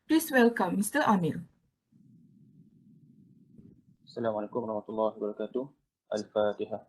Please welcome Mr. Amir. Assalamualaikum warahmatullahi wabarakatuh. Al-Fatihah.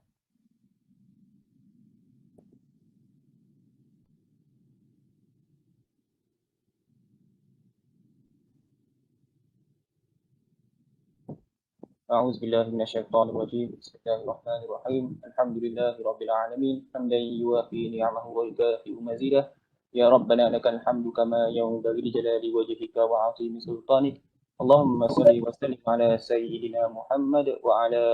أعوذ بالله من الشيطان الرجيم. بسم الله الرحمن الرحيم. الحمد لله رب العالمين حمدا يوافي نعمه ويكافئ مزيده. يا ربنا لك الحمد كما ينبغي لجلال وجهك وعظيم سلطانك. اللهم صل وسلم على سيدنا محمد وعلى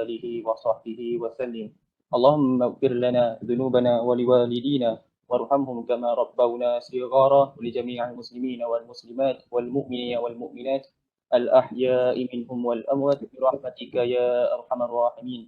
آله وصحبه وسلم. اللهم اغفر لنا ذنوبنا ولوالدينا وارحمهم كما ربونا صغارا، ولجميع المسلمين والمسلمات والمؤمنين والمؤمنات الأحياء منهم والأموات برحمتك يا أرحم الراحمين.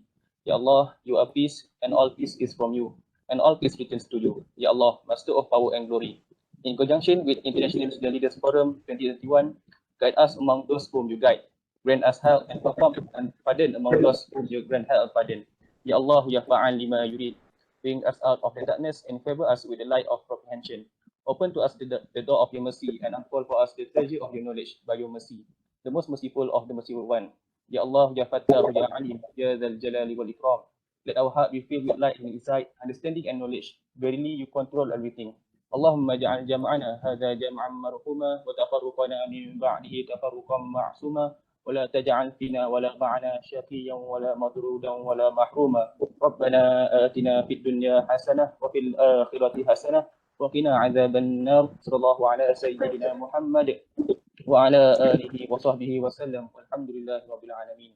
Ya Allah, you are peace, and all peace is from you, and all peace returns to you. Ya Allah, Master of power and glory. In conjunction with International Student Leaders Forum 2021, guide us among those whom you guide. Grant us help and perform and pardon among those whom you grant help and pardon. Ya Allah, Ya Fa'al lima yurid. Bring us out of the darkness and favor us with the light of comprehension. Open to us the door of your mercy and unfold for us the treasure of your knowledge by your mercy, the most merciful of the merciful one. Ya Allah, Ya Fattah, Ya Alim, Ya Zal Jalali wal Ikram. Let our heart be filled with light and insight, understanding and knowledge. Verily, you control everything. Allahumma ja'al jam'ana hadha jam'an marhuma wa tafarruqana min ba'dihi tafarruqan ma'suma wa la taj'al fina wa la ma'ana shaqiyan wa la madrudan wa la mahruma. Rabbana atina fid dunya hasanah wa fil akhirati hasanah wa qina 'adzaban nar. Sallallahu ala sayyidina Muhammad وعلى آله وصحبه وسلم والحمد لله رب العالمين.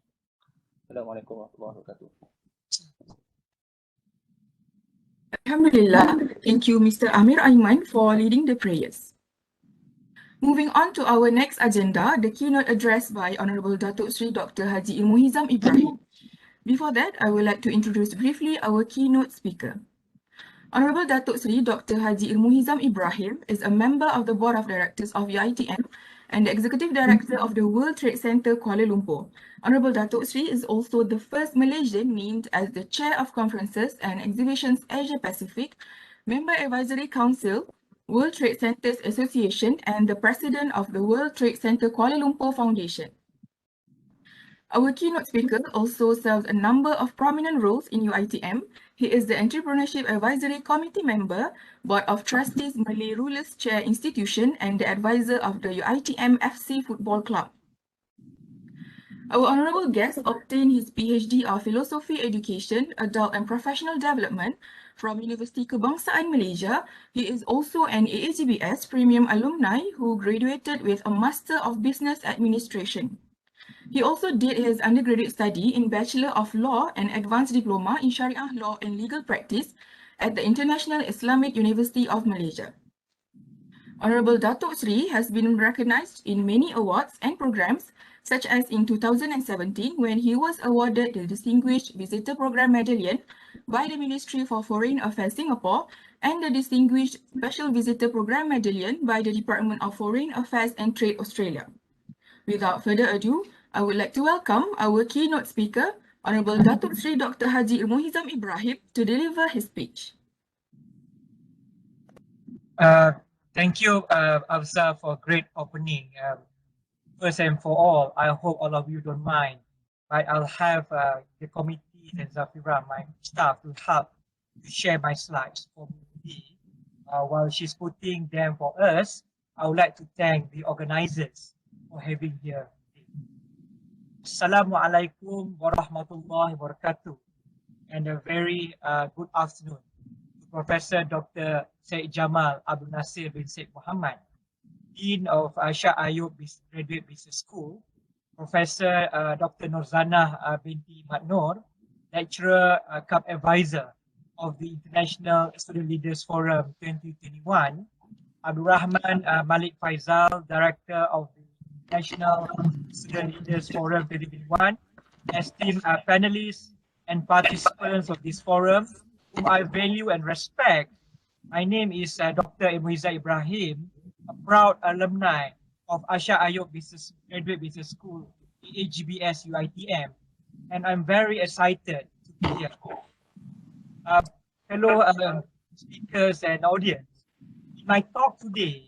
Assalamualaikum warahmatullahi wabarakatuh. Alhamdulillah. Thank you, Mr. Amir Aiman, for leading the prayers. Moving on to our next agenda, the keynote address by Honorable Datuk Sri Dr. Haji Ilmuhizam Ibrahim. Before that, I would like to introduce briefly our keynote speaker. Honorable Datuk Sri Dr. Haji Ilmuhizam Ibrahim is a member of the Board of Directors of UiTM and the Executive Director of the World Trade Center Kuala Lumpur. Honorable Datuk Sri is also the first Malaysian named as the Chair of Conferences and Exhibitions Asia Pacific, Member Advisory Council, World Trade Centers Association, and the President of the World Trade Center Kuala Lumpur Foundation. Our keynote speaker also serves a number of prominent roles in UiTM. He is the Entrepreneurship Advisory Committee member, Board of Trustees Malay Rulers Chair Institution, and the advisor of the UiTM FC Football Club. Our honorable guest obtained his PhD of Philosophy Education, Adult and Professional Development from Universiti Kebangsaan Malaysia. He is also an AAGBS Premium alumni who graduated with a Master of Business Administration. He also did his undergraduate study in Bachelor of Law and Advanced Diploma in Sharia Law and Legal Practice at the International Islamic University of Malaysia. Honorable Datuk Sri has been recognized in many awards and programs, such as in 2017 when he was awarded the Distinguished Visitor Program Medallion by the Ministry for Foreign Affairs Singapore and the Distinguished Special Visitor Program Medallion by the Department of Foreign Affairs and Trade Australia. Without further ado, I would like to welcome our keynote speaker, Honorable Datuk Sri Dr. Haji Ilmuhizam Ibrahim, to deliver his speech. Thank you, Afza, for a great opening. First and for all, I hope all of you don't mind, but I'll have the committee and Zafira, my staff, to help to share my slides for me. While she's putting them for us, I would like to thank the organizers for having here. Assalamualaikum warahmatullahi wabarakatuh, and a very good afternoon to Professor Dr. Syed Jamal Abdul Nasir bin Syed Muhammad, Dean of Shah Ayub Graduate Business School, Professor Dr. Norzanah Mat Nor, Lecturer Cup Advisor of the International Student Leaders Forum 2021, Abdul Rahman Malik Faisal, Director of the National Student Leaders Forum 2021, esteemed panelists and participants of this forum, whom I value and respect. My name is Dr. Ilmuhizam Ibrahim, a proud alumni of Shah Ayub Graduate Business School, AAGBS UiTM, and I'm very excited to be here. Fellow speakers and audience, in my talk today,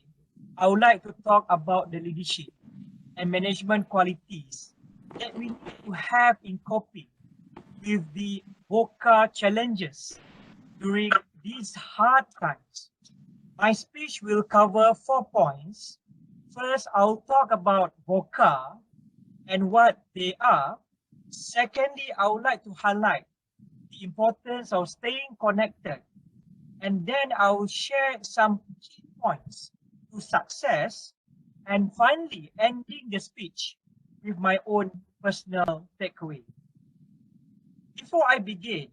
I would like to talk about the leadership and management qualities that we need to have in coping with the Voca challenges during these hard times. My speech will cover 4 points. First, I'll talk about Voca and what they are. Secondly, I would like to highlight the importance of staying connected. And then I will share some key points to success. And finally, ending the speech with my own personal takeaway. Before I begin,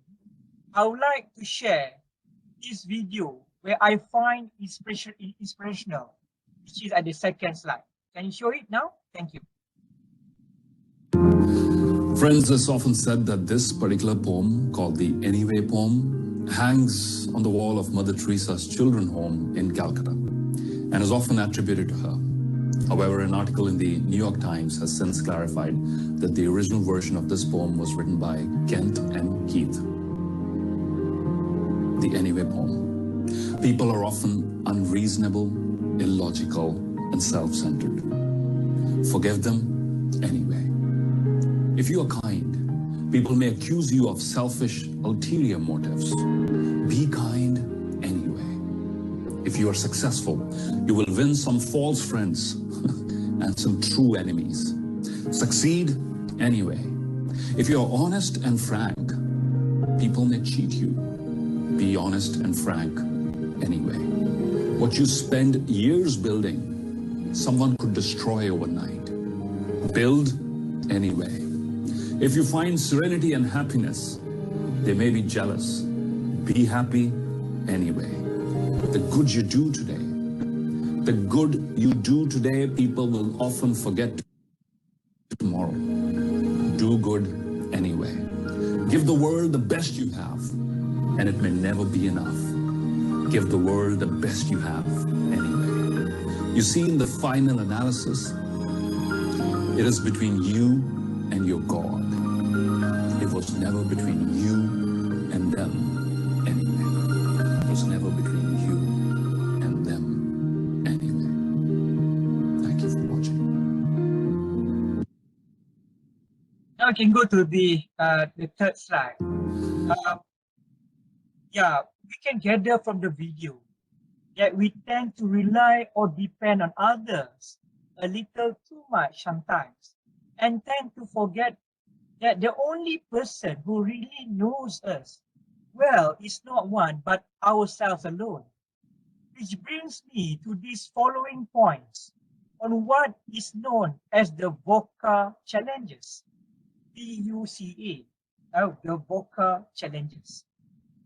I would like to share this video where I find inspirational, which is at the second slide. Can you show it now? Thank you. Friends, it's often said that this particular poem, called the Anyway poem, hangs on the wall of Mother Teresa's children's home in Calcutta and is often attributed to her. However, an article in the New York Times has since clarified that the original version of this poem was written by Kent and Keith. The Anyway poem. People are often unreasonable, illogical, and self-centered. Forgive them anyway. If you are kind, people may accuse you of selfish, ulterior motives. Be kind anyway. If you are successful, you will win some false friends and some true enemies. Succeed anyway. If you are honest and frank, people may cheat you. Be honest and frank anyway. What you spend years building, someone could destroy overnight. Build anyway. If you find serenity and happiness, they may be jealous. Be happy anyway. The good you do today, people will often forget tomorrow. Do good anyway. Give the world the best you have, and it may never be enough. Give the world the best you have anyway. You see, in the final analysis, it is between you and your God. It was never between you and them anyway. It was never between you and them anyway. Thank you for watching. Now we can go to the third slide. Yeah, we can gather from the video that we tend to rely or depend on others a little too much sometimes, and tend to forget that the only person who really knows us well is not one but ourselves alone. Which brings me to these following points on what is known as the Voca Challenges, VUCA, the Voca Challenges,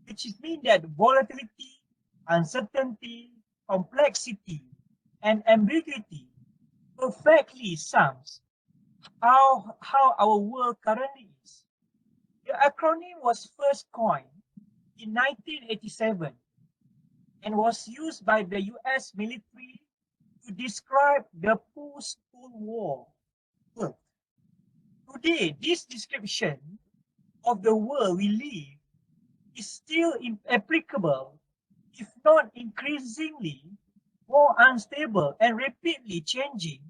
which means that volatility, uncertainty, complexity, and ambiguity perfectly sums how our world currently is. The acronym was first coined in 1987 and was used by the US military to describe the post-Cold War world. Today, this description of the world we live is still applicable, if not increasingly more unstable and rapidly changing.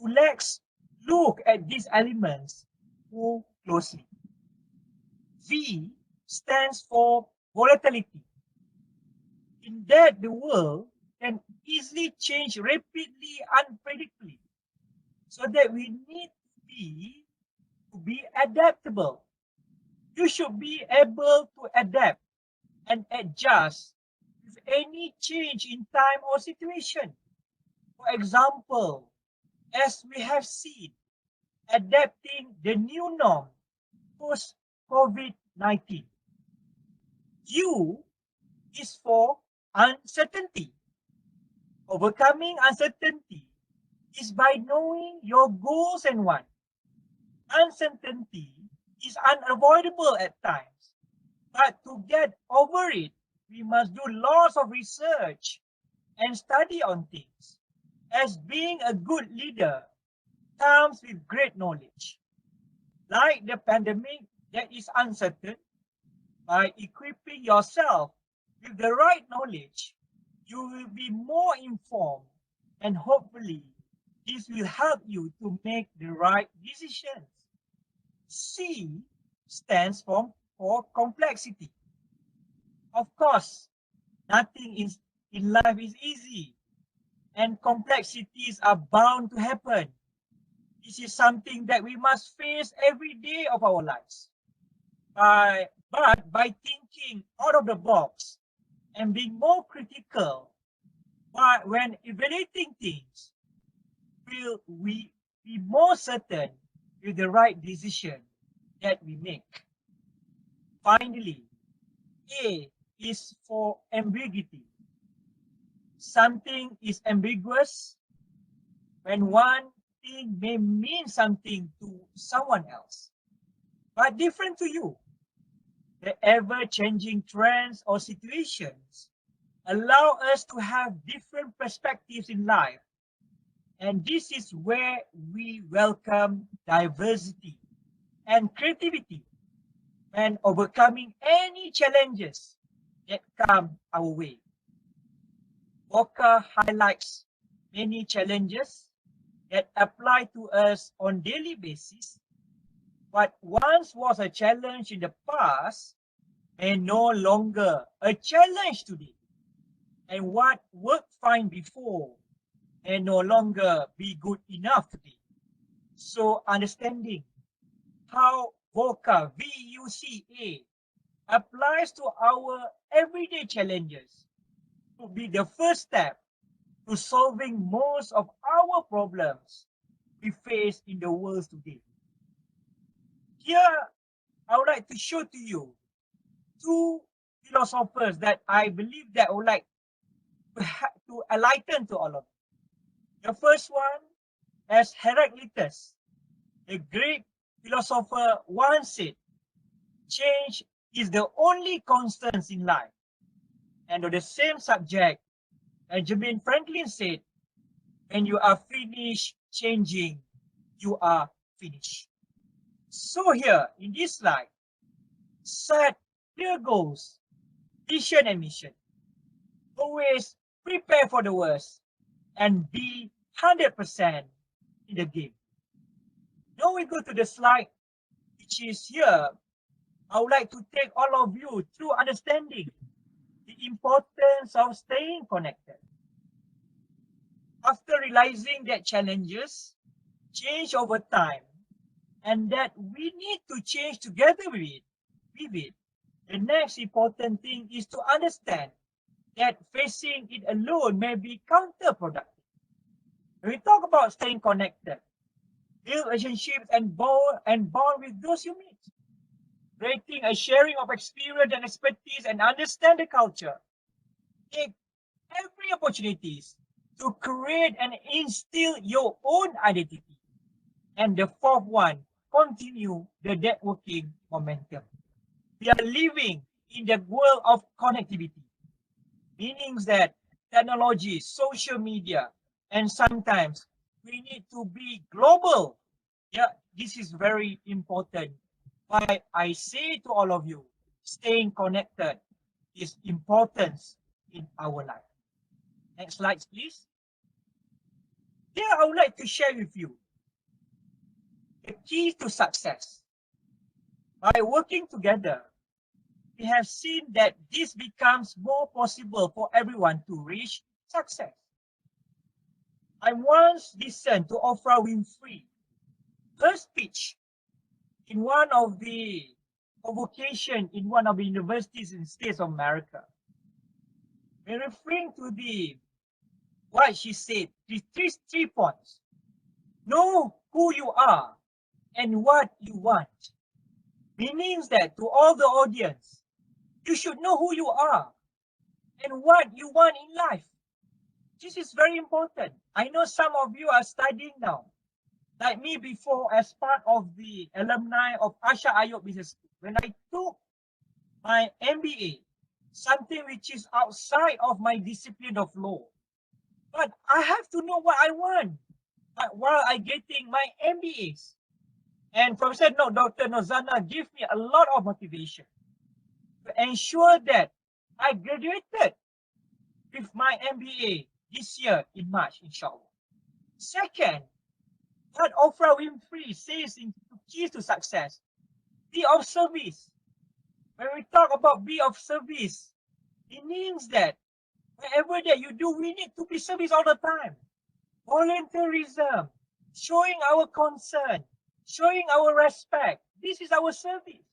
Let's look at these elements more closely. V stands for volatility, in that the world can easily change rapidly, unpredictably, so that we need to be adaptable. You should be able to adapt and adjust with any change in time or situation. For example, as we have seen, adapting the new norm post-COVID-19. U is for uncertainty. Overcoming uncertainty is by knowing your goals and wants. Uncertainty is unavoidable at times, but to get over it, we must do lots of research and study on things. As being a good leader comes with great knowledge. Like the pandemic that is uncertain, by equipping yourself with the right knowledge, you will be more informed and hopefully this will help you to make the right decisions. C stands for complexity. Of course, nothing in life is easy, and complexities are bound to happen. This is something that we must face every day of our lives. But by thinking out of the box and being more critical when evaluating things, will we be more certain with the right decision that we make. Finally, A is for ambiguity. Something is ambiguous when one thing may mean something to someone else, but different to you. The ever-changing trends or situations allow us to have different perspectives in life. And this is where we welcome diversity and creativity and overcoming any challenges that come our way. Voca highlights many challenges that apply to us on daily basis. What once was a challenge in the past may no longer a challenge today. And what worked fine before may no longer be good enough today. So understanding how VUCA, VUCA, applies to our everyday challenges would be the first step to solving most of our problems we face in the world today. Here, I would like to show to you two philosophers that I believe that I would like to enlighten to all of you. The first one is Heraclitus, the Greek philosopher, once said, change is the only constant in life. And on the same subject, Benjamin Franklin said, when you are finished changing, you are finished. So here in this slide, set clear goals, vision and mission. Always prepare for the worst and be 100% in the game. Now we go to the slide, which is here. I would like to take all of you through understanding the importance of staying connected. After realizing that challenges change over time and that we need to change together with it, the next important thing is to understand that facing it alone may be counterproductive. When we talk about staying connected, build relationships and bond with those you meet, creating a sharing of experience and expertise and understand the culture. Take every opportunities to create and instill your own identity. And the fourth one, continue the networking momentum. We are living in the world of connectivity, meaning that technology, social media, and sometimes we need to be global. Yeah, this is very important. Why I say to all of you, staying connected is important in our life. Next slide, please. Here, I would like to share with you the key to success. By working together, we have seen that this becomes more possible for everyone to reach success. I once listened to Oprah Winfrey, her speech in one of the convocation in one of the universities in the States of America. When referring to what she said, three points. Know who you are and what you want. Meaning that to all the audience, you should know who you are and what you want in life. This is very important. I know some of you are studying now. Like me before, as part of the alumni of Asha Ayub Business School, when I took my MBA, something which is outside of my discipline of law. But I have to know what I want while I getting my MBAs. And Professor Dr. Norzanah gave me a lot of motivation to ensure that I graduated with my MBA this year in March, inshallah. Second, what Oprah Winfrey says in Keys to Success, be of service. When we talk about be of service, it means that whatever that you do, we need to be service all the time. Volunteerism, showing our concern, showing our respect. This is our service.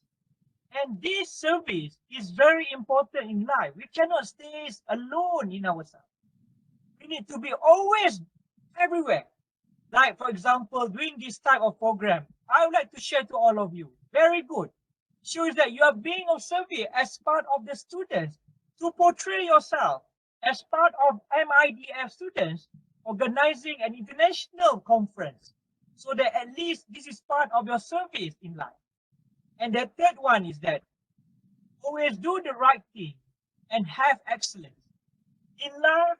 And this service is very important in life. We cannot stay alone in ourselves. We need to be always everywhere. Like, for example, doing this type of program, I would like to share to all of you. Very good. Shows that you are being of service as part of the students to portray yourself as part of MIBF students organizing an international conference, so that at least this is part of your service in life. And the third one is that always do the right thing and have excellence. In life,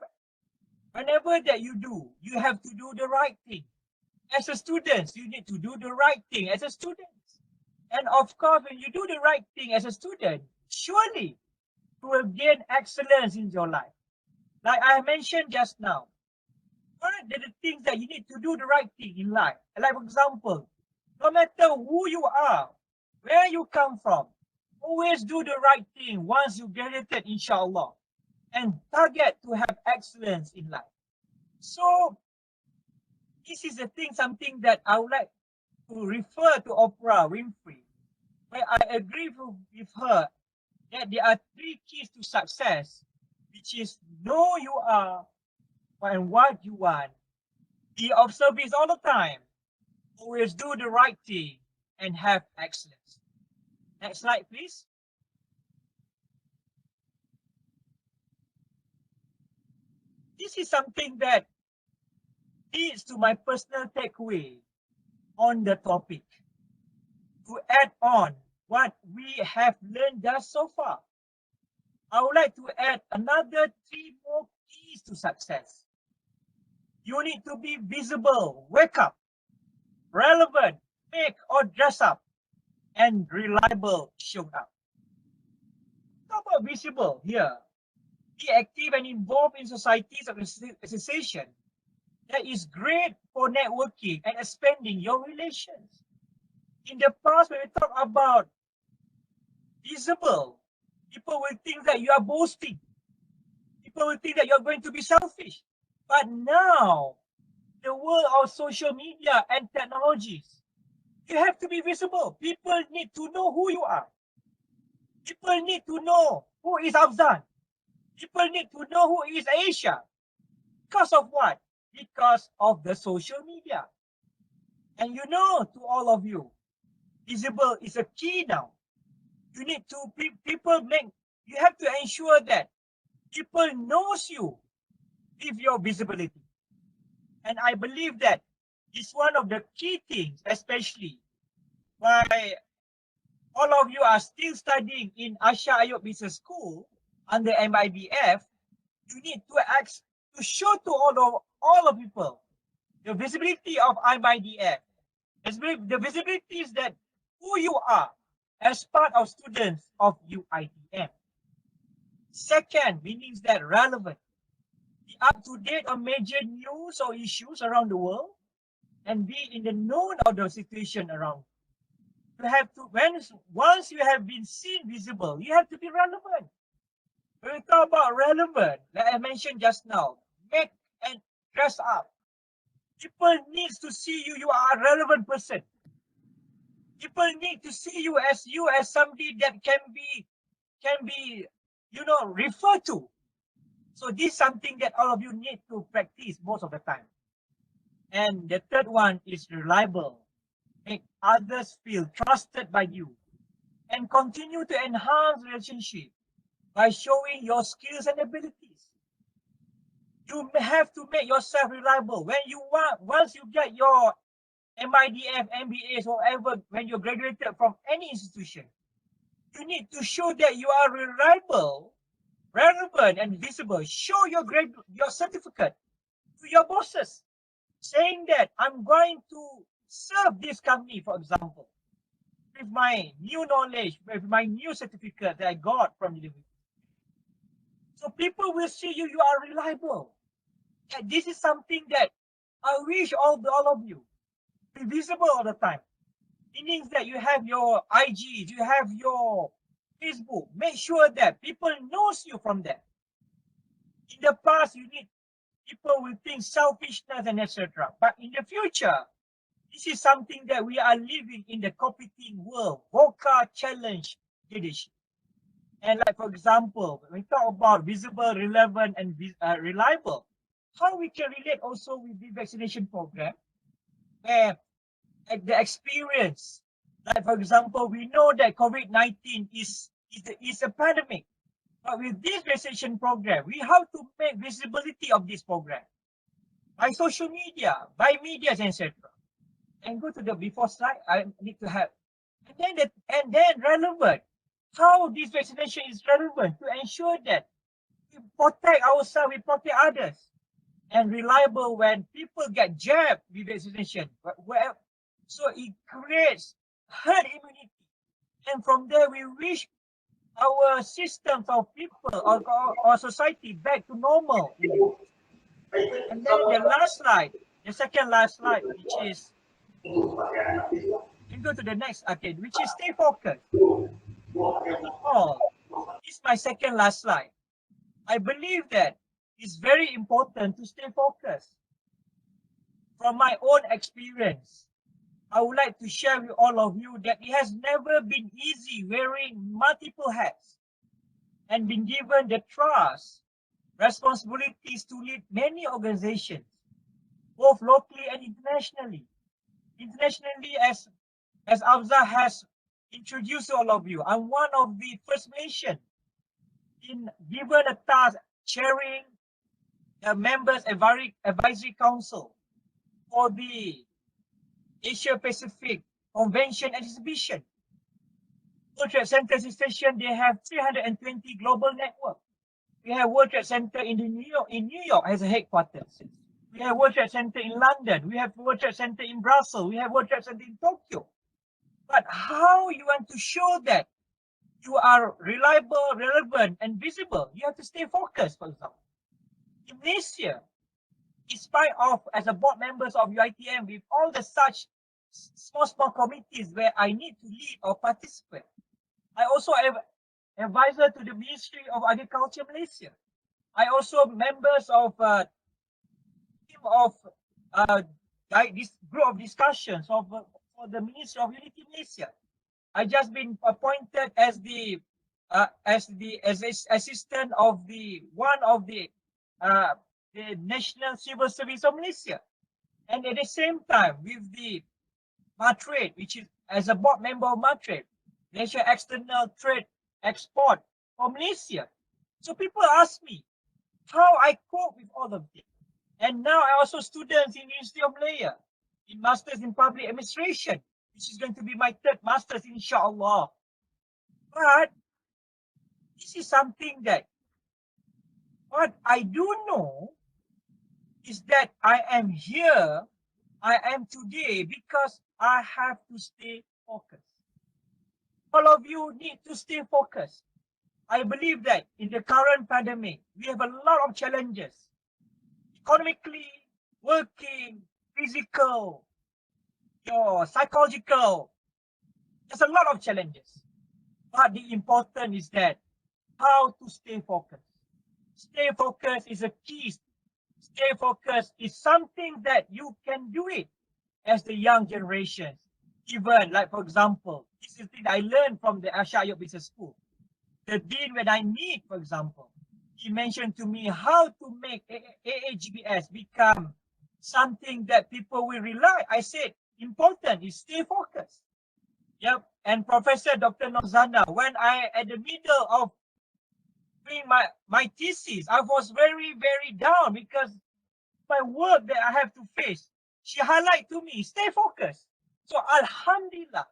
whenever that you do, you have to do the right thing. As a student, you need to do the right thing as a student. And of course, when you do the right thing as a student, surely you will gain excellence in your life. Like I mentioned just now, what are the things that you need to do the right thing in life? Like, for example, no matter who you are, where you come from, always do the right thing once you graduated, inshallah, and target to have excellence in life. So, this is the thing, something that I would like to refer to Oprah Winfrey, where I agree with her that there are 3 keys to success, which is know you are and what you want, be of service all the time, always do the right thing, and have excellence. Next slide, please. This is something that leads to my personal takeaway on the topic. To add on what we have learned thus so far, I would like to add another 3 more keys to success. You need to be visible, wake up, relevant, make or dress up, and reliable, show up. How about visible here? Be active and involved in societies of association. That is great for networking and expanding your relations. In the past, when we talk about visible, people will think that you are boasting. People will think that you are going to be selfish. But now, the world of social media and technologies, you have to be visible. People need to know who you are. People need to know who is Al-Azhar. People need to know who is Asia. Because of what? Because of the social media. And you know, to all of you, visible is a key now. You need to, you have to ensure that people knows you with your visibility. And I believe that is one of the key things, especially why all of you are still studying in Al-Azhar Business School under MIBF. You need to show to all of people the visibility of MIBF. The visibility is that who you are as part of students of UITM. Second, means that relevant. Be up to date on major news or issues around the world and be in the know of the situation around. You have to, once you have been seen visible, you have to be relevant. When we talk about relevant, like I mentioned just now, make and dress up. People need to see you are a relevant person. People need to see you as somebody that can be, referred to. So this is something that all of you need to practice most of the time. And the third one is reliable. Make others feel trusted by you. And continue to enhance relationship by showing your skills and abilities. You have to make yourself reliable. Once you get your MIDF, MBAs, whatever, when you graduated from any institution, you need to show that you are reliable, relevant, and visible. Show your certificate to your bosses, saying that I'm going to serve this company, for example, with my new knowledge, with my new certificate that I got from the university. So people will see you are reliable. And this is something that I wish all of you be visible all the time. Meaning that you have your IG, you have your Facebook. Make sure that people knows you from there. In the past, you need people will think selfishness and etc. But in the future, this is something that we are living in the competing world. Voca Challenge leadership. And like, for example, when we talk about visible, relevant, and reliable, how we can relate also with the vaccination program, where the experience, like for example, we know that COVID-19 is a pandemic, but with this vaccination program, we have to make visibility of this program by social media, by media, etc. And go to the before slide. I need to have, and then relevant. How this vaccination is relevant to ensure that we protect ourselves, we protect others, and reliable when people get jabbed with vaccination. So it creates herd immunity, and from there we wish our systems of people or our society back to normal. And then the last slide, the second last slide, which is, you go to the next, okay, which is stay focused. Oh, this is my second last slide. I believe that it's very important to stay focused. From my own experience, I would like to share with all of you that it has never been easy wearing multiple hats and being given the trust, responsibilities to lead many organizations, both locally and internationally. Internationally, as Al-Azhar has introduced all of you, I'm one of the First Nation in given a task chairing the members advisory council for the Asia Pacific Convention and Exhibition. World Trade Center Station, they have 320 global network. We have World Trade Center in New York as a headquarters. We have World Trade Center in London. We have World Trade Center in Brussels. We have World Trade Center in Tokyo. But how you want to show that you are reliable, relevant, and visible? You have to stay focused, for example. In Malaysia, in spite of, as a board members of UiTM, with all the such small committees where I need to lead or participate, I also am advisor to the Ministry of Agriculture Malaysia. I also members of team of this group of discussions of for the Ministry of Unity Malaysia. I just been appointed as the assistant of the National Civil Service of Malaysia, and at the same time with the MATRADE, which is as a board member of MATRADE, Malaysia External Trade Export for Malaysia. So people ask me how I cope with all of this. And now I also students in University of Malaya in Masters in Public Administration, which is going to be my third Masters, inshallah. But this is something that what I do know is that I am here, I am today because I have to stay focused. All of you need to stay focused. I believe that in the current pandemic, we have a lot of challenges. Economically, working, physical, psychological. There's a lot of challenges. But the important is that how to stay focused. Stay focused is a key. Stay focused is something that you can do it as the young generations. Even like, for example, this is the thing I learned from the Al-Azhar Business School. The dean, when I meet, for example, he mentioned to me how to make AAGBS become something that people will rely. I said, important is stay focused. Yep. And Professor Dr. Norzanah, when I at the middle of doing my thesis, I was very, very down because my work that I have to face. She highlighted to me, stay focused. So Alhamdulillah,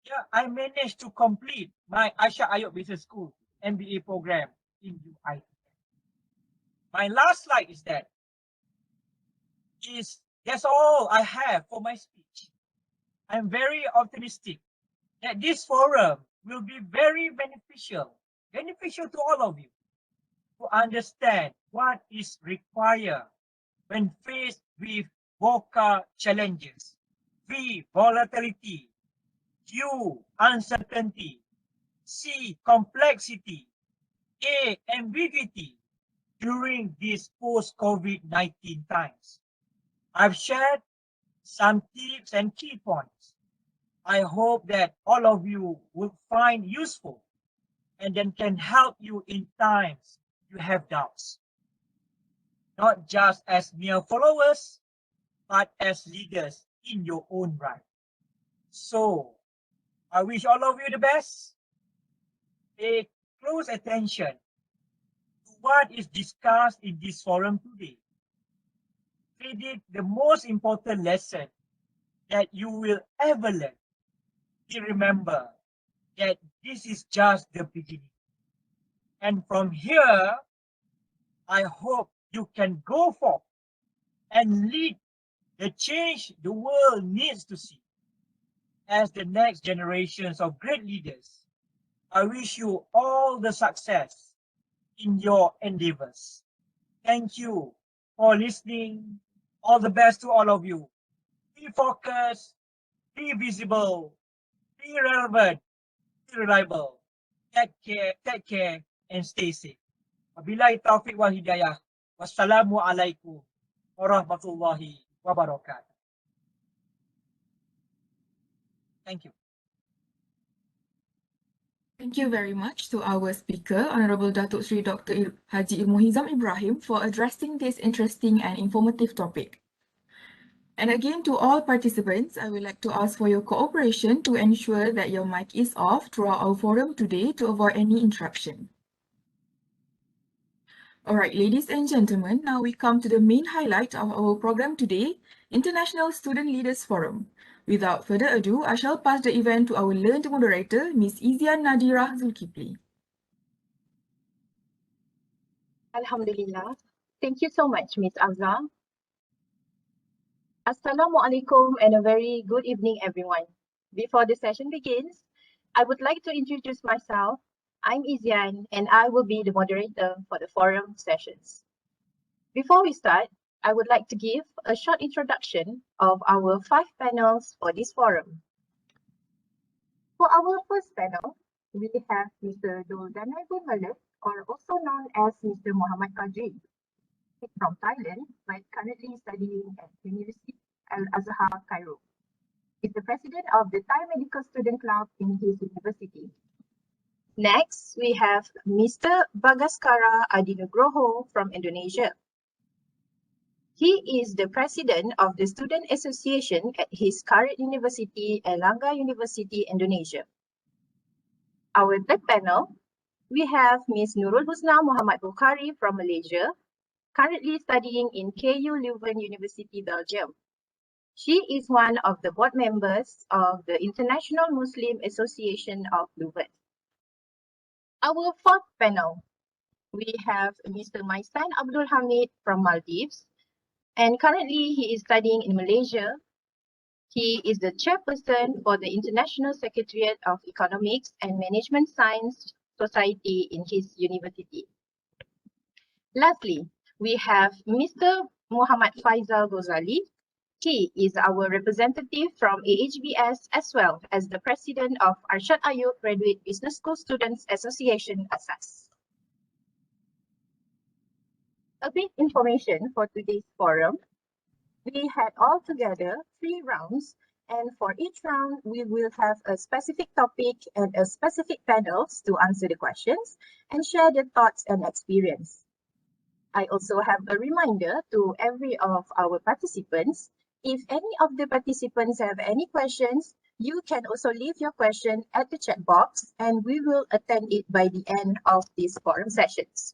yeah, I managed to complete my Al-Azhar Business School MBA program in UI. My last slide is that's all I have for my speech. I'm very optimistic that this forum will be very beneficial to all of you to understand what is required when faced with Voca challenges. V, volatility. U, uncertainty. C, complexity. A, ambiguity during these post-COVID-19 times. I've shared some tips and key points. I hope that all of you will find useful and then can help you in times you have doubts. Not just as mere followers, but as leaders in your own right. So, I wish all of you the best. Pay close attention to what is discussed in this forum today. Treat it the most important lesson that you will ever learn. Remember that this is just the beginning. And from here, I hope you can go forth and lead the change the world needs to see. As the next generations of great leaders, I wish you all the success in your endeavors. Thank you for listening. All the best to all of you. Be focused, be visible, be relevant, be reliable. Take care, and stay safe. Wabillahi taufiq wal hidayah. Wassalamualaikum warahmatullahi wabarakatuh. Thank you. Thank you very much to our speaker, Honorable Datuk Sri Dr. Haji Ilmuhizam Ibrahim, for addressing this interesting and informative topic. And again, to all participants, I would like to ask for your cooperation to ensure that your mic is off throughout our forum today to avoid any interruption. All right, ladies and gentlemen, now we come to the main highlight of our program today, International Student Leaders Forum. Without further ado, I shall pass the event to our learned moderator, Ms. Izian Nadira Zulkifli. Alhamdulillah. Thank you so much, Ms. Al-Azhar. Assalamualaikum and a very good evening, everyone. Before the session begins, I would like to introduce myself. I'm Izian and I will be the moderator for the forum sessions. Before we start, I would like to give a short introduction of our 5 panels for this forum. For our first panel, we have Mr. Doldanai Boonmalert, or also known as Mr. Muhammad Qadri. He's from Thailand, but currently studying at University Al-Azhar, Cairo. He's the president of the Thai Medical Student Club in his university. Next, we have Mr. Bagaskara Adhinugroho from Indonesia. He is the president of the Student Association at his current university, Airlangga University, Indonesia. Our third panel, we have Ms. Nurul Husna Muhammad Bukhari from Malaysia, currently studying in KU Leuven University, Belgium. She is one of the board members of the International Muslim Association of Leuven. Our fourth panel, we have Mr. Maisan Abdul Hamid from Maldives, and currently he is studying in Malaysia. He is the chairperson for the International Secretariat of Economics and Management Science Society in his university. Lastly, we have Mr. Muhammad Faisal Ghazali. He is our representative from AAGBS as well as the president of Arshad Ayub Graduate Business School Students Association, ASAS. A bit information for today's forum. We had altogether 3 rounds, and for each round, we will have a specific topic and a specific panels to answer the questions and share their thoughts and experience. I also have a reminder to every of our participants. If any of the participants have any questions, you can also leave your question at the chat box and we will attend it by the end of these forum sessions.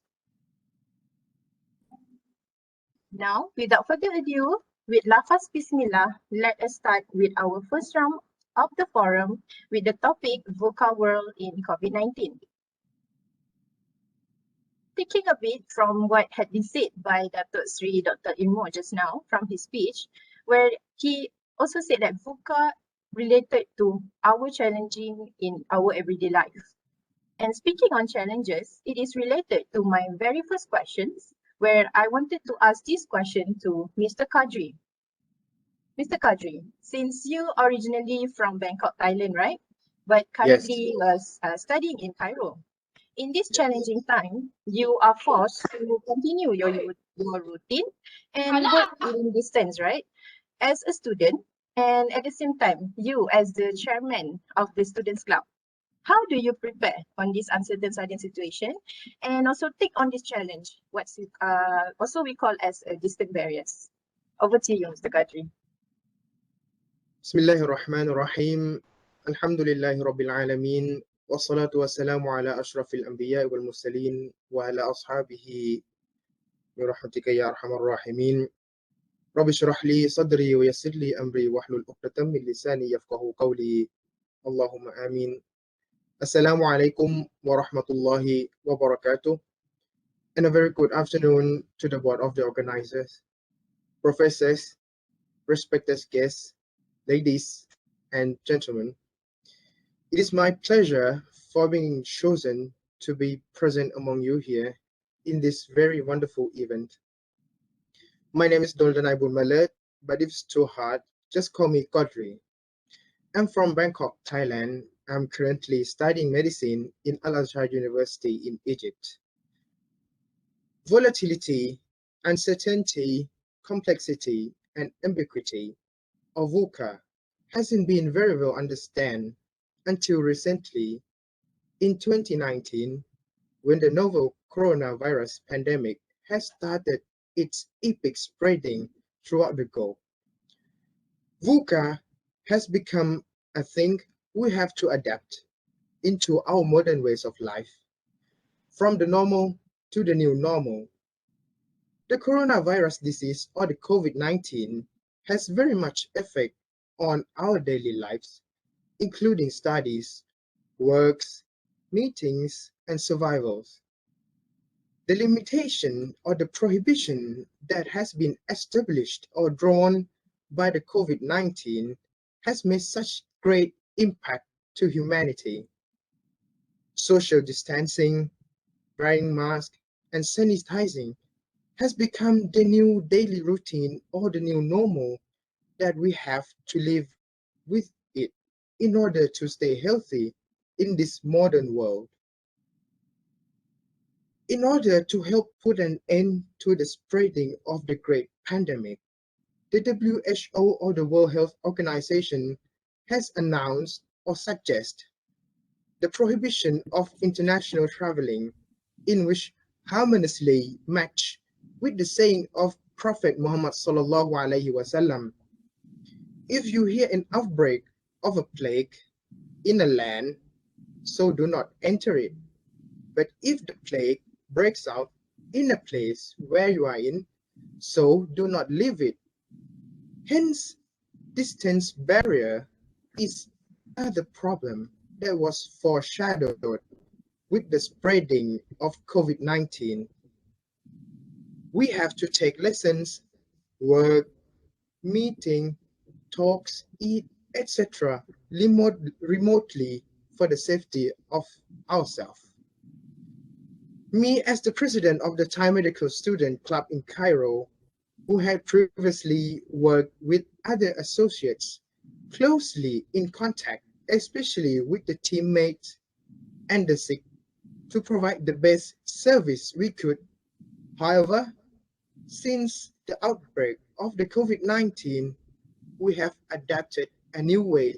Now, without further ado, with lafaz Bismillah, let us start with our first round of the forum with the topic VUCA World in COVID-19. Taking a bit from what had been said by Datuk Sri Dr. Ilmu just now from his speech, where he also said that VUCA related to our challenging in our everyday life. And speaking on challenges, it is related to my very first questions, where I wanted to ask this question to Mr. Kadri. Mr. Kadri, since you originally from Bangkok, Thailand, right? But currently was studying in Cairo. In this challenging time, you are forced to continue your routine and work in distance, right? As a student, and at the same time, you as the chairman of the Students Club, how do you prepare on this uncertain sudden situation and also take on this challenge, what's also we call as distant barriers? Over to you, Mr. Kadri. Bismillahirrahmanirrahim. Alhamdulillahi Rabbil Alameen. Wassalatu wassalamu ala ashrafil anbiya wal mursalin wa ala ashabihi bi rahmatika ya arhamar rahimin. Rabbi shrah li sadri wa yassir li amri wahlul 'uqdatam min lisani yafqahu qawli. Allahumma amin. Assalamu alaikum wa rahmatullahi wa barakatuh. And a very good afternoon to the board of the organizers, professors, respected guests, ladies and gentlemen. It is my pleasure for being chosen to be present among you here in this very wonderful event. My name is Doldanai Boonmalert, but if it's too hard, just call me Kadri. I'm from Bangkok, Thailand. I'm currently studying medicine in Al-Azhar University in Egypt. Volatility, uncertainty, complexity, and ambiguity of VUCA hasn't been very well understood until recently in 2019, when the novel coronavirus pandemic has started its epic spreading throughout the globe. VUCA has become a thing we have to adapt into our modern ways of life, from the normal to the new normal. The coronavirus disease, or the COVID-19, has very much effect on our daily lives, including studies, works, meetings, and survivals. The limitation or the prohibition that has been established or drawn by the COVID-19 has made such great impact to humanity. Social distancing, wearing masks, and sanitizing has become the new daily routine or the new normal that we have to live with it in order to stay healthy in this modern world. In order to help put an end to the spreading of the great pandemic, the WHO, or the World Health Organization, has announced or suggested the prohibition of international traveling, in which harmoniously match with the saying of Prophet Muhammad sallallahu alaihi wasallam. If you hear an outbreak of a plague in a land, so do not enter it. But if the plague breaks out in a place where you are in, so do not leave it. Hence, distance barrier is another problem that was foreshadowed with the spreading of COVID-19. We have to take lessons, work, meeting, talks, eat, etc. remotely for the safety of ourselves. Me, as the president of the Thai Medical Student Club in Cairo, who had previously worked with other associates, closely in contact, especially with the teammates and the sick, to provide the best service we could. However, since the outbreak of the COVID-19, we have adapted a new way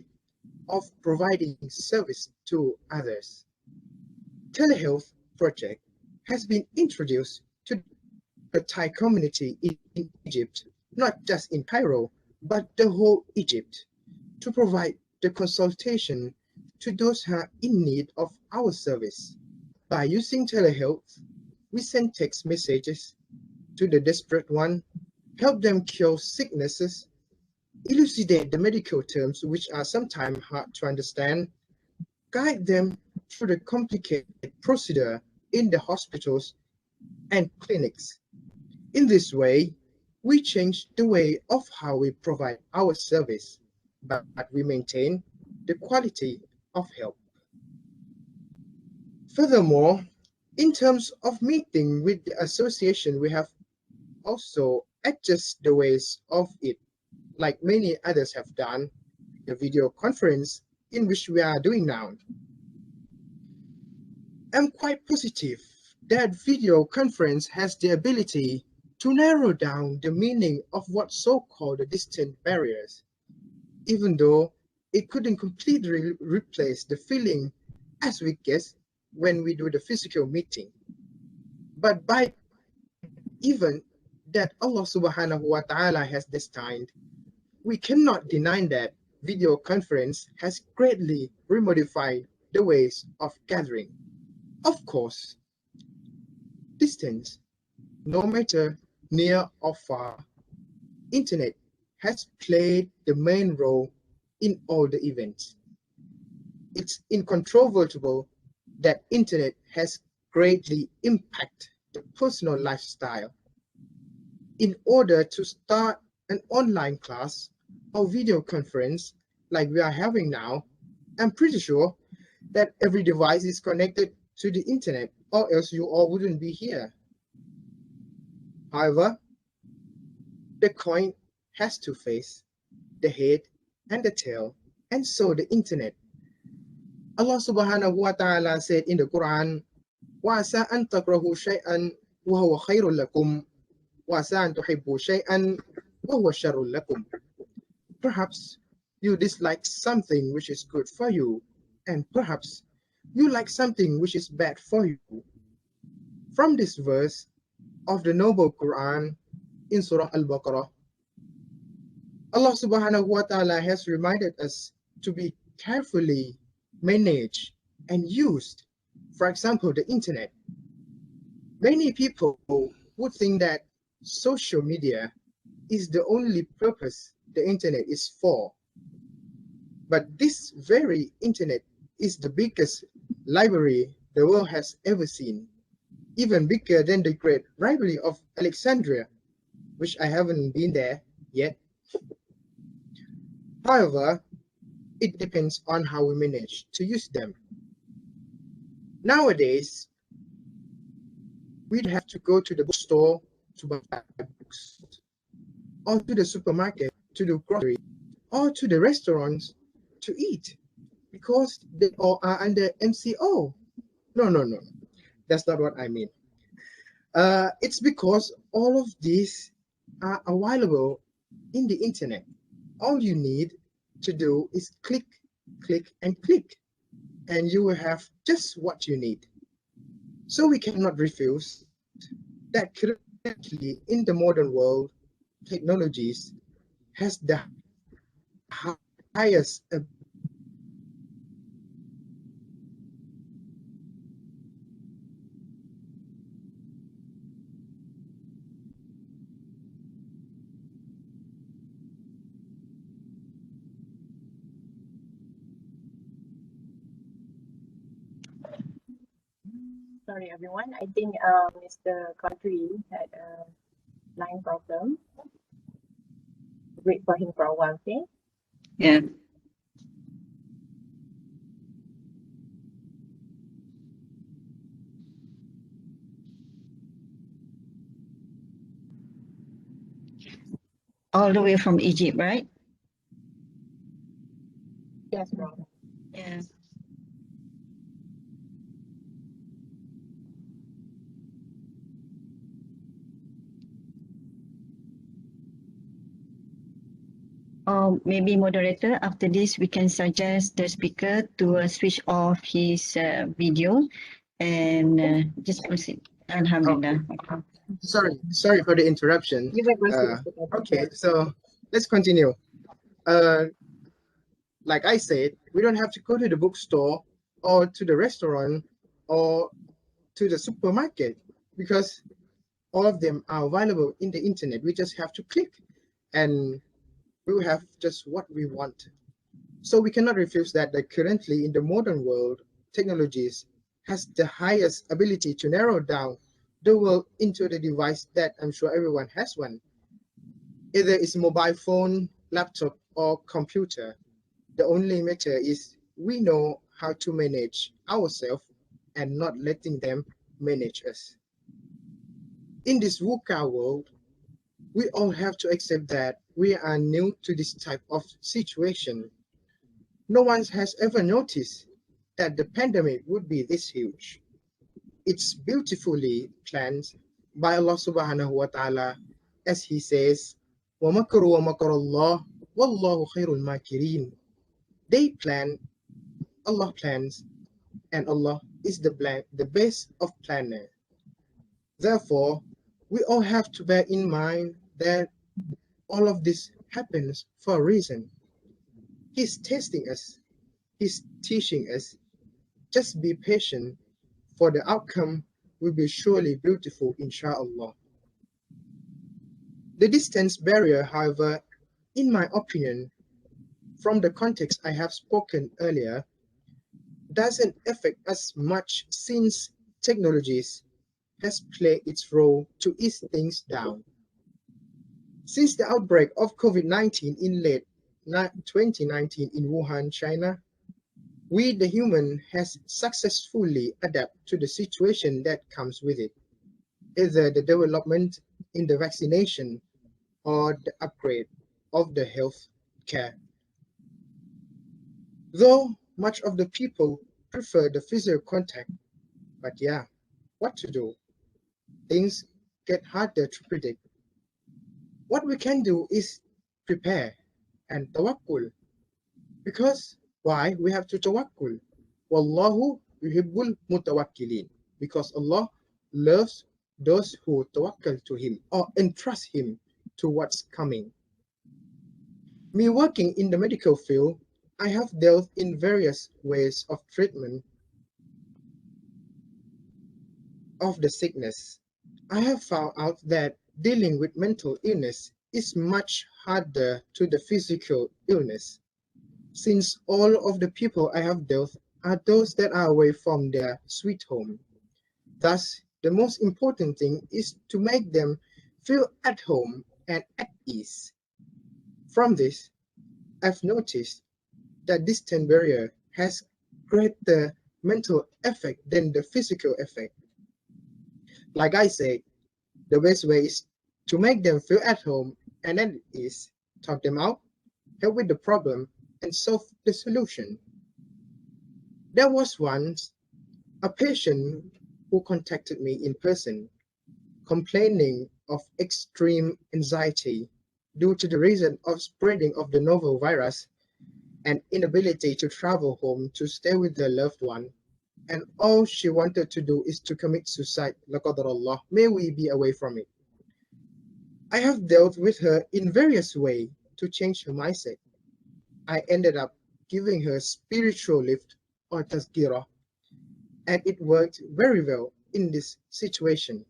of providing service to others. Telehealth project has been introduced to the Thai community in Egypt, not just in Cairo, but the whole Egypt, to provide the consultation to those who are in need of our service. By using telehealth, we send text messages to the desperate one, help them cure sicknesses, elucidate the medical terms which are sometimes hard to understand, guide them through the complicated procedure in the hospitals and clinics. In this way, we change the way of how we provide our service, but we maintain the quality of help. Furthermore, in terms of meeting with the association, we have also adjust the ways of it, like many others have done, the video conference in which we are doing now. I'm quite positive that video conference has the ability to narrow down the meaning of what so-called the distant barriers, even though it couldn't completely replace the feeling as we guess when we do the physical meeting. But by even that Allah subhanahu wa ta'ala has destined, we cannot deny that video conference has greatly remodified the ways of gathering. Of course, distance, no matter near or far, internet has played the main role in all the events. It's incontrovertible that internet has greatly impacted the personal lifestyle. In order to start an online class or video conference like we are having now, I'm pretty sure that every device is connected to the internet, or else you all wouldn't be here. However, the coin has two faces, the head and the tail, and so the internet. Allah subhanahu wa ta'ala said in the Quran, وَعَسَىٰ أَن تَكْرَهُوا شَيْئًا وَهُوَ خَيْرٌ لَكُمْ وَعَسَىٰ أَن تُحِبُّوا شَيْئًا وَهُوَ شَرٌ لَكُمْ. Perhaps you dislike something which is good for you, and perhaps you like something which is bad for you. From this verse of the noble Quran in Surah Al-Baqarah, Allah subhanahu wa ta'ala has reminded us to be carefully managed and used. For example, the internet. Many people would think that social media is the only purpose the internet is for. But this very internet is the biggest library the world has ever seen, even bigger than the great library of Alexandria, which I haven't been there yet. However, it depends on how we manage to use them. Nowadays, we'd have to go to the bookstore to buy books, or to the supermarket to do grocery, or to the restaurants to eat, because they all are under MCO. No, that's not what I mean. It's because all of these are available in the internet. All you need to do is click, click, and click, and you will have just what you need. So we cannot refuse that currently in the modern world, technologies has the highest Sorry, everyone. I think Mr. Country had a line problem. Wait for him for a while, okay? Yeah. All the way from Egypt, right? Yes, bro. Yeah. Or maybe moderator, after this, we can suggest the speaker to switch off his video and just proceed. Alhamdulillah. Sorry for the interruption. You may proceed. Okay, so let's continue. Like I said, we don't have to go to the bookstore or to the restaurant or to the supermarket, because all of them are available in the internet. We just have to click and we will have just what we want. So we cannot refuse that currently in the modern world, technologies has the highest ability to narrow down the world into the device that I'm sure everyone has one. Either it's mobile phone, laptop, or computer. The only matter is we know how to manage ourselves and not letting them manage us. In this VUCA world, We all have to accept that we are new to this type of situation. No one has ever noticed that the pandemic would be this huge. It's beautifully planned by Allah subhanahu wa ta'ala, as He says, وَمَكَرُوا وَمَكَرَ اللَّهُ وَاللَّهُ خَيْرُ الْمَاكِرِينَ. They plan, Allah plans, and Allah is the best of planners. Therefore, we all have to bear in mind that all of this happens for a reason. He's testing us. He's teaching us. Just be patient, for the outcome will be surely beautiful, inshallah. The distance barrier, however, in my opinion, from the context I have spoken earlier, doesn't affect us much since technologies has played its role to ease things down. Since the outbreak of COVID-19 in late 2019 in Wuhan, China, we, the human, has successfully adapted to the situation that comes with it, either the development in the vaccination or the upgrade of the health care. Though much of the people prefer the physical contact, but yeah, what to do? Things get harder to predict. What we can do is prepare and tawakkul. Because why we have to tawakkul? Wallahu yuhibbul mutawakkilin. Because Allah loves those who tawakkal to Him or entrust Him to what's coming. Me working in the medical field, I have dealt in various ways of treatment of the sickness. I have found out that dealing with mental illness is much harder to the physical illness, since all of the people I have dealt are those that are away from their sweet home. Thus, the most important thing is to make them feel at home and at ease. From this, I've noticed that distance barrier has greater mental effect than the physical effect. Like I said, the best way is to make them feel at home and at ease, talk them out, help with the problem, and solve the solution. There was once a patient who contacted me in person, complaining of extreme anxiety due to the reason of spreading of the novel virus and inability to travel home to stay with their loved one, and all she wanted to do is to commit suicide. La qadar Allah, may we be away from it. I have dealt with her in various ways to change her mindset. I ended up giving her spiritual lift or tazkirah, and it worked very well in this situation.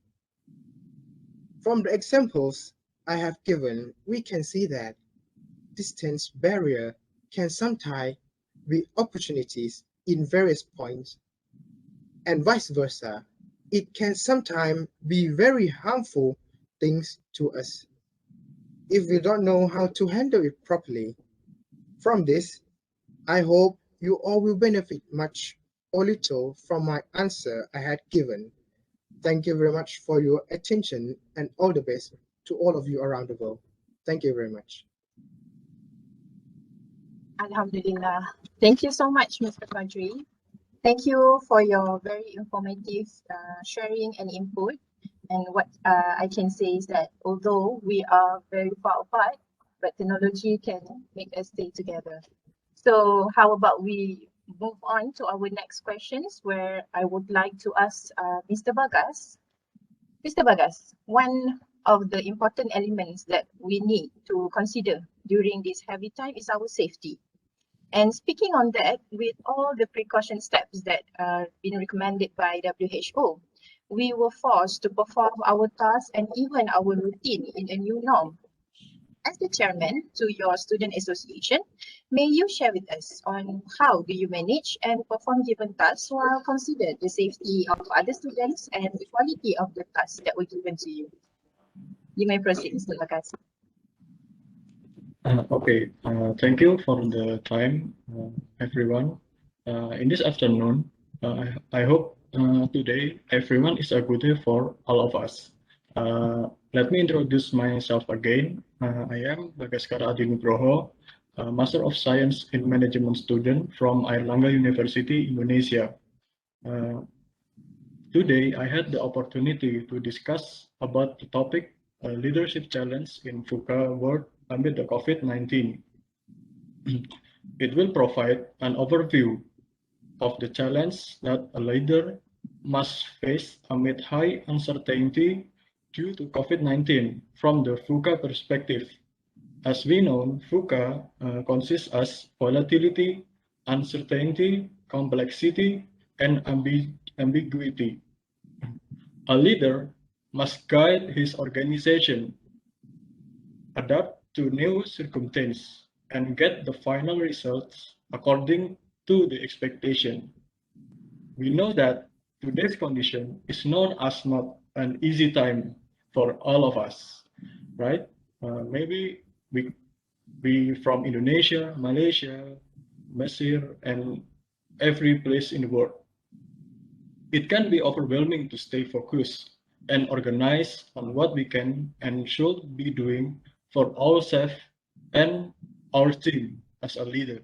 From the examples I have given, we can see that distance barrier can sometimes be opportunities in various points, and vice versa. It can sometimes be very harmful things to us if we don't know how to handle it properly. From this, I hope you all will benefit much or little from my answer I had given. Thank you very much for your attention, and all the best to all of you around the world. Thank you very much. Alhamdulillah. Thank you so much, Mr. Fajri. Thank you for your very informative sharing and input. And what I can say is that although we are very far apart, but technology can make us stay together. So how about we move on to our next questions, where I would like to ask Mr. Bagas. Mr. Bagas, one of the important elements that we need to consider during this heavy time is our safety. And speaking on that, with all the precaution steps that are been recommended by WHO, we were forced to perform our tasks and even our routine in a new norm. As the chairman to your student association, may you share with us on how do you manage and perform given tasks while consider the safety of other students and the quality of the tasks that were given to you? You may proceed, Mr. Bagas. Okay, thank you for the time, everyone. In this afternoon, I hope today everyone is a good day for all of us. Let me introduce myself again. I am Bagaskara Adhinugroho, Master of Science in Management student from Airlangga University, Indonesia. Today, I had the opportunity to discuss about the topic leadership challenge in VUCA world amid the COVID-19. It will provide an overview of the challenge that a leader must face amid high uncertainty due to COVID-19 from the VUCA perspective. As we know, VUCA consists as volatility, uncertainty, complexity, and ambiguity. A leader must guide his organization, adapt to new circumstances, and get the final results according to the expectation. We know that today's condition is known as not an easy time for all of us, right? Maybe we from Indonesia, Malaysia, Msys, and every place in the world. It can be overwhelming to stay focused and organized on what we can and should be doing for ourselves and our team as a leader.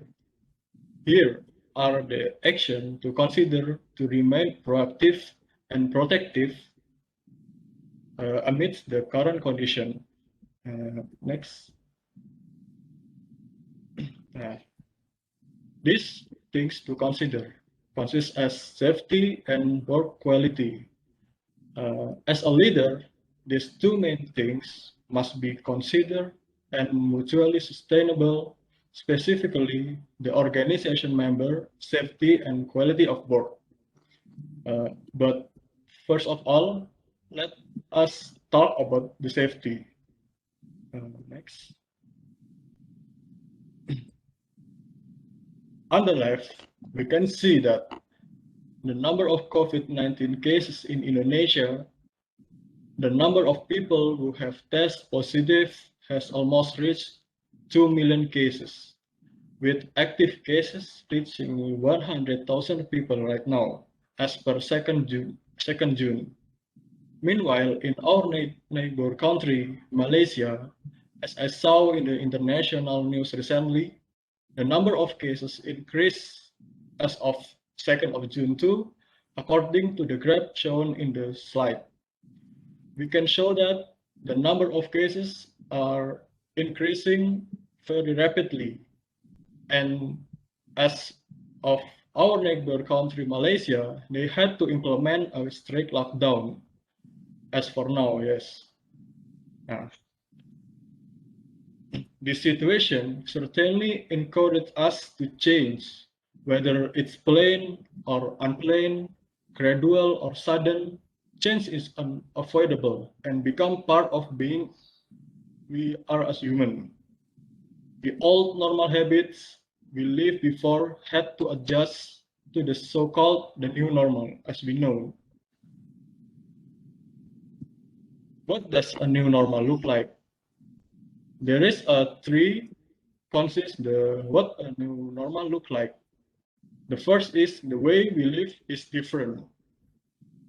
Here are the actions to consider to remain proactive and protective amidst the current condition. Next. These things to consider consist as safety and work quality. As a leader, these two main things must be considered and mutually sustainable, specifically the organization member safety and quality of work. But first of all, let us talk about the safety. Next. On the left, we can see that the number of COVID-19 cases in Indonesia, the number of people who have tested positive has almost reached 2 million cases, with active cases reaching 100,000 people right now, as per 2nd June. Meanwhile, in our neighbor country, Malaysia, as I saw in the international news recently, the number of cases increased as of 2nd of June too, according to the graph shown in the slide. We can show that the number of cases are increasing very rapidly. And as of our neighbor country, Malaysia, they had to implement a strict lockdown. As for now, yes. This situation certainly encouraged us to change, whether it's planned or unplanned, gradual or sudden. Change is unavoidable and become part of being we are as human. The old normal habits we lived before had to adjust to the so-called the new normal, as we know. What does a new normal look like? There is three concepts what a new normal look like. The first is the way we live is different.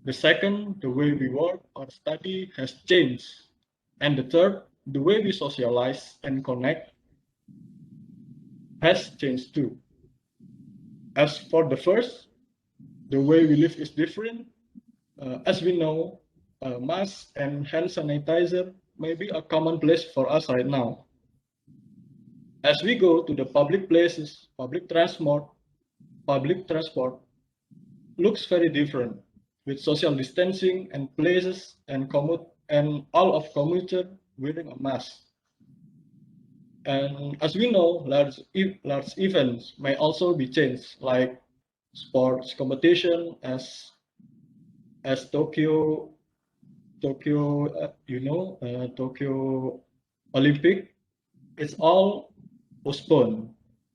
The second, the way we work or study has changed. And the third, the way we socialize and connect has changed too. As for the first, the way we live is different. As we know, mask and hand sanitizer may be a commonplace for us right now. As we go to the public places, public transport looks very different, with social distancing and places and all of commuter wearing a mask. And as we know, large events may also be changed, like sports competition as Tokyo Olympic. It's all postponed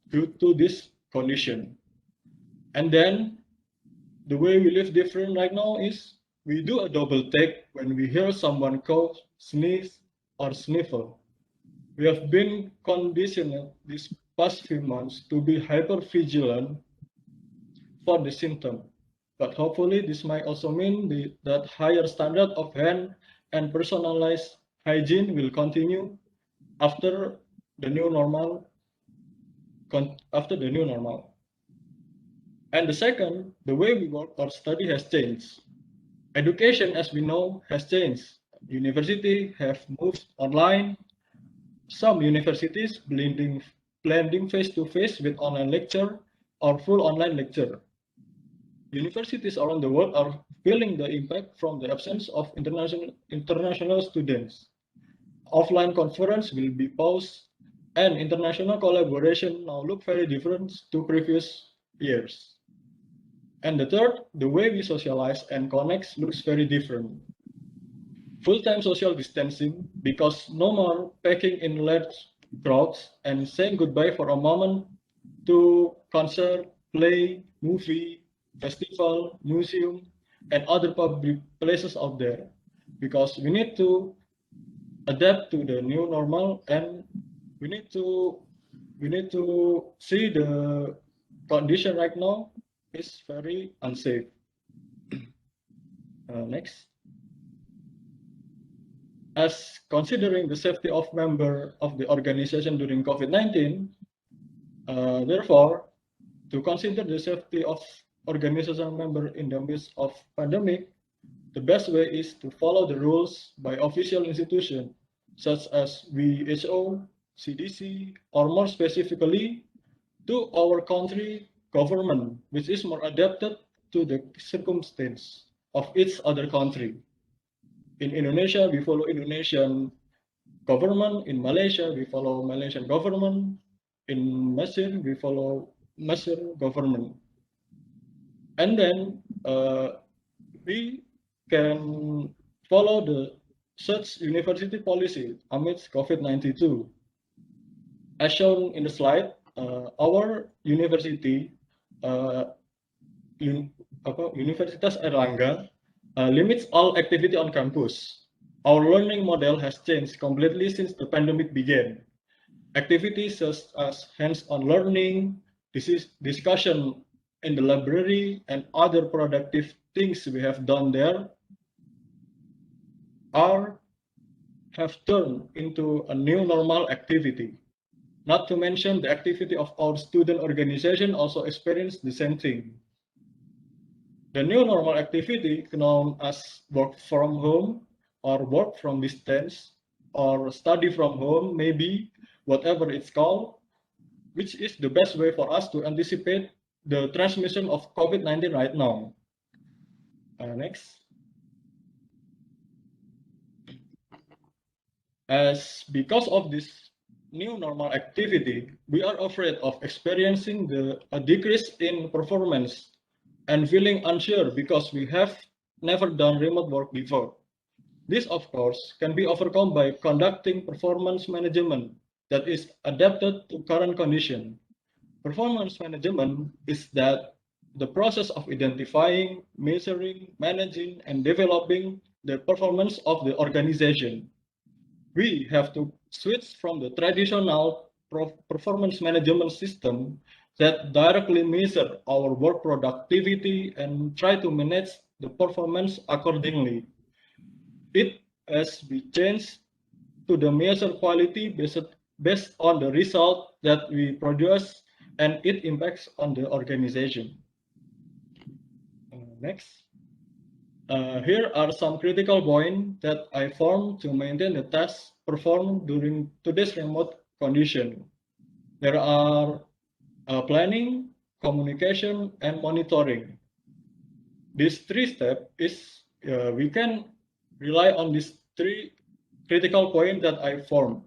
due to this condition. And then the way we live different right now is we do a double take when we hear someone cough, sneeze, or sniffle. We have been conditioned these past few months to be hyper vigilant for the symptom. But hopefully this might also mean that higher standard of hand and personalized hygiene will continue after the new normal. And the second, the way we work or study has changed. Education, as we know, has changed. Universities have moved online. Some universities blending face-to-face with online lecture or full online lecture. Universities around the world are feeling the impact from the absence of international students. Offline conference will be paused, and international collaboration now look very different to previous years. And the third, the way we socialize and connect looks very different. Full-time social distancing, because no more packing in large crowds and saying goodbye for a moment to concert, play, movie, festival, museum, and other public places out there. Because we need to adapt to the new normal, and we need to see the condition right now is very unsafe. Next. As considering the safety of member of the organization during COVID-19, therefore, to consider the safety of organization member in the midst of pandemic, the best way is to follow the rules by official institutions such as WHO, CDC, or more specifically, to our country government, which is more adapted to the circumstance of each other country. In Indonesia, we follow Indonesian government. In Malaysia, we follow Malaysian government. In Msys, we follow Msys government. And then we can follow the such university policy amidst COVID-19. As shown in the slide, our university, Universitas Airlangga, limits all activity on campus. Our learning model has changed completely since the pandemic began. Activities such as hands-on learning, discussion in the library, and other productive things we have done there have turned into a new normal activity. Not to mention the activity of our student organization also experienced the same thing. The new normal activity, known as work from home or work from distance or study from home, maybe whatever it's called, which is the best way for us to anticipate the transmission of COVID-19 right now. Next. Because of this new normal activity, we are afraid of experiencing a decrease in performance and feeling unsure because we have never done remote work before. This, of course, can be overcome by conducting performance management that is adapted to current condition. Performance management is the process of identifying, measuring, managing, and developing the performance of the organization. We have to switch from the traditional performance management system that directly measure our work productivity and try to manage the performance accordingly. It has been changed to the measure quality based on the result that we produce and its impacts on the organization. Next. Here are some critical points that I formed to maintain the tasks performed during today's remote condition. There are planning, communication, and monitoring. These three steps we can rely on these three critical points that I formed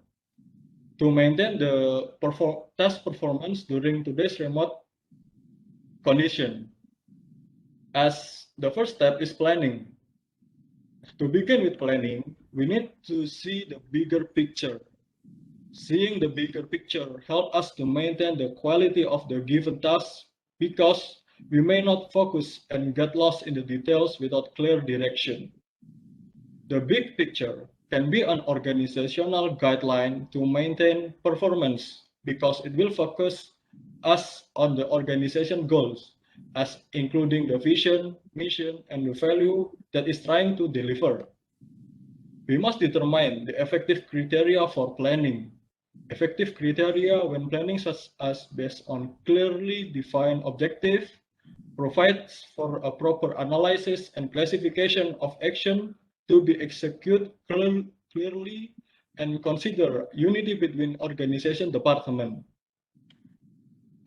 to maintain the task performance during today's remote condition. As the first step is planning. To begin with planning, we need to see the bigger picture. Seeing the bigger picture helps us to maintain the quality of the given task because we may not focus and get lost in the details without clear direction. The big picture can be an organizational guideline to maintain performance because it will focus us on the organization goals, as including the vision, mission, and the value that is trying to deliver. We must determine the effective criteria for planning. Effective criteria when planning such as based on clearly defined objective, provides for a proper analysis and classification of action to be executed clearly and consider unity between organization department.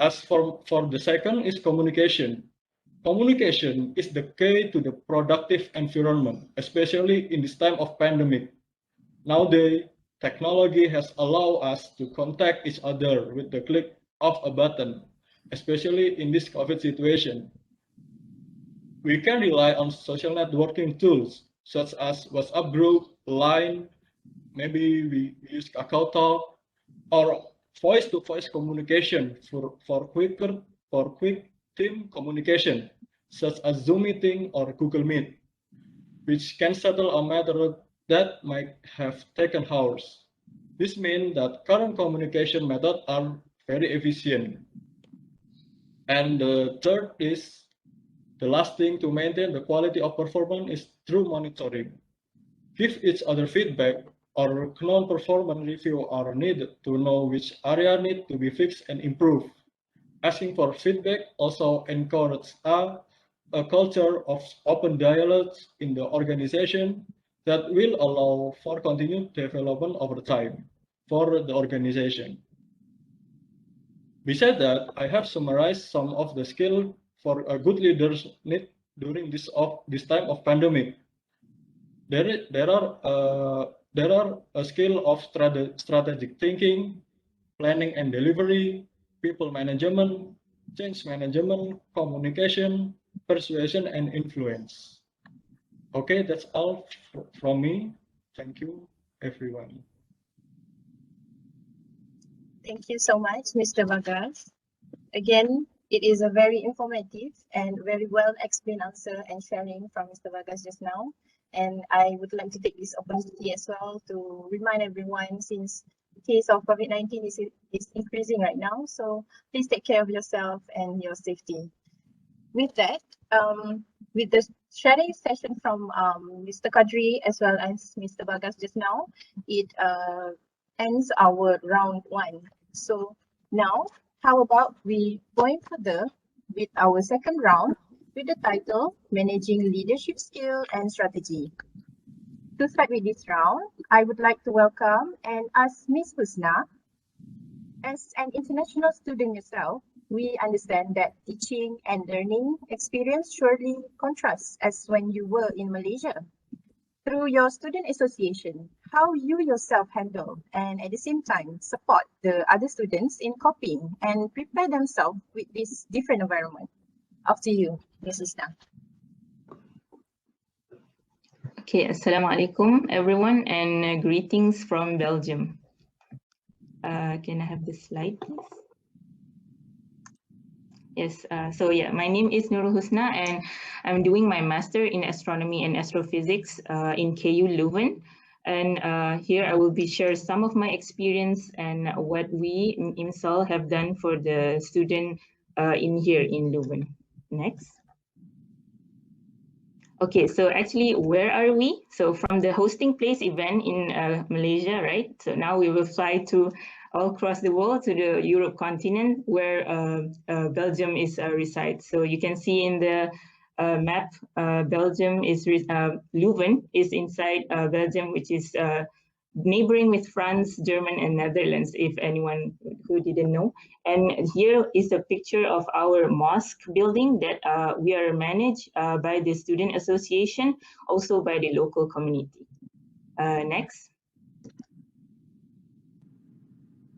As for the second is communication. Communication is the key to the productive environment, especially in this time of pandemic. Nowadays, technology has allowed us to contact each other with the click of a button, especially in this COVID situation. We can rely on social networking tools such as WhatsApp group, Line, maybe we use KakaoTalk, or voice-to-voice communication for quick team communication, such as Zoom meeting or Google Meet, which can settle a matter that might have taken hours. This means that current communication methods are very efficient. And the third is, the last thing to maintain the quality of performance is through monitoring. Give each other feedback or non-performance review are needed to know which area need to be fixed and improved. Asking for feedback also encourages a culture of open dialogue in the organization that will allow for continued development over time for the organization. Besides that, I have summarized some of the skills for a good leaders need during this time of pandemic. There are a skill of strategic thinking, planning and delivery, people management, change management, communication, persuasion, and influence. Okay, that's all from me. Thank you, everyone. Thank you so much, Mr. Bagas. Again, it is a very informative and very well explained answer and sharing from Mr. Bagas just now. And I would like to take this opportunity as well to remind everyone, since the case of COVID-19 is increasing right now, so please take care of yourself and your safety. With that, with the sharing session from Mr. Kadri as well as Mr. Bagas just now, it ends our round one. So now, how about we going further with our second round with the title Managing Leadership Skill and Strategy. To start with this round, I would like to welcome and ask Ms. Husna. As an international student yourself, we understand that teaching and learning experience surely contrasts as when you were in Malaysia. Through your student association, how you yourself handle and at the same time support the other students in coping and prepare themselves with this different environment. After you, Ms. Husna. Okay, Assalamualaikum everyone, and greetings from Belgium. Can I have the slide, please? Yes, so yeah, my name is Nurul Husna and I'm doing my Master in Astronomy and Astrophysics in KU Leuven. And here I will be share some of my experience and what we in IMSAL have done for the student in here in Leuven. Next. Okay, so actually, where are we? So from the hosting place event in Malaysia, right? So now we will fly to all across the world to the Europe continent where Belgium is resides. So you can see in the map, Belgium is, Leuven is inside Belgium, which is neighboring with France, German, and Netherlands, if anyone who didn't know. And here is a picture of our mosque building that we are managed by the Student Association, also by the local community. Next.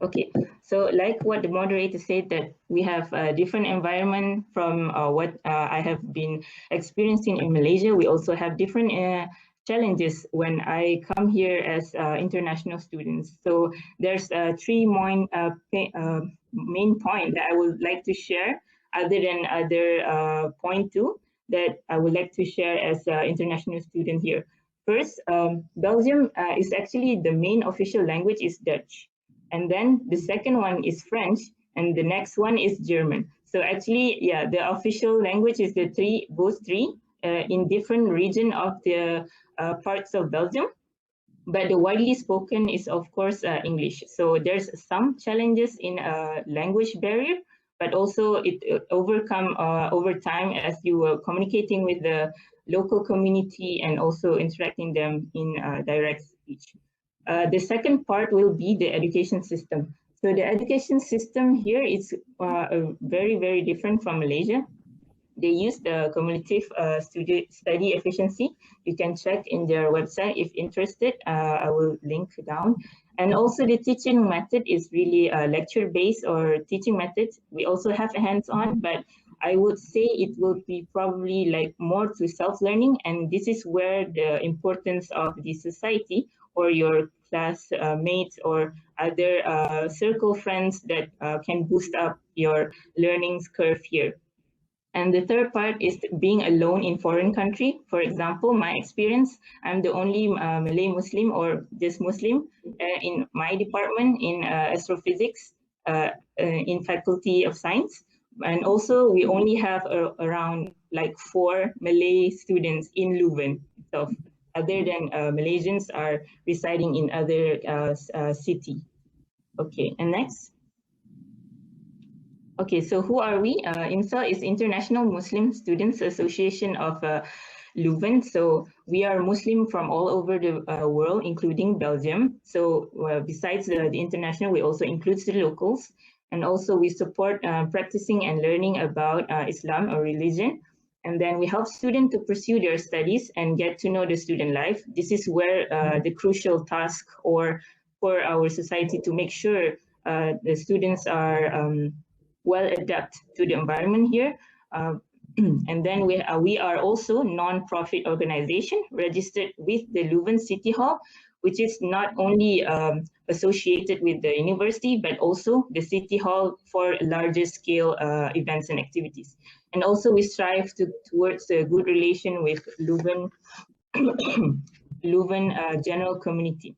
Okay, so like what the moderator said, that we have a different environment from what I have been experiencing in Malaysia. We also have different challenges when I come here as international students. So there's three main points that I would like to share, other than other point two that I would like to share as an international student here. First, Belgium is actually the main official language is Dutch. And then the second one is French, and the next one is German. So actually, yeah, the official language is both three in different region of the parts of Belgium. but the widely spoken is of course English. So there's some challenges in language barrier, but also it overcome over time as you are communicating with the local community and also interacting them in direct speech. The second part will be the education system. So the education system here is very, very different from Malaysia. They use the cumulative study efficiency. You can check in their website if interested. I will link down. And also the teaching method is really lecture-based or teaching methods. We also have a hands-on, but I would say it will be probably like more to self-learning. And this is where the importance of the society or your class mates or other circle friends that can boost up your learning's curve here. And the third part is being alone in foreign country. For example, my experience, I'm the only Malay Muslim or just Muslim in my department in astrophysics in Faculty of Science. And also we only have around like 4 Malay students in Leuven. So other than Malaysians are residing in other city. Okay, and next. Okay, so who are we? IMSL is International Muslim Students Association of Leuven. So we are Muslim from all over the world, including Belgium. So besides the international, we also include the locals. And also we support practicing and learning about Islam or religion. And then we help students to pursue their studies and get to know the student life. This is where the crucial task or for our society to make sure the students are well adapt to the environment here. And then we are also non-profit organization registered with the Leuven City Hall, which is not only associated with the university, but also the City Hall for larger scale events and activities. And also we strive towards a good relation with Leuven, Leuven general community.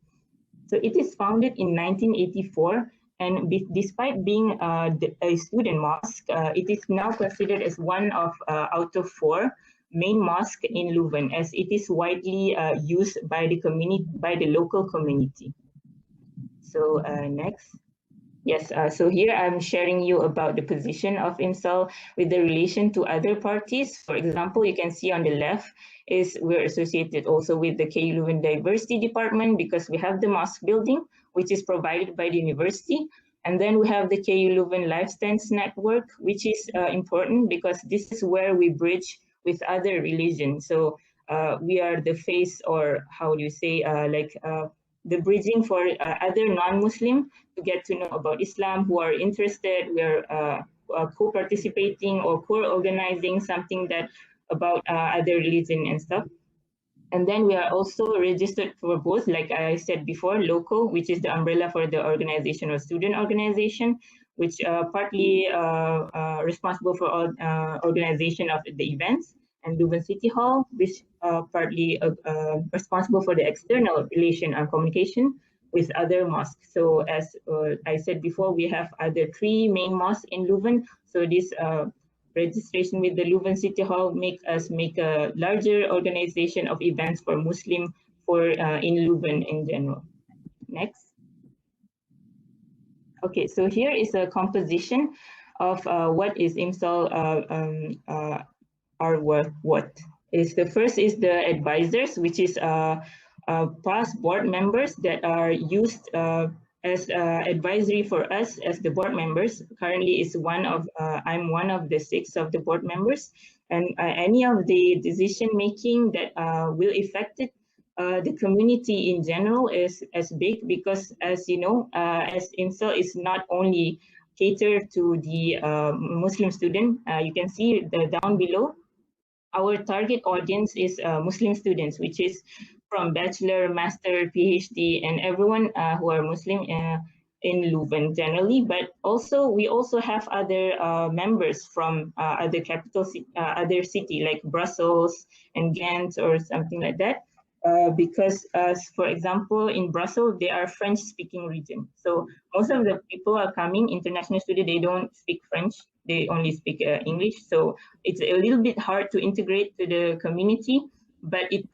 So it is founded in 1984. And despite being a student mosque, it is now considered as one of out of 4 main mosques in Leuven, as it is widely used by the community, by the local community. So next. Yes, so here I'm sharing you about the position of IMSL with the relation to other parties. For example, you can see on the left is we're associated also with the KU Leuven Diversity Department because we have the mosque building, which is provided by the university. And then we have the KU Leuven Life Stance Network, which is important because this is where we bridge with other religions. So we are the face, or how do you say, the bridging for other non-Muslim to get to know about Islam who are interested. We are co-participating or co-organizing something that about other religion and stuff. And then we are also registered for both, like I said before, local, which is the umbrella for the organization or student organization, which partly responsible for all organization of the events, and Leuven City Hall, which partly responsible for the external relation and communication with other mosques. So as I said before, we have other 3 main mosques in Leuven. So this registration with the Leuven City Hall make us make a larger organization of events for Muslim for in Leuven in general. Next. Okay, so here is a composition of what is IMSL what is the first is the advisors, which is past board members that are used as advisory for us as the board members. Currently is I'm one of the 6 of the board members, and any of the decision making that will affect it, the community in general is as big, because as you know, as IMSL is not only catered to the Muslim student. You can see down below, our target audience is Muslim students, which is from bachelor, master, PhD, and everyone who are Muslim in Leuven generally. But also, we also have other members from other capital, other city like Brussels and Ghent or something like that. Because, for example, in Brussels, they are French-speaking region. So most of the people are coming, international students, they don't speak French, they only speak English. So it's a little bit hard to integrate to the community. but it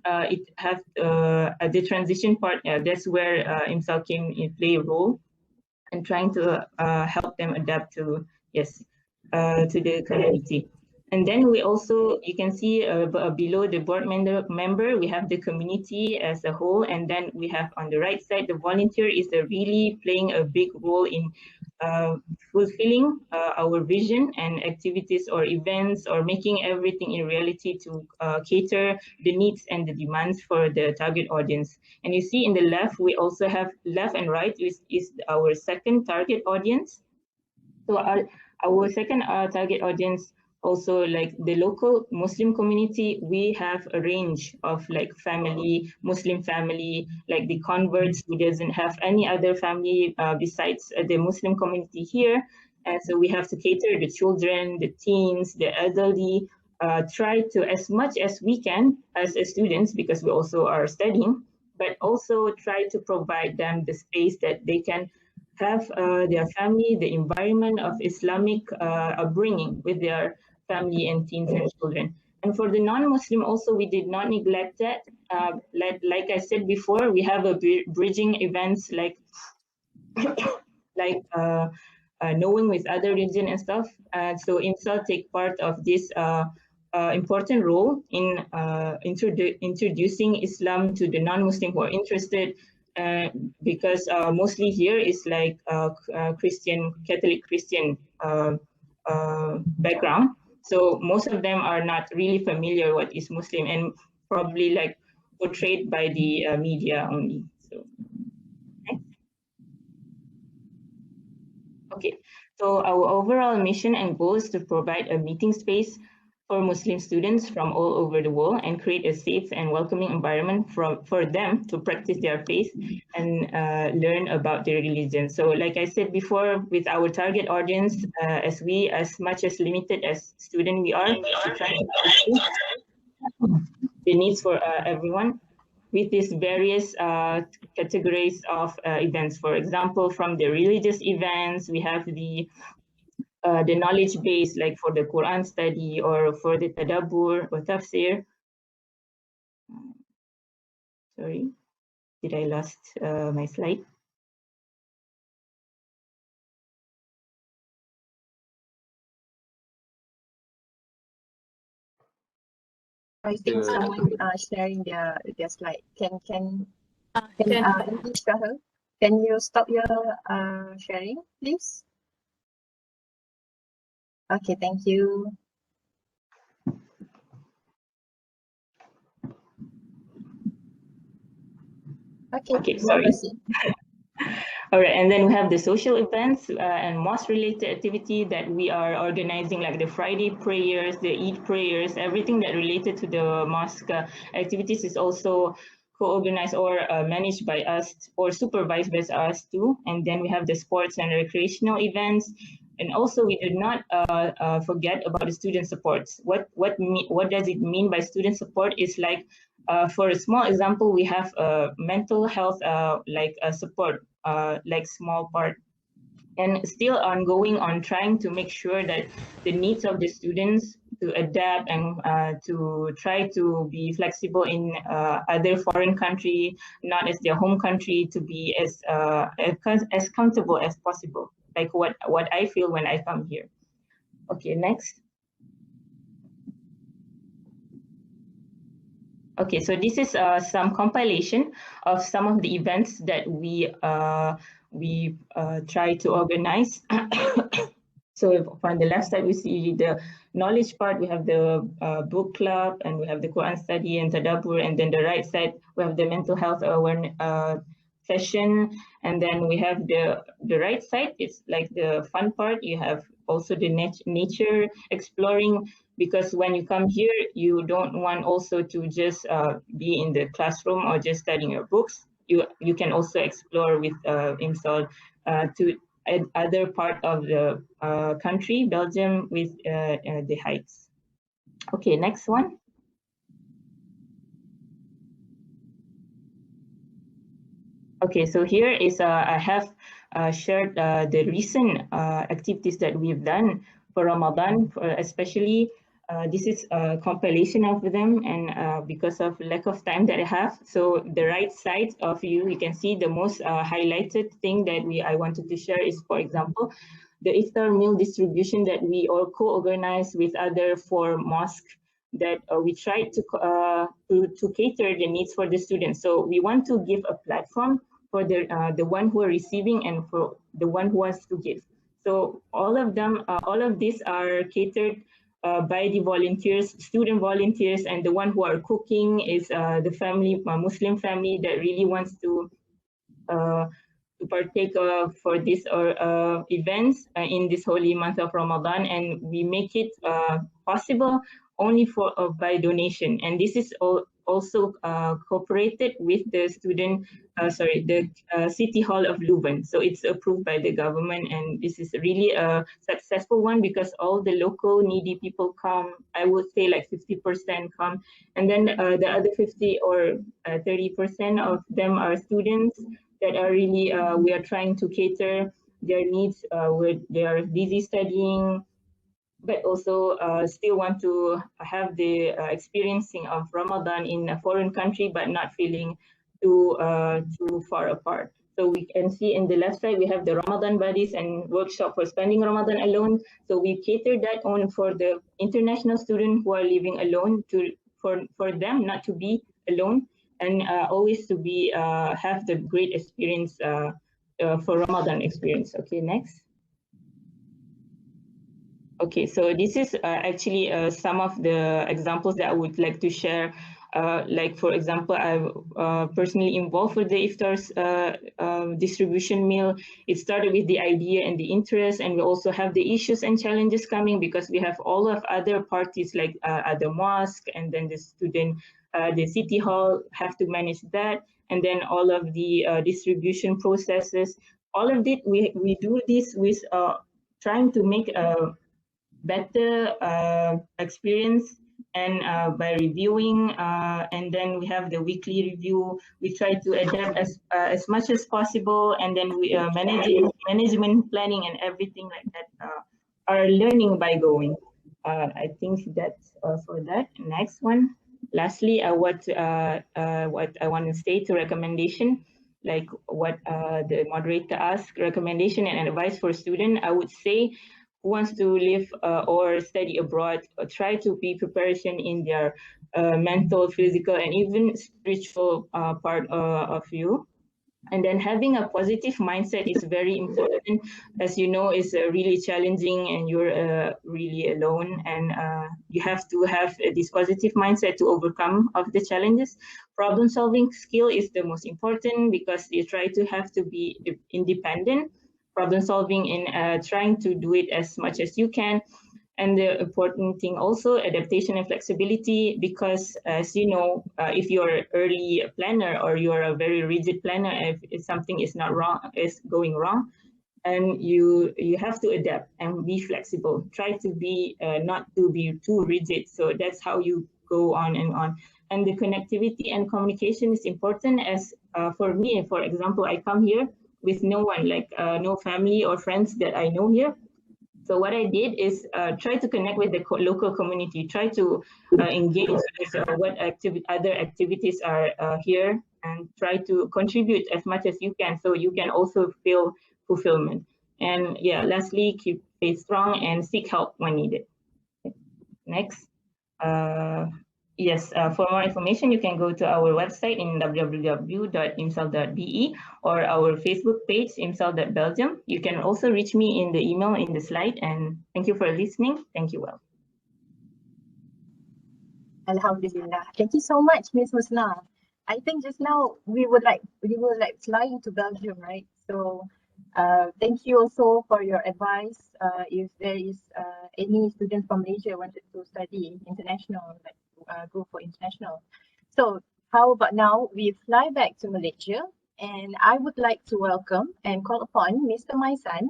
has the transition part. That's where IMSAL came in play a role and trying to help them adapt to to the community. And then we also, you can see below the board member, we have the community as a whole. And then we have on the right side, the volunteer is really playing a big role in fulfilling our vision and activities or events, or making everything in reality to cater the needs and the demands for the target audience. And you see in the left, we also have left and right is our second target audience. So our second target audience, also like the local Muslim community, we have a range of like Muslim family, like the converts who doesn't have any other family besides the Muslim community here. And so we have to cater the children, the teens, the elderly, try to, as much as we can as students, because we also are studying, but also try to provide them the space that they can have their family, the environment of Islamic upbringing with their family and teens and children. And for the non-Muslim also, we did not neglect that. Like I said before, we have a bridging events like knowing with other religion and stuff. So IMSAL take part of this important role in introducing Islam to the non-Muslim who are interested, because mostly here is like Catholic Christian background. So most of them are not really familiar what is Muslim, and probably like portrayed by the media only. So, okay. So our overall mission and goal is to provide a meeting space for Muslim students from all over the world and create a safe and welcoming environment for them to practice their faith and learn about their religion. So like I said before, with our target audience, as much as limited as student we are, we try to the needs for everyone with these various categories of events. For example, from the religious events, we have the knowledge base, like for the Quran study or for the tadabbur or tafsir. Sorry, did I lost my slide? I think someone sharing their slide. Can you stop your sharing, please? Okay, thank you. Okay, sorry. All right, and then we have the social events and mosque-related activity that we are organizing, like the Friday prayers, the Eid prayers, everything that related to the mosque activities is also co-organized or managed by us or supervised by us too. And then we have the sports and recreational events. And also, we did not forget about the student supports. What does it mean by student support? Is like, for a small example, we have mental health like support, like small part, and still ongoing on trying to make sure that the needs of the students to adapt and to try to be flexible in other foreign country, not as their home country, to be as comfortable as possible. Like what I feel when I come here. Okay, next. Okay, so this is some compilation of some of the events that we try to organize. So on the left side, we see the knowledge part. We have the book club, and we have the Quran study and tadabbur. And then the right side, we have the mental health awareness session. And then we have the right side, it's like the fun part. You have also the nature exploring, because when you come here, you don't want also to just be in the classroom or just studying your books. You can also explore with IMSAL to other part of the country, Belgium, with the hikes. Okay, next one. Okay, so here is I have shared the recent activities that we've done for Ramadan, especially This is a compilation of them, and because of lack of time that I have, so the right side of you can see the most highlighted thing that I wanted to share is, for example, the iftar meal distribution that we all co-organize with other 4 mosques that we try to cater the needs for the students. So we want to give a platform for the one who are receiving and for the one who wants to give. So all of them, all of these are catered by the volunteers, student volunteers, and the one who are cooking is the family, Muslim family that really wants to partake for this events in this holy month of Ramadan, and we make it possible only for by donation. And this is also cooperated with the City Hall of Leuven. So it's approved by the government, and this is really a successful one because all the local needy people come. I would say like 50% come, and then the other 50 or 30% of them are students that are really, we are trying to cater their needs where they are busy studying, but also still want to have the experiencing of Ramadan in a foreign country, but not feeling too far apart. So we can see in the left side, we have the Ramadan buddies and workshop for spending Ramadan alone. So we cater that on for the international students who are living alone, for them not to be alone, and always to be have the great experience for Ramadan experience. Okay, next. Okay, so this is actually some of the examples that I would like to share. Like, for example, I'm personally involved with the iftar's distribution meal. It started with the idea and the interest, and we also have the issues and challenges coming because we have all of other parties like other mosque, and then the student, the city hall have to manage that, and then all of the distribution processes. All of it, we do this with trying to make a better experience, and by reviewing, and then we have the weekly review. We try to adapt as much as possible, and then we management planning and everything like that are learning by going. I think that's for that. Next one. Lastly, what I want to say to recommendation, like what the moderator asked, recommendation and advice for student, I would say, who wants to live or study abroad, try to be preparation in their mental, physical, and even spiritual part of you. And then having a positive mindset is very important. As you know, it's really challenging, and you're really alone, and you have to have this positive mindset to overcome of the challenges. Problem solving skill is the most important because you try to have to be independent. Problem solving in trying to do it as much as you can. And the important thing also, adaptation and flexibility, because as you know, if you're an early planner or you're a very rigid planner, if something is not wrong, is going wrong, and you have to adapt and be flexible. Try to be not to be too rigid. So that's how you go on and on. And the connectivity and communication is important. As for me, for example, I come here with no one, like no family or friends that I know here. So what I did is try to connect with the local community, try to engage with what other activities are here, and try to contribute as much as you can, so you can also feel fulfillment. And yeah, lastly, stay strong and seek help when needed. Next. Yes, for more information, you can go to our website in www.imsal.be or our Facebook page, imsal.belgium. You can also reach me in the email in the slide, and thank you for listening. Thank you well. Alhamdulillah. Thank you so much, Ms. Husna. I think just now we were like flying to Belgium, right? So thank you also for your advice. If there is any student from Malaysia wanted to study international, like go for international. So how about now we fly back to Malaysia, and I would like to welcome and call upon Mr. Maisan,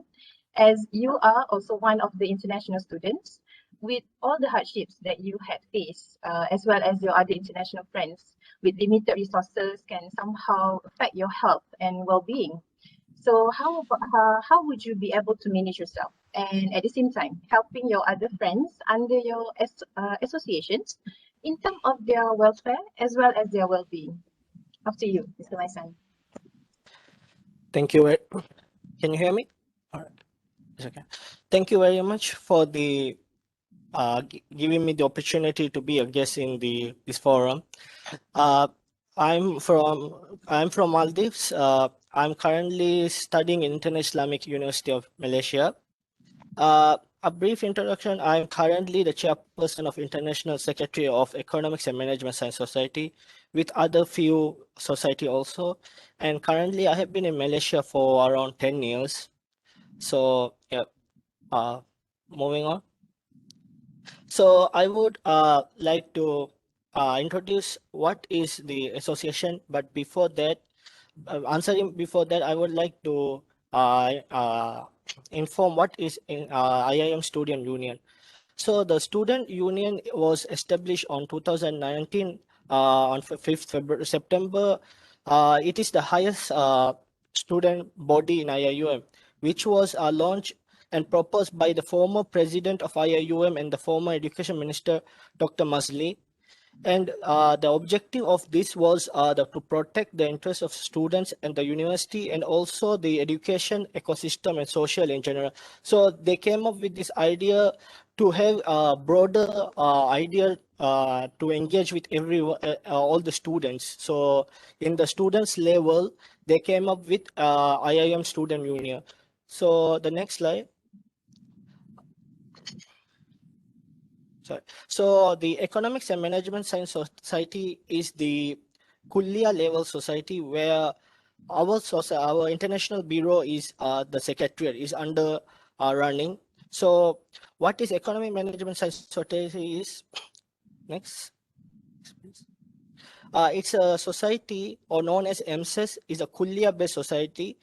as you are also one of the international students. With all the hardships that you had faced, as well as your other international friends, with limited resources can somehow affect your health and well-being. So how would you be able to manage yourself? and at the same time helping your other friends under your associations in terms of their welfare as well as their well-being. After you, Mr. Maisan. Thank you. Can you hear me? All right. It's okay. Thank you very much for the giving me the opportunity to be a guest in this forum. I'm from Maldives. I'm currently studying in International Islamic University of Malaysia. A brief introduction. I'm currently the chairperson of International Secretary of Economics and Management Science Society, with other few society also. And currently, I have been in Malaysia for around 10 years. So yeah, moving on. So I would like to introduce what is the association, but before that, I would like to inform what is in IIM Student Union. So the Student Union was established on 2019 on 5th September. It is the highest student body in IIUM, which was launched and proposed by the former president of IIUM and the former education minister, Dr. Masli. And the objective of this was to protect the interests of students and the university, and also the education ecosystem and social in general. So they came up with this idea to have a broader idea to engage with all the students. So in the students level, they came up with IIM Student Union. So the next slide. So the Economics and Management Science Society is the Kulia level society where our international bureau is the secretariat is under running. So what is Economic Management Science Society is? Next. It's a society, or known as Msys, is a Kulia-based society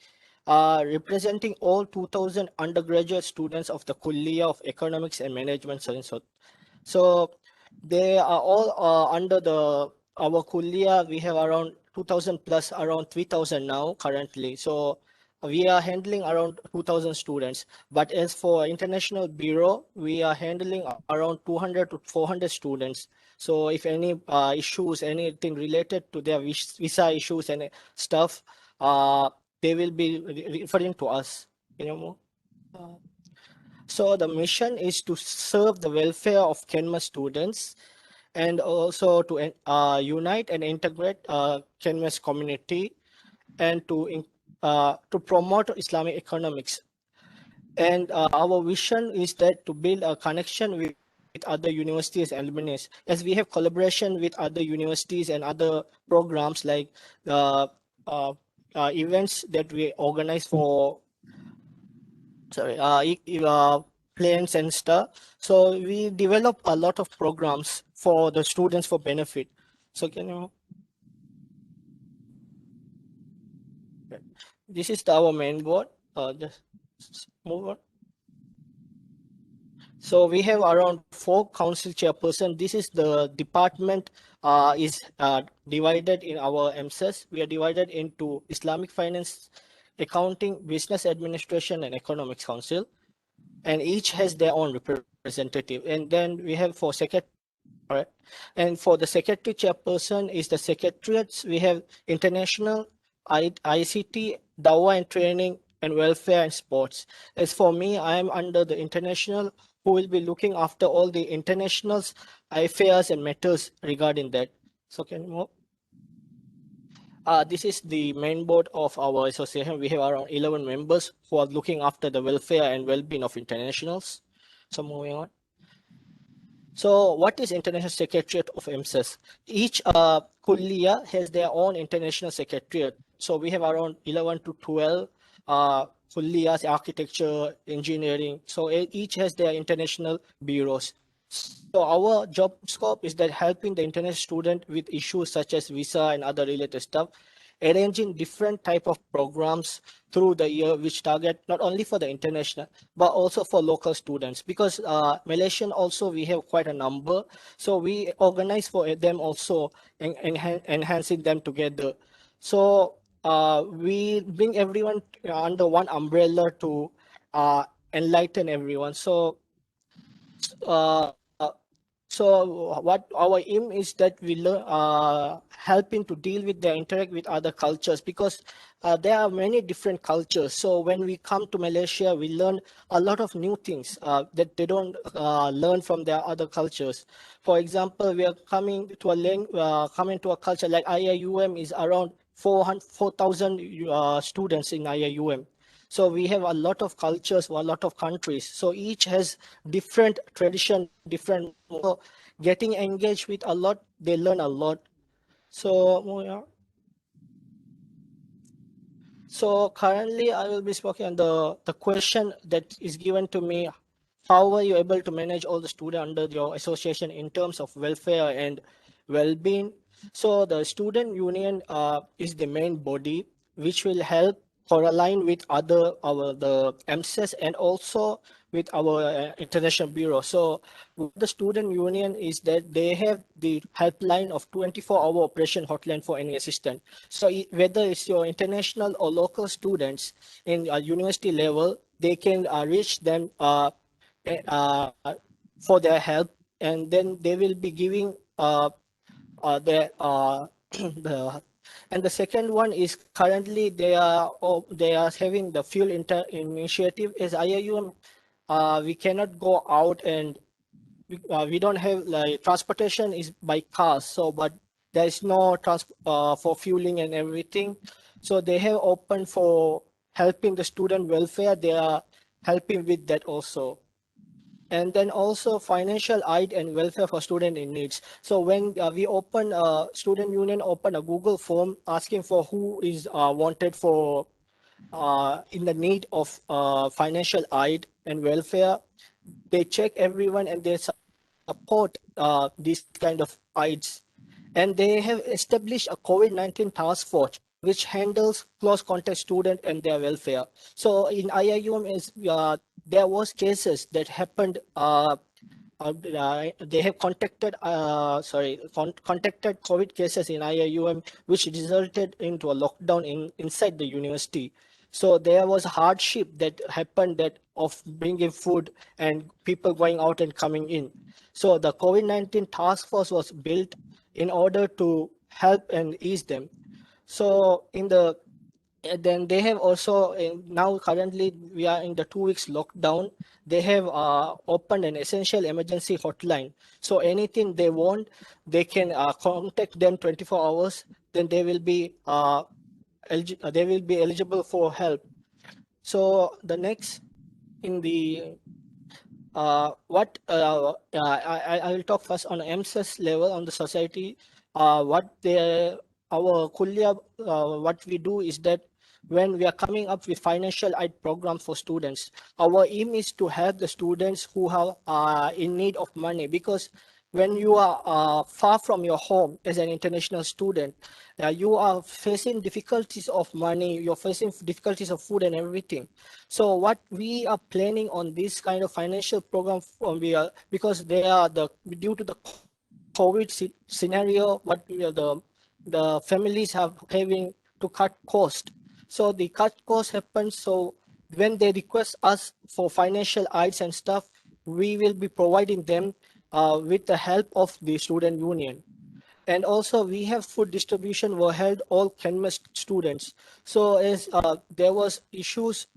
representing all 2,000 undergraduate students of the Kulia of Economics and Management Science. So they are all under our Kulia. We have around 2,000 plus, around 3,000 now currently. So we are handling around 2,000 students. But as for International Bureau, we are handling around 200 to 400 students. So if any issues, anything related to their visa issues and stuff, they will be referring to us. So the mission is to serve the welfare of Kenma students, and also to unite and integrate Kenma's community, and to promote Islamic economics. And our vision is that to build a connection with other universities and alumni, as we have collaboration with other universities and other programs like events that we organize for plans and stuff. So we develop a lot of programs for the students for benefit. So can you? This is our main board. Just move on. So we have around 4 council chairperson. This is the department is divided in our MSAS. We are divided into Islamic Finance, Accounting, Business Administration, and Economics Council, and each has their own representative. And then we have for secretary, all right. And for the secretary chairperson is the secretariats. We have International, ICT, Dawah and Training, and Welfare and Sports. As for me, I am under the International, who will be looking after all the international affairs and matters regarding that. So can you move? This is the main board of our association. We have around 11 members who are looking after the welfare and well-being of internationals. So moving on. So what is International Secretariat of MSAS? Each Kulliya has their own international secretariat. So we have around 11 to 12 Kulliyas, architecture, engineering. So each has their international bureaus. So our job scope is that helping the international student with issues such as visa and other related stuff, arranging different type of programs through the year, which target not only for the international, but also for local students, because Malaysian also we have quite a number. So we organize for them also, enhancing them together. So we bring everyone under one umbrella to enlighten everyone. So uh, so what our aim is that we learn, helping to deal with the interact with other cultures, because there are many different cultures. So when we come to Malaysia, we learn a lot of new things that they don't learn from their other cultures. For example, we are coming to a culture like IIUM is around 4,000 students in IIUM. So we have a lot of cultures, a lot of countries. So each has different tradition, different. So getting engaged with a lot, they learn a lot. So yeah. So currently, I will be speaking on the question that is given to me. How are you able to manage all the students under your association in terms of welfare and well-being? So the student union is the main body which will help align with the Msys and also with our international bureau. So what the student union is that they have the helpline of 24-hour operation hotline for any assistant. So whether it's your international or local students in university level, they can reach them uh, for their help, and then they will be giving their the. And the second one is currently they are having the fuel initiative as IIUM. We cannot go out, and we don't have like transportation is by cars. So but there is no for fueling and everything. So they have opened for helping the student welfare. They are helping with that also. And then also financial aid and welfare for student in needs. So when we open student union open a Google form asking for who is wanted for in the need of financial aid and welfare, they check everyone and they support these kind of aids. And they have established a COVID-19 task force which handles close contact student and their welfare. So in IIUM there was cases that happened. They have contacted COVID cases in IIUM, which resulted into a lockdown inside the university. So there was a hardship that happened that of bringing food and people going out and coming in. So the COVID-19 task force was built in order to help and ease them. So then they have also now currently we are in the 2 weeks lockdown. They have opened an essential emergency hotline. So anything they want, they can contact them 24 hours. Then they will be eligible for help. So the next in the I will talk first on MSIS level on the society. What we do is that when we are coming up with financial aid program for students, our aim is to help the students who are in need of money, because when you are far from your home as an international student, you are facing difficulties of money, you're facing difficulties of food and everything. So what we are planning on this kind of financial program because they are due to the COVID scenario, what the families have having to cut cost. So the cut cost happens. So when they request us for financial aids and stuff, we will be providing them with the help of the student union. And also we have food distribution were held all chemist students. So as there was issues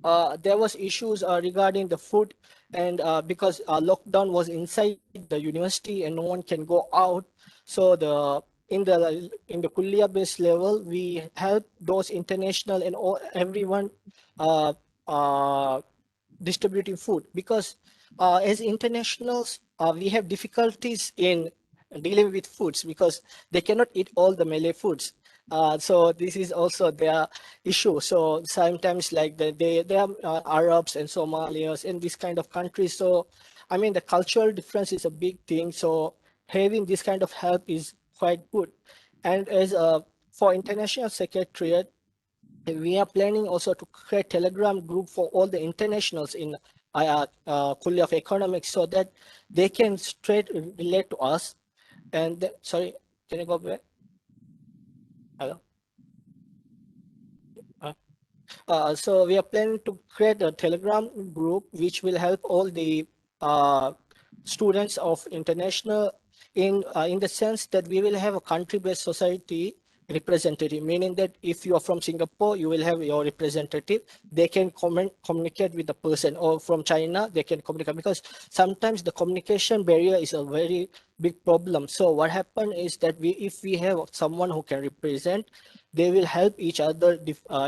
regarding the food, and because lockdown was inside the university and no one can go out. So in the Kulia based level, we help those international and everyone distributing food, because as internationals we have difficulties in dealing with foods because they cannot eat all the Malay foods. So this is also their issue. So sometimes like they are Arabs and Somalis in this kind of countries. So I mean the cultural difference is a big thing. So having this kind of help is quite good. And as for international secretariat, we are planning also to create Telegram group for all the internationals in College of Economics, so that they can straight relate to us. And sorry, can you go back? Hello. So we are planning to create a Telegram group which will help all the students of international in the sense that we will have a country-based society representative, meaning that if you are from Singapore, you will have your representative. They can communicate with the person, or from China, they can communicate, because sometimes the communication barrier is a very big problem. So what happened is that if we have someone who can represent, they will help each other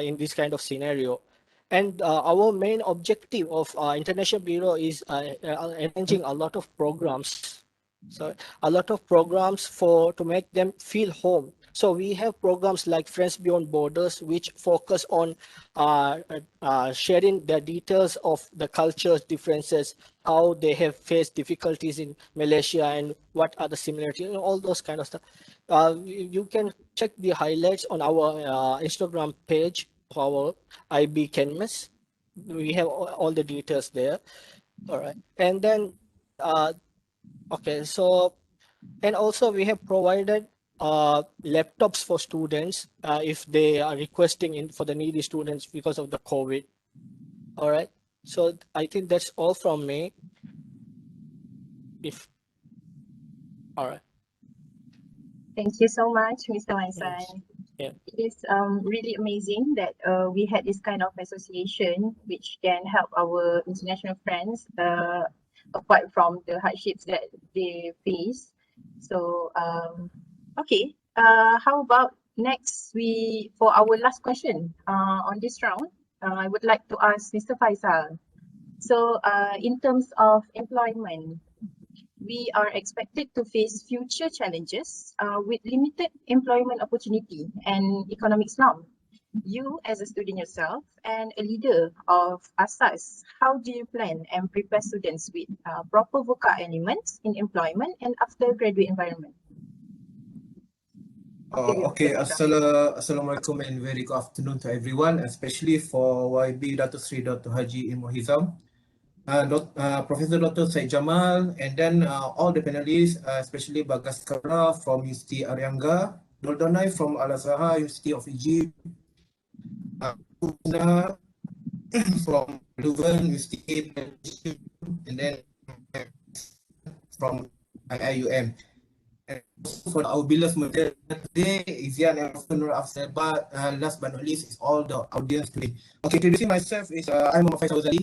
in this kind of scenario. And our main objective of International Bureau is arranging a lot of programs. So a lot of programs to make them feel home. So we have programs like Friends Beyond Borders, which focus on sharing the details of the cultures differences, how they have faced difficulties in Malaysia and what are the similarities, all those kind of stuff. You can check the highlights on our Instagram page for our IB Canvas. We have all the details there. All right. And then, okay, so, and also we have provided laptops for students if they are requesting for the needy students because of the COVID. All right. So I think that's all from me. All right. Thank you so much, Mr. Waisan. Yeah. It is really amazing that we had this kind of association which can help our international friends apart from the hardships that they face. So, okay, how about next for our last question on this round, I would like to ask Mr. Faisal. So in terms of employment, we are expected to face future challenges with limited employment opportunity and economic slump. You as a student yourself and a leader of ASAS, how do you plan and prepare students with proper VUCA elements in employment and after graduate environment? Okay, Assalamualaikum and very good afternoon to everyone, especially for YB Datuk Sri Dr. Haji Muhizam, Professor Dr. Syed Jamal, and then all the panelists, especially Bagaskara from University Airlangga, Doldanai from Al-Azhar, University of Egypt, from Leuven, University, and then from IIUM. And also for our beloved moderator today, Izian and Nur Afsal, but last but not least is all the audience today. Okay, introducing myself is I'm Faisal Ghazali,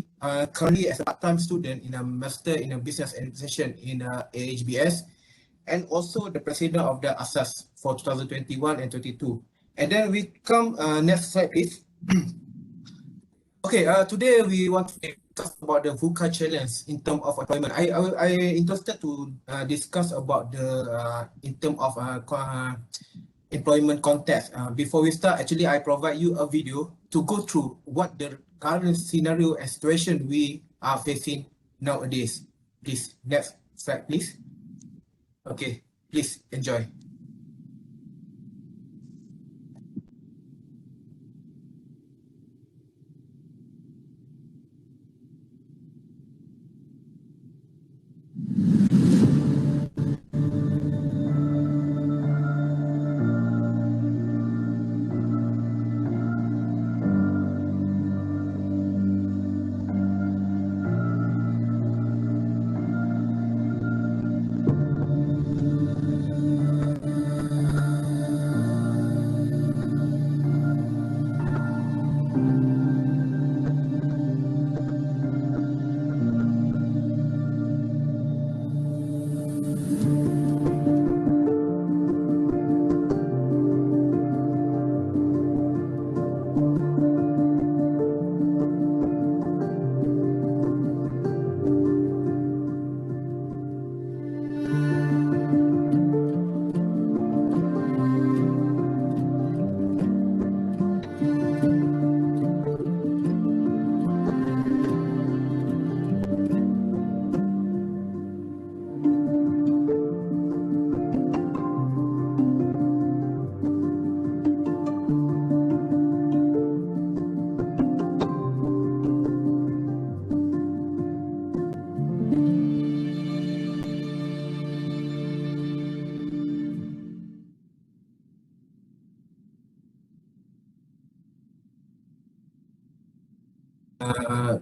currently as a part-time student in a Master in a Business Administration in AAGBS, and also the President of the ASAS for 2021 and 22. And then we come, next slide please. Okay, today we want to discuss about the VUCA challenge in terms of employment. I interested to discuss about the in terms of employment context. Before we start, actually I provide you a video to go through what the current scenario and situation we are facing nowadays. Please, next slide please. Okay, please enjoy.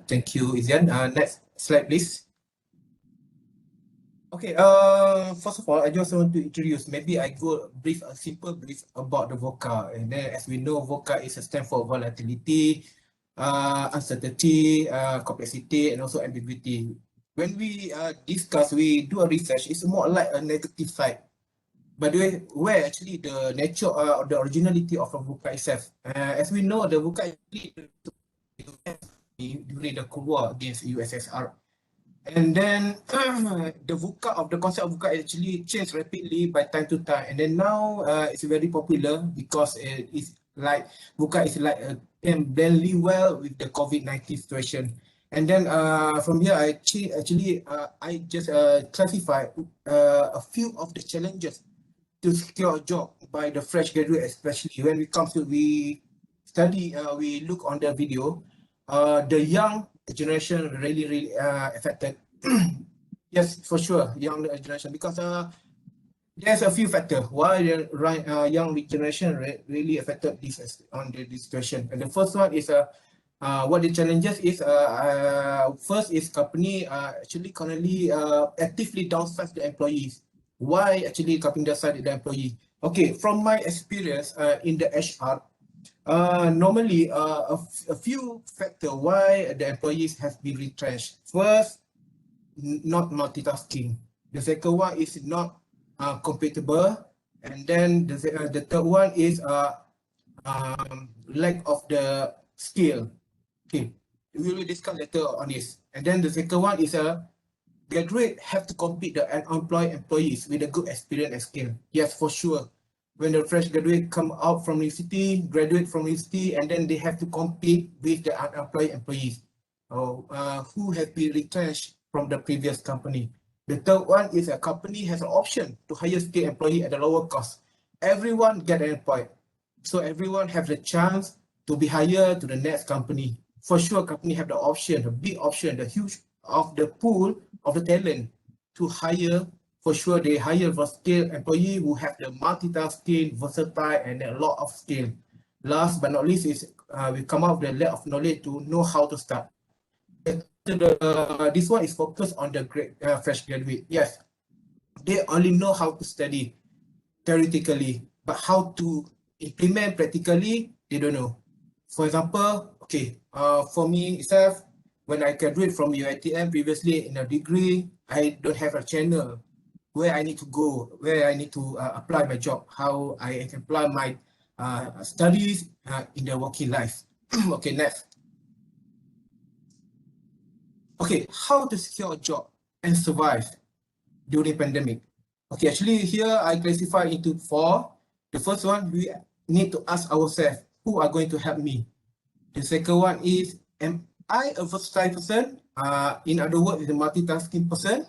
Thank you, Izian. Next slide, please. Okay, first of all, I just want to introduce, maybe I go a simple brief about the VUCA. And then as we know, VUCA is a stand for volatility, uncertainty, complexity, and also ambiguity. When we discuss, we do a research, it's more like a negative side. By the way, where actually the nature or the originality of the VUCA itself. As we know, the VUCA during the Cold War against USSR. And then the VUCA of the concept of VUCA actually changed rapidly by time to time. And then now it's very popular because it is like VUCA is like can blend really well with the COVID-19 situation. And then from here, I just classify a few of the challenges to secure a job by the fresh graduate, especially when it comes to we look on the video, the young generation really affected. Yes, for sure, young generation, because there's a few factors why the young generation really affected this situation. And the first one is what the challenges is. First is company actually currently actively downsize the employees. Why actually company downsize the employee? Okay, from my experience in the HR, normally a few factors why the employees have been retrenched. First, not multitasking. The second one is not compatible, and then the third one is lack of the skill. Okay, we will discuss later on this. And then the second one is graduate have to compete the unemployed employees with a good experience and skill. Yes, for sure. When the fresh graduate come out from university, graduate from university, and then they have to compete with the unemployed employees who have been retrenched from the previous company. The third one is a company has an option to hire skilled employee at a lower cost. Everyone get employed. So everyone have the chance to be hired to the next company. For sure, company have the option, the big option, the huge of the pool of the talent to hire. For sure, they hire for skilled employee who have the multitasking, versatile, and a lot of skill. Last but not least is we come out with the lack of knowledge to know how to start. This one is focused on the fresh graduate. Yes, they only know how to study theoretically, but how to implement practically, they don't know. For example, okay, for me itself, when I graduate from UiTM previously in a degree, I don't have a channel where I need to go, where I need to apply my job, how I can apply my studies in the working life. Okay, next. Okay, how to secure a job and survive during pandemic. Okay, actually here I classify into 4. The first one, we need to ask ourselves, who are going to help me? The second one is, am I a versatile person? In other words, is a multitasking person.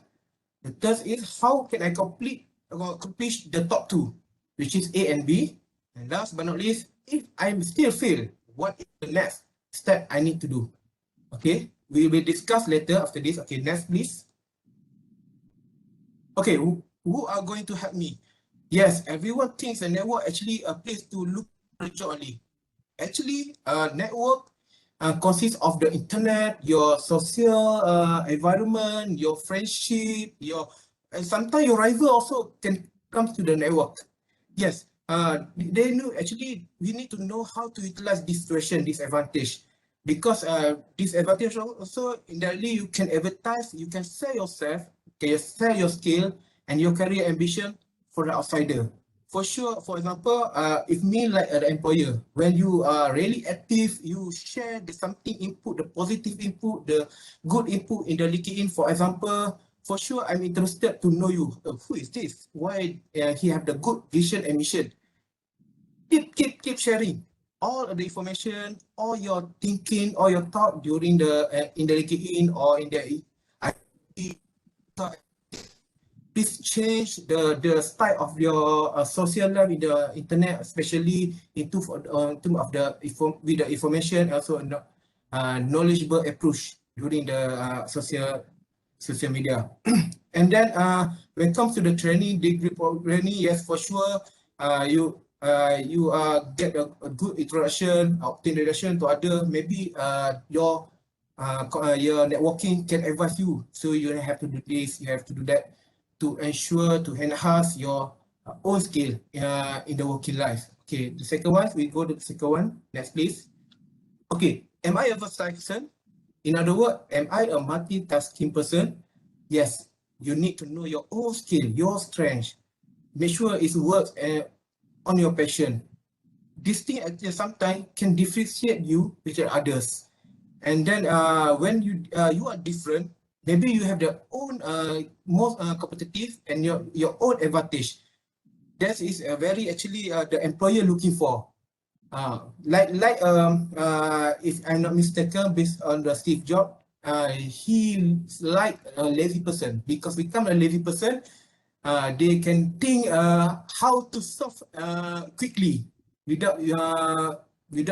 The third is, how can I accomplish the top 2, which is A and B? And last but not least, if I still fail, what is the next step I need to do? Okay, we will discuss later after this. Okay, next please. Okay, who are going to help me? Yes, everyone thinks a network actually a place to look for a job only. Actually, network consists of the internet, your social environment, your friendship, and sometimes your rival also can come to the network. Yes, they know actually we need to know how to utilize this situation, this advantage, because this advantage also indirectly you can advertise, you can sell yourself, okay, sell your skill and your career ambition for the outsider. For sure, for example, if me like an employer, when you are really active, you share the something input, the positive input, the good input in the LinkedIn, for example, for sure I'm interested to know you. Who is this? Why he have the good vision and mission? Keep sharing all of the information, all your thinking, all your thought during the in the LinkedIn or in the please change the style of your social life in the internet, especially in terms of the information, also knowledgeable approach during the social media. And then when it comes to the training, degree training, yes, for sure, you get a good introduction, obtain introduction to other, maybe your your networking can advise you. So you have to do this, you have to do that to ensure to enhance your own skill in the working life. Okay, the second one, we go to the second one. Next, please. Okay, am I a versatile person? In other words, am I a multitasking person? Yes, you need to know your own skill, your strength. Make sure it works on your passion. This thing actually sometimes can differentiate you with others. And then when you are different, maybe you have your own most competitive and your own advantage. That is very actually the employer looking for. If I'm not mistaken, based on the Steve Jobs, he's like a lazy person. Because become a lazy person, they can think how to solve quickly without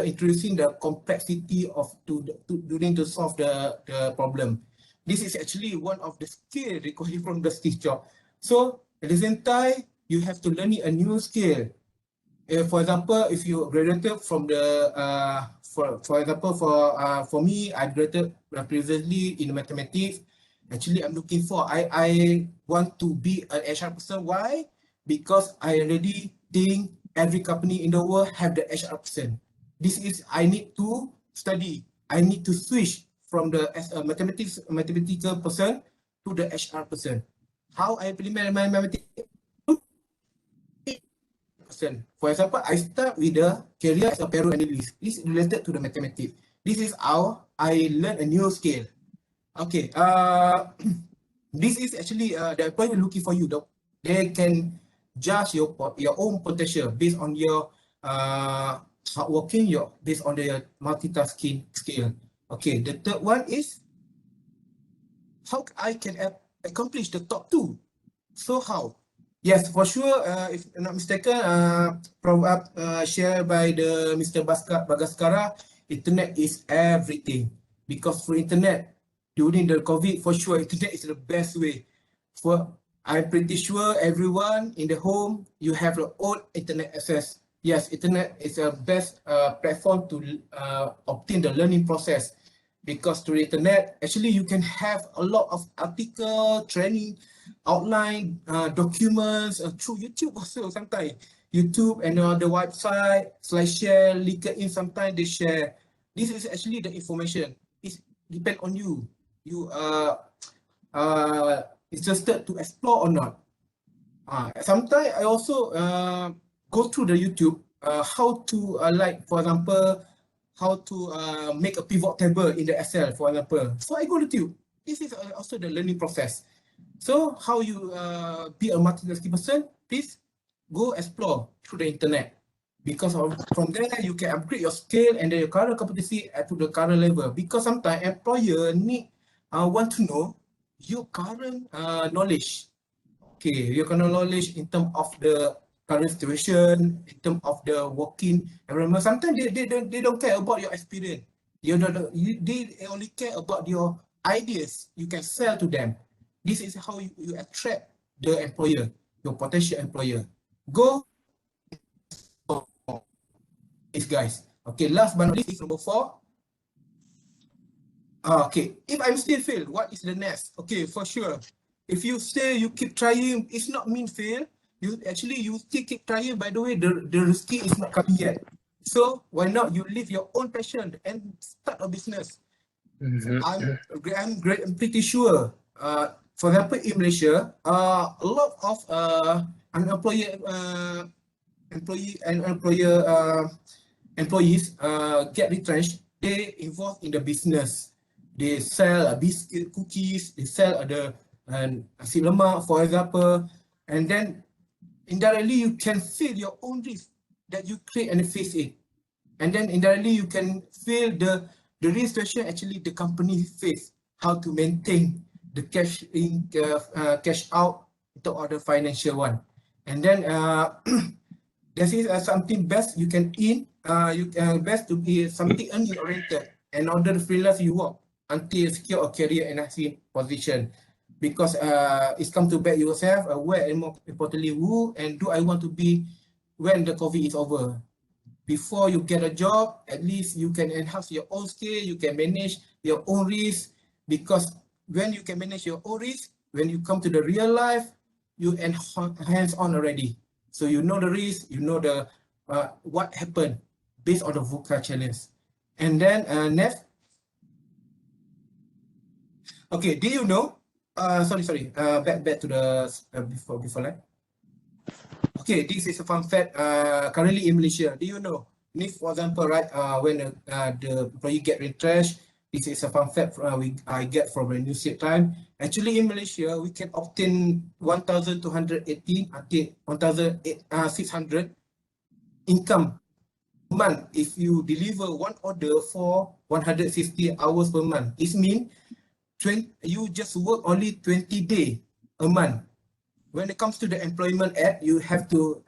introducing the complexity of to solve the problem. This is actually one of the skills required from the Steve Jobs. So at the same time, you have to learn a new skill. For example, if you graduated from the for me, I graduated previously in mathematics. Actually, I'm looking for I want to be an HR person. Why? Because I already think every company in the world have the HR person. This is I need to study. I need to switch from the mathematical person to the HR person. How I implement my mathematics? For example, I start with the career as a payroll analyst. This is related to the mathematics. This is how I learn a new skill. Okay, this is actually the employer looking for you. They can judge your own potential based on your hardworking, based on the multitasking skill. Okay, the third one is how I can accomplish the top two. So how? Yes, for sure. If I'm not mistaken, shared by the Mr. Bagaskara, internet is everything. Because for internet, during the COVID, for sure, internet is the best way. I'm pretty sure everyone in the home, you have your own internet access. Yes, internet is the best platform to obtain the learning process. Because through internet, actually you can have a lot of article, training, outline, documents through YouTube also sometimes. YouTube and the website, SlideShare, LinkedIn, sometimes they share. This is actually the information. It depends on you. You interested to explore or not. Sometimes I also go through the YouTube, how to like, for example, how to make a pivot table in the Excel, for example. So I go to YouTube. This is also the learning process. So how you be a multitasking person, please go explore through the internet. Because from there, you can upgrade your skill and your current competency to the current level. Because sometimes employer want to know your current knowledge. Okay, your current knowledge in terms of the current situation, in terms of the working environment. Sometimes they don't care about your experience. They only care about your ideas you can sell to them. This is how you attract the employer, your potential employer. Go, guys. Okay, last but not least is number 4. Okay, if I'm still fail, what is the next? Okay, for sure. If you say you keep trying, it's not mean fail. You still keep trying. By the way, the risky is not coming yet. So why not you live your own passion and start a business? I'm pretty sure. For example, in Malaysia, a lot of employees get retrenched. They involved in the business. They sell biscuit, cookies. They sell nasi lemak, for example, and then indirectly you can feel your own risk that you create and face it, and then indirectly you can feel the real situation actually the company face, how to maintain the cash in, cash out or the financial one, and then this is something best you can best to be something earning oriented, and order the freelance you work until secure a career and a position. Because it's come to back yourself, where and more importantly, who and do I want to be when the COVID is over. before you get a job, at least you can enhance your own skill, you can manage your own risk, because when you can manage your own risk, when you come to the real life, you hands-on already. So you know the risk, you know the what happened based on the VUCA challenge. And then next. Okay, do you know? Back to the before that. Okay, this is a fun fact. Currently in Malaysia, do you know? If, for example, right, when the employee get retrenched, this is a fun fact I get from the New York Times. Actually, in Malaysia, we can obtain 1,218 until 1,600 income per month if you deliver one order for 160 hours per month. It means you just work only 20 days a month. When it comes to the Employment Act, you have to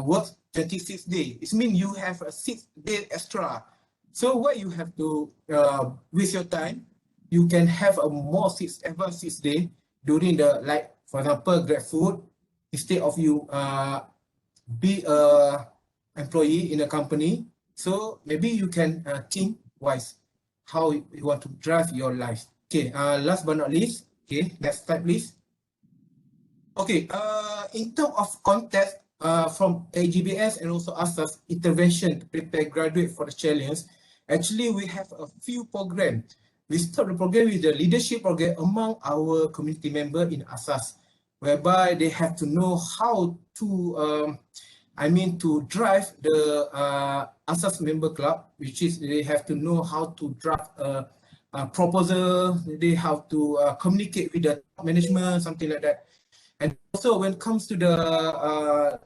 work 26 days. It means you have a 6 days extra. So why you have to waste your time? You can have a more 6 days during the, like, for example, Grab Food. Instead of you be a employee in a company, so maybe you can think wise how you want to drive your life. Okay, last but not least, okay, next slide please. Okay, in terms of context from AAGBS and also ASAS intervention to prepare graduate for the challenge, actually we have a few programs. We start the program with the leadership program among our community members in ASAS, whereby they have to know how to, to drive the ASAS member club, which is they have to know how to draft a proposal, they have to communicate with the top management, something like that. And also when it comes to the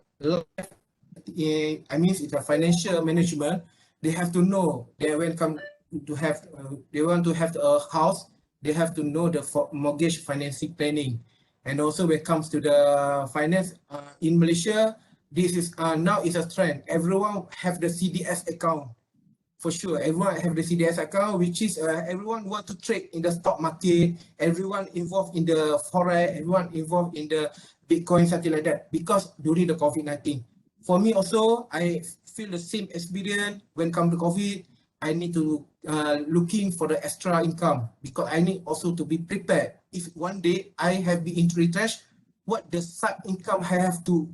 it's a financial management, they have to know that when come to have they want to have a house, they have to know the mortgage financing planning. And also when it comes to the finance in Malaysia, this is now is a trend. Everyone have the CDS account. For sure, everyone have the CDS account, which is everyone want to trade in the stock market, everyone involved in the forex, everyone involved in the Bitcoin, something like that, because during the COVID-19. For me also, I feel the same experience when it comes to COVID. I need to looking for the extra income, because I need also to be prepared. If one day I have been retrenched, what the side income I have to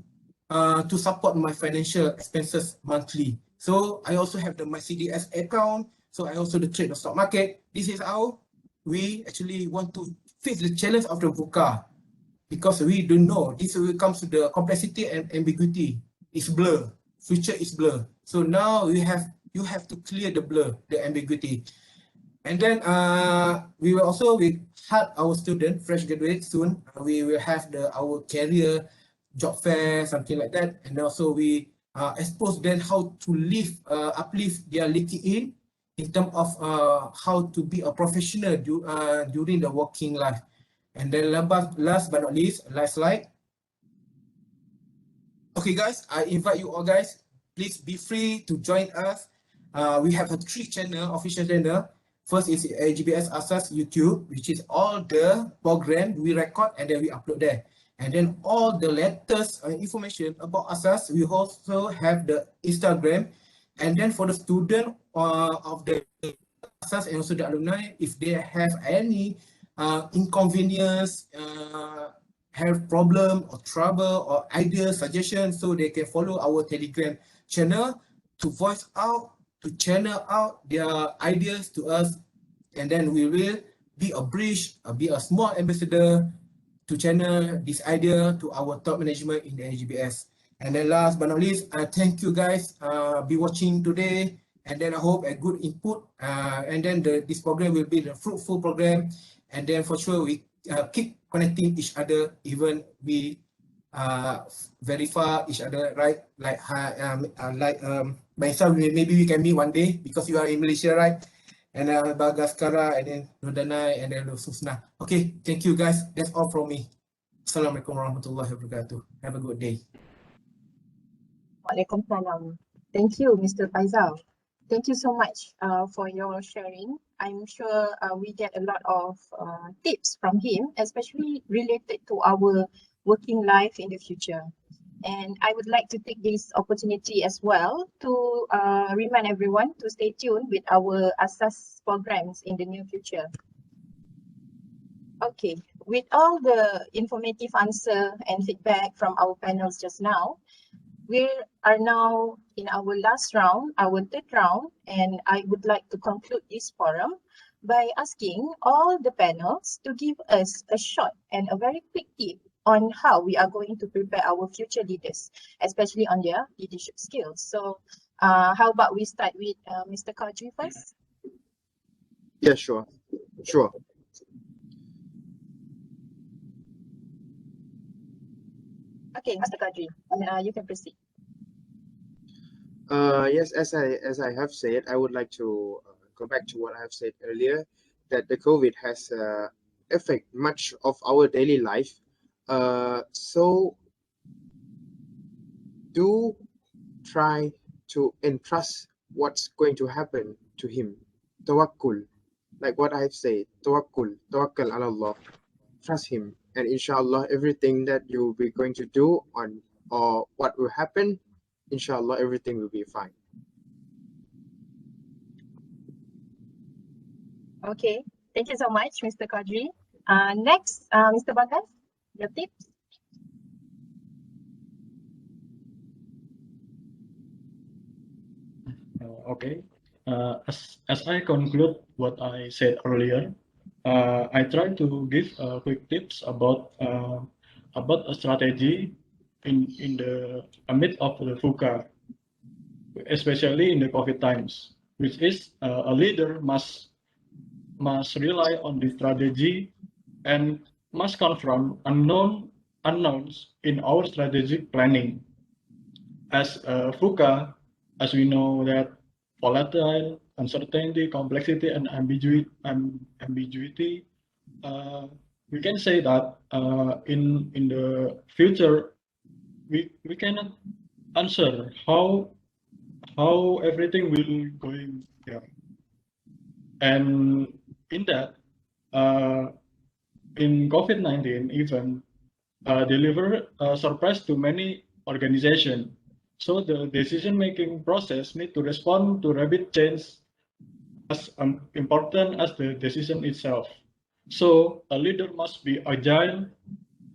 support my financial expenses monthly. So I also have my CDS account. So I also trade the stock market. This is how we actually want to face the challenge of the VUCA, because we don't know. This will come to the complexity and ambiguity. It's blur. Future is blur. So now you have to clear the blur, the ambiguity. And then we had our student, fresh graduate soon. We will have our career job fair, something like that. And also we expose them how to uplift their LinkedIn in terms of how to be a professional during the working life. And then last but not least, last slide. Okay guys, I invite you all guys, please be free to join us. We have 3 official channel. First is AAGBS ASAS YouTube, which is all the program we record and then we upload there. And then all the latest information about ASAS, we also have the Instagram. And then for the student of the ASAS and also the alumni, if they have any inconvenience, have problem or trouble or idea, suggestion, so they can follow our Telegram channel to voice out, to channel out their ideas to us. And then we will be a bridge, be a small ambassador to channel this idea to our top management in the AAGBS. And then last but not least, thank you guys be watching today. And then I hope a good input. And then this program will be the fruitful program. And then for sure we keep connecting each other, even we verify each other, right? Like myself, maybe we can meet one day because you are in Malaysia, right? And Bagaskara, and then Doldanai, and then Susna. Okay, thank you guys. That's all from me. Assalamualaikum warahmatullahi wabarakatuh. Have a good day. Waalaikumsalam. Thank you, Mr. Faisal. Thank you so much for your sharing. I'm sure we get a lot of tips from him, especially related to our working life in the future. And I would like to take this opportunity as well to remind everyone to stay tuned with our ASAS programs in the near future. Okay, with all the informative answer and feedback from our panels just now, we are now in our last round, our third round, and I would like to conclude this forum by asking all the panels to give us a short and a very quick tip on how we are going to prepare our future leaders, especially on their leadership skills. So how about we start with Mr. Kadri first? Yeah, sure. Okay, Mr. Kadri, you can proceed. Yes, as I have said, I would like to go back to what I have said earlier, that the COVID has affected much of our daily life. So do try to entrust what's going to happen to him. Tawakkul, like what I've said, tawakkul ala Allah. Trust him, and inshallah, everything that you'll be going to do on or what will happen, inshallah, everything will be fine. Okay, thank you so much, Mr. Kadri. Next, Mr. Bagas, your tips. Okay. As I conclude what I said earlier, I try to give quick tips about a strategy in the amid of the VUCA, especially in the COVID times, which is a leader must rely on the strategy and must confront unknowns in our strategic planning. As VUCA, as we know that volatile, uncertainty, complexity, and ambiguity. We can say that in the future, we cannot answer how everything will going. Yeah. And in that, in COVID-19 even deliver a surprise to many organizations. So the decision-making process need to respond to rapid change as important as the decision itself. So a leader must be agile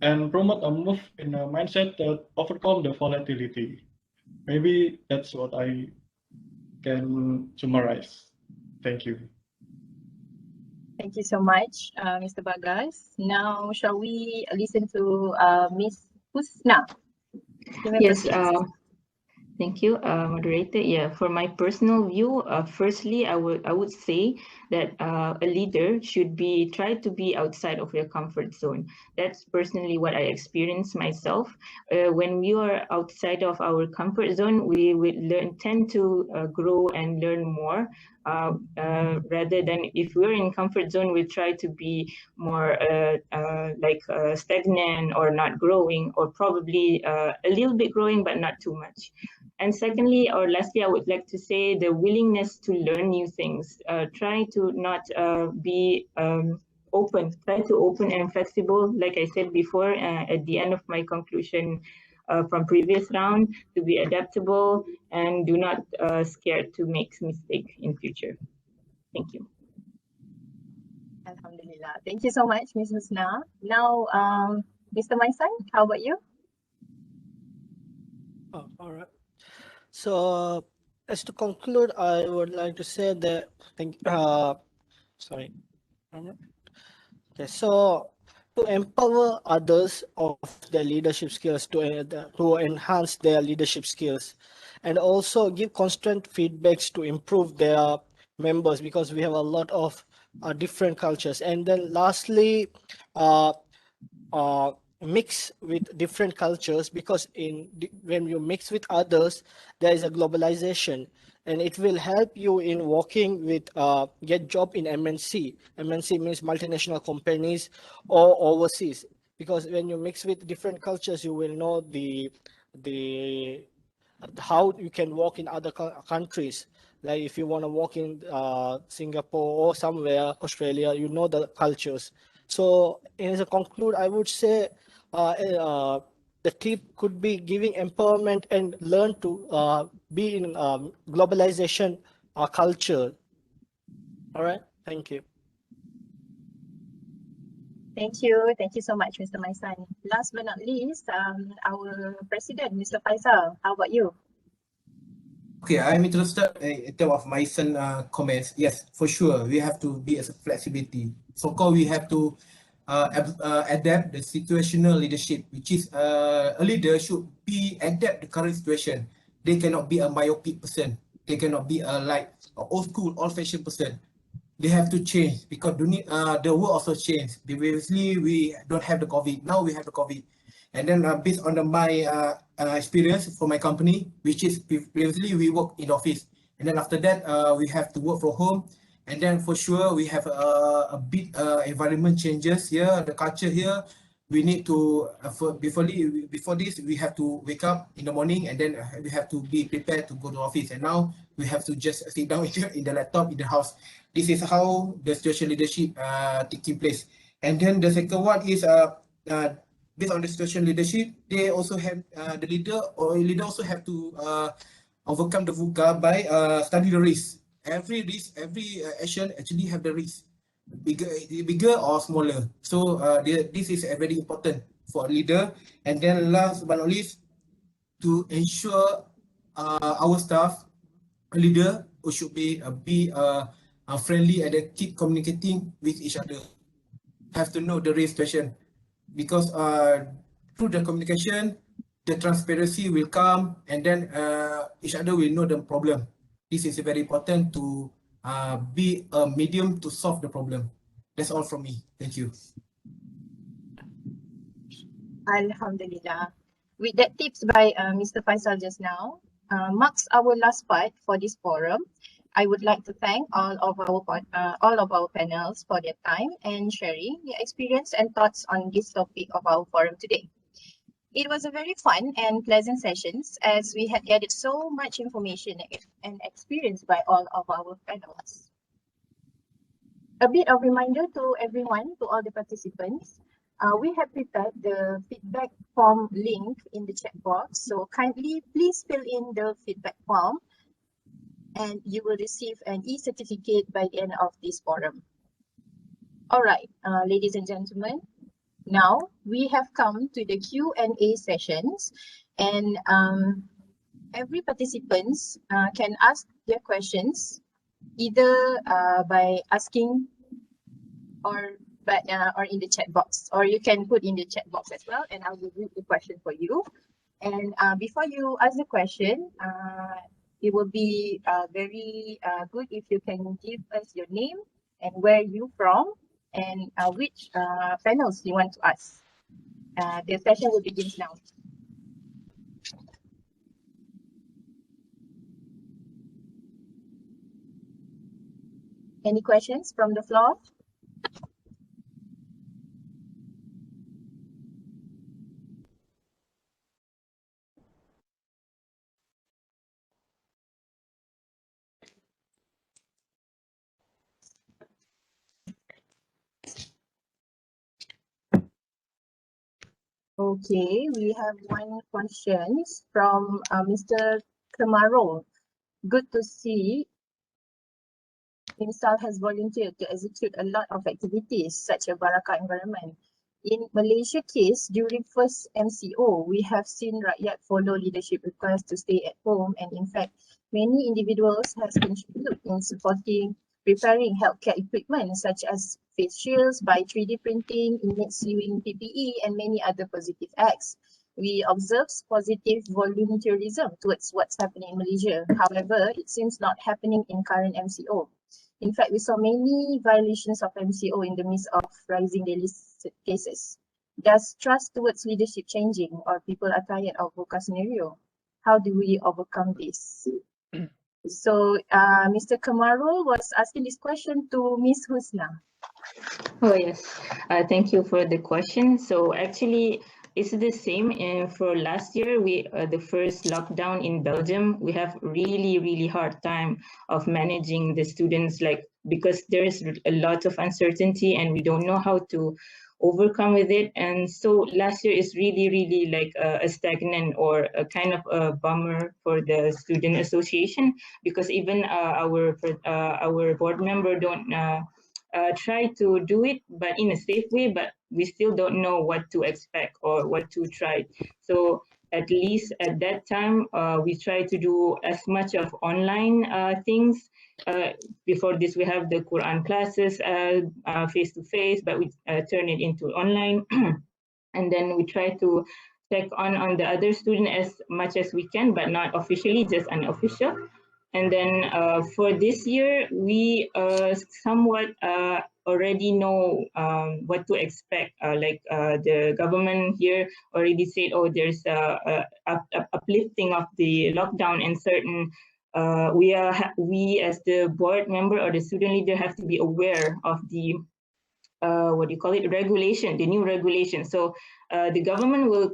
and promote a move in a mindset that overcome the volatility. Maybe that's what I can summarize. Thank you. Thank you so much, Mr. Bagas. Now, shall we listen to Ms. Husna? Yes, thank you, moderator. Yeah, for my personal view, firstly, I would say that a leader should try to be outside of your comfort zone. That's personally what I experienced myself. When we are outside of our comfort zone, we will tend to grow and learn more. Rather than if we're in comfort zone, we try to be more stagnant or not growing, or probably a little bit growing but not too much. And secondly, or lastly, I would like to say the willingness to learn new things. Try to not be open. Try to open and flexible. Like I said before, at the end of my conclusion from previous round, to be adaptable and do not scared to make mistake in future. Thank you. Alhamdulillah. Thank you so much, Ms. Husna. Now, Mr. Maisan, how about you? Oh, all right. So, as to conclude, I would like to say that Okay, so to empower others of their leadership skills, to enhance their leadership skills, and also give constant feedbacks to improve their members, because we have a lot of different cultures. And then lastly, mix with different cultures, because when you mix with others, there is a globalization, and it will help you in working with get job in MNC. MNC means multinational companies or overseas, because when you mix with different cultures, you will know how you can work in other countries. Like if you want to work in Singapore or somewhere, Australia, you know the cultures. So as a conclude, I would say the tip could be giving empowerment and learn to be in globalization culture. All right, thank you. Thank you so much, Mr. Maisan. Last but not least, our president, Mr. Faisal, how about you? Okay, I'm interested in terms of Maisan comments. Yes, for sure, we have to be as a flexibility. So we have to adapt the situational leadership, which is a leader should be adapt the current situation. They cannot be a myopic person. They cannot be a like old school, old-fashioned person. They have to change because the world also changed. Previously, we don't have the COVID. Now we have the COVID. And then based on my experience for my company, which is previously we work in office. And then after that, we have to work from home. And then for sure, we have a bit environment changes here, the culture here. We need to, before this, we have to wake up in the morning and then we have to be prepared to go to office. And now we have to just sit down in the laptop in the house. This is how the situation leadership taking place. And then the second one is based on the situation leadership, they also have the leader also have to overcome the VUCA by study the risk. Every risk, every action actually have the risk, bigger or smaller. So this is very important for a leader. And then last but not least, to ensure our staff, a leader who should be friendly and keep communicating with each other. Have to know the risk situation, because through the communication, the transparency will come, and then each other will know the problem. This is very important to be a medium to solve the problem. That's all from me. Thank you. Alhamdulillah. With that tips by Mr. Faisal just now, marks our last part for this forum. I would like to thank all of our panels for their time and sharing their experience and thoughts on this topic of our forum today. It was a very fun and pleasant sessions as we had gathered so much information and experience by all of our panels. A bit of reminder to everyone, to all the participants, we have prepared the feedback form link in the chat box. So kindly please fill in the feedback form and you will receive an e-certificate by the end of this forum. All right, ladies and gentlemen, now we have come to the Q&A sessions, and every participants can ask their questions either by asking or in the chat box, or you can put in the chat box as well, and I will read the question for you. And before you ask the question, it will be very good if you can give us your name and where you from and which panels you want to ask. The session will begin now. Any questions from the floor? Okay, we have one question from Mr. Kamaro. Good to see ISLF has volunteered to execute a lot of activities such a Barakah environment. In Malaysia case, during first MCO, we have seen rakyat follow leadership requests to stay at home, and in fact, many individuals have contributed in supporting preparing healthcare equipment such as face shields by 3D printing, image sewing PPE, and many other positive acts. We observe positive volunteerism towards what's happening in Malaysia. However, it seems not happening in current MCO. In fact, we saw many violations of MCO in the midst of rising daily cases. Does trust towards leadership changing, or people are tired of VUCA scenario? How do we overcome this? So Mr. Kamarul was asking this question to Ms. Husna. Oh yes, thank you for the question. So actually, it's the same. For last year, the first lockdown in Belgium, we have really hard time of managing the students, like because there is a lot of uncertainty and we don't know how to overcome with it. And so last year is really like a stagnant or a kind of a bummer for the student association, because even our board member don't try to do it, but in a safe way, but we still don't know what to expect or what to try. So at least at that time, we try to do as much of online things. Before this, we have the Quran classes face-to-face, but we turn it into online. And then we try to check on the other student as much as we can, but not officially, just unofficial. And then for this year, we somewhat already know what to expect. The government here already said, oh, there's a uplifting of the lockdown, and certain we as the board member or the student leader have to be aware of the regulation, the new regulation. So the government will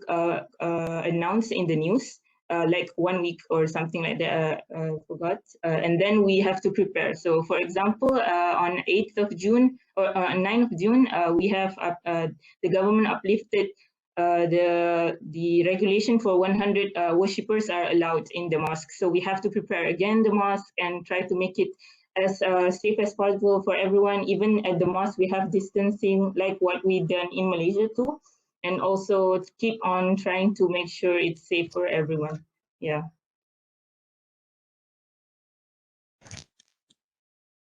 announce in the news like 1 week or something like that, forgot. And then we have to prepare. So for example, on 8th of June or 9th of June, we have the government uplifted the regulation for 100 worshippers are allowed in the mosque. So we have to prepare again the mosque and try to make it as safe as possible for everyone. Even at the mosque, we have distancing like what we done in Malaysia too. And also keep on trying to make sure it's safe for everyone. Yeah.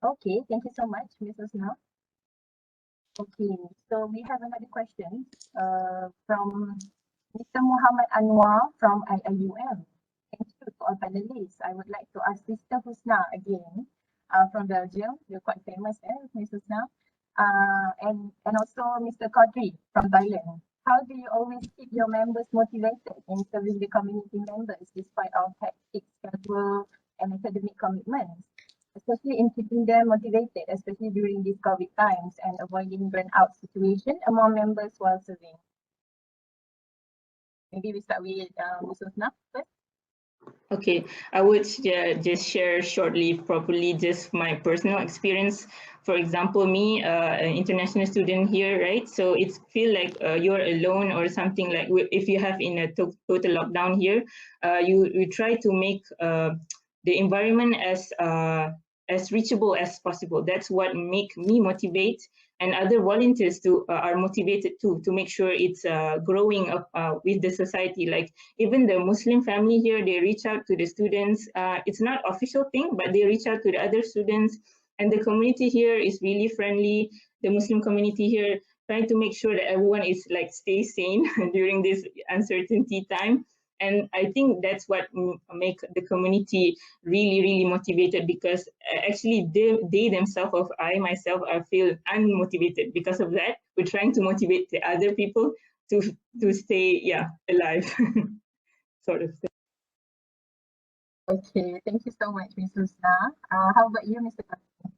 Okay, thank you so much, Mrs. Nor. Okay, so we have another question from Mr. Muhammad Anwar from IIUM. Thank you to all panelists. I would like to ask Sister Husna again from Belgium. You're quite famous, Mrs. Husna. And also Mr. Qadri from Thailand. How do you always keep your members motivated in serving the community members despite our hectic schedule and academic commitments, especially in keeping them motivated, especially during these COVID times, and avoiding burnout situation among members while serving? Maybe we start with Ms. Husna first. Okay, I would just share shortly, properly, just my personal experience. For example, me, an international student here, right? So it's feel like you're alone or something. Like if you have in a total lockdown here, you try to make the environment as reachable as possible. That's what make me motivate, and other volunteers too are motivated too, to make sure it's growing up with the society. Like even the Muslim family here, they reach out to the students. It's not official thing, but they reach out to the other students, and the community here is really friendly. The Muslim community here trying to make sure that everyone is like stay sane during this uncertainty time. And I think that's what make the community really motivated, because actually they themselves, or I myself, I feel unmotivated because of that. We're trying to motivate the other people to stay alive, sort of thing. Okay, thank you so much, Ms. Husna. How about you, Mr. Qadri?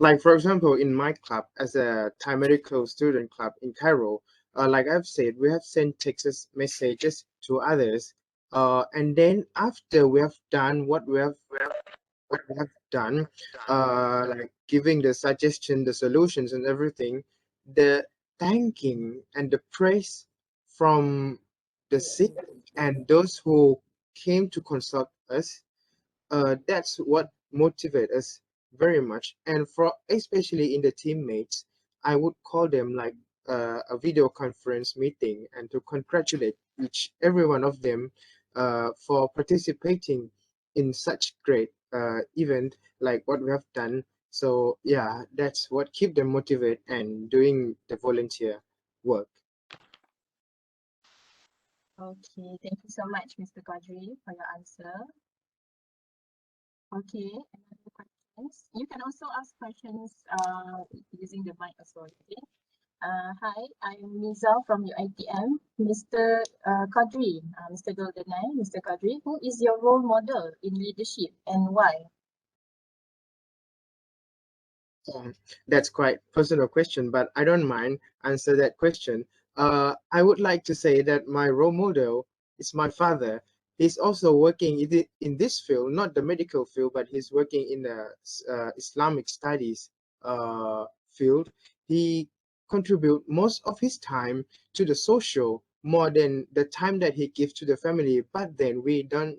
Like, for example, in my club, as a Thai medical student club in Cairo, like I've said, we have sent text messages to others. And then after we have done what we have done, like giving the suggestion, the solutions and everything, the thanking and the praise from the sick and those who came to consult us, that's what motivates us very much. And for especially in the teammates, I would call them like a video conference meeting and to congratulate every one of them for participating in such great event like what we have done. So yeah, that's what keep them motivated and doing the volunteer work. Okay, thank you so much, Mr. Qadri, for your answer. Okay, another questions. You can also ask questions using the mic as well. Okay. Hi, I'm Miza from UiTM. Mr. Qadri, Mr. Doldanai, Mr. Qadri, who is your role model in leadership and why? That's quite personal question, but I don't mind answer that question. I would like to say that my role model is my father. He's also working in this field, not the medical field, but he's working in the Islamic studies field. He contribute most of his time to the social more than the time that he gives to the family. But then we don't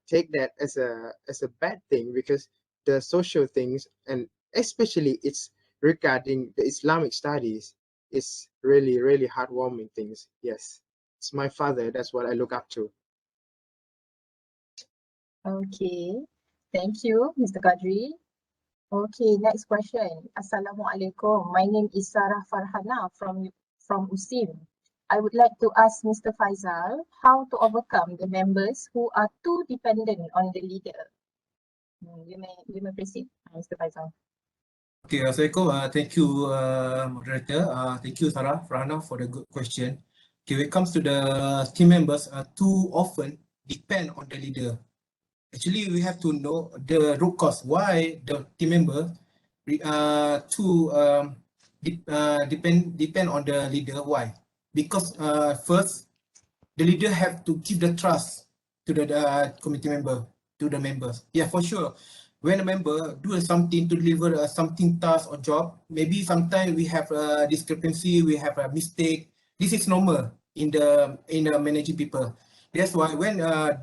take that as a bad thing, because the social things, and especially it's regarding the Islamic studies, is really, really heartwarming things. Yes, it's my father. That's what I look up to. Okay, thank you, Mr. Qadri. Okay, next question. Assalamualaikum. My name is Sarah Farhana from USIM. I would like to ask Mr. Faisal how to overcome the members who are too dependent on the leader. You may proceed, Mr. Faisal. Okay, Assalamualaikum. Thank you, moderator. Thank you, Sarah Farhana, for the good question. Okay, when it comes to the team members, too often depend on the leader. Actually, we have to know the root cause why the team member depend on the leader. Why? Because first, the leader have to give the trust to the committee member, to the members. Yeah, for sure. When a member do something to deliver something task or job, maybe sometimes we have a discrepancy, we have a mistake. This is normal in the managing people. That's why when our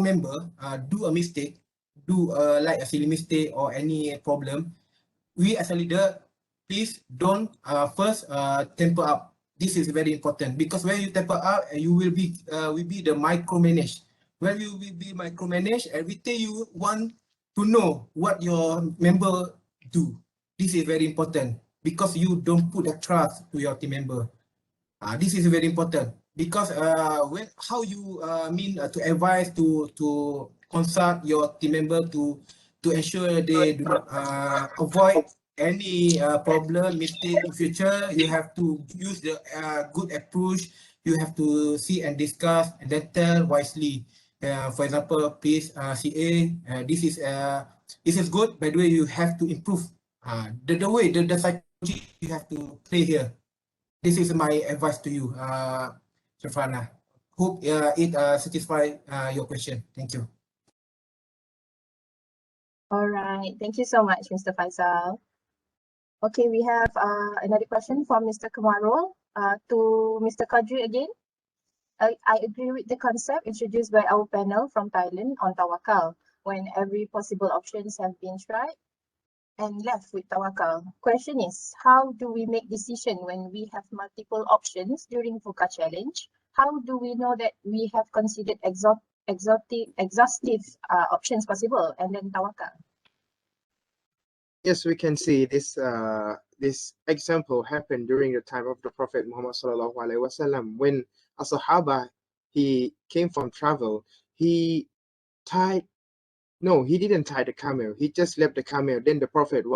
member do a mistake, do like a silly mistake or any problem, we as a leader, please don't first temper up. This is very important, because when you temper up, you will be the micromanage. When you will be micromanage, everything you want to know what your member do. This is very important, because you don't put a trust to your team member. This is very important, because when how you to advise to consult your team member to ensure they do not avoid any problem, mistake in future. You have to use the good approach. You have to see and discuss and then tell wisely. For example, please CA, this is good. By the way, you have to improve. The psychology you have to play here. This is my advice to you, Shafana. Hope it satisfies your question. Thank you. All right, thank you so much, Mr. Faisal. Okay, we have another question from Mr. Kamarul to Mr. Qadri again. I agree with the concept introduced by our panel from Thailand on tawakal, when every possible options have been tried and left with tawakal. Question is, how do we make decision when we have multiple options during Voca Challenge? How do we know that we have considered exhaustive options possible and then tawakal? Yes, we can see this this example happened during the time of the Prophet Muhammad sallallahu alaihi wasallam, when a Sahaba, he came from travel. He didn't tie the camel. He just left the camel. Then the Prophet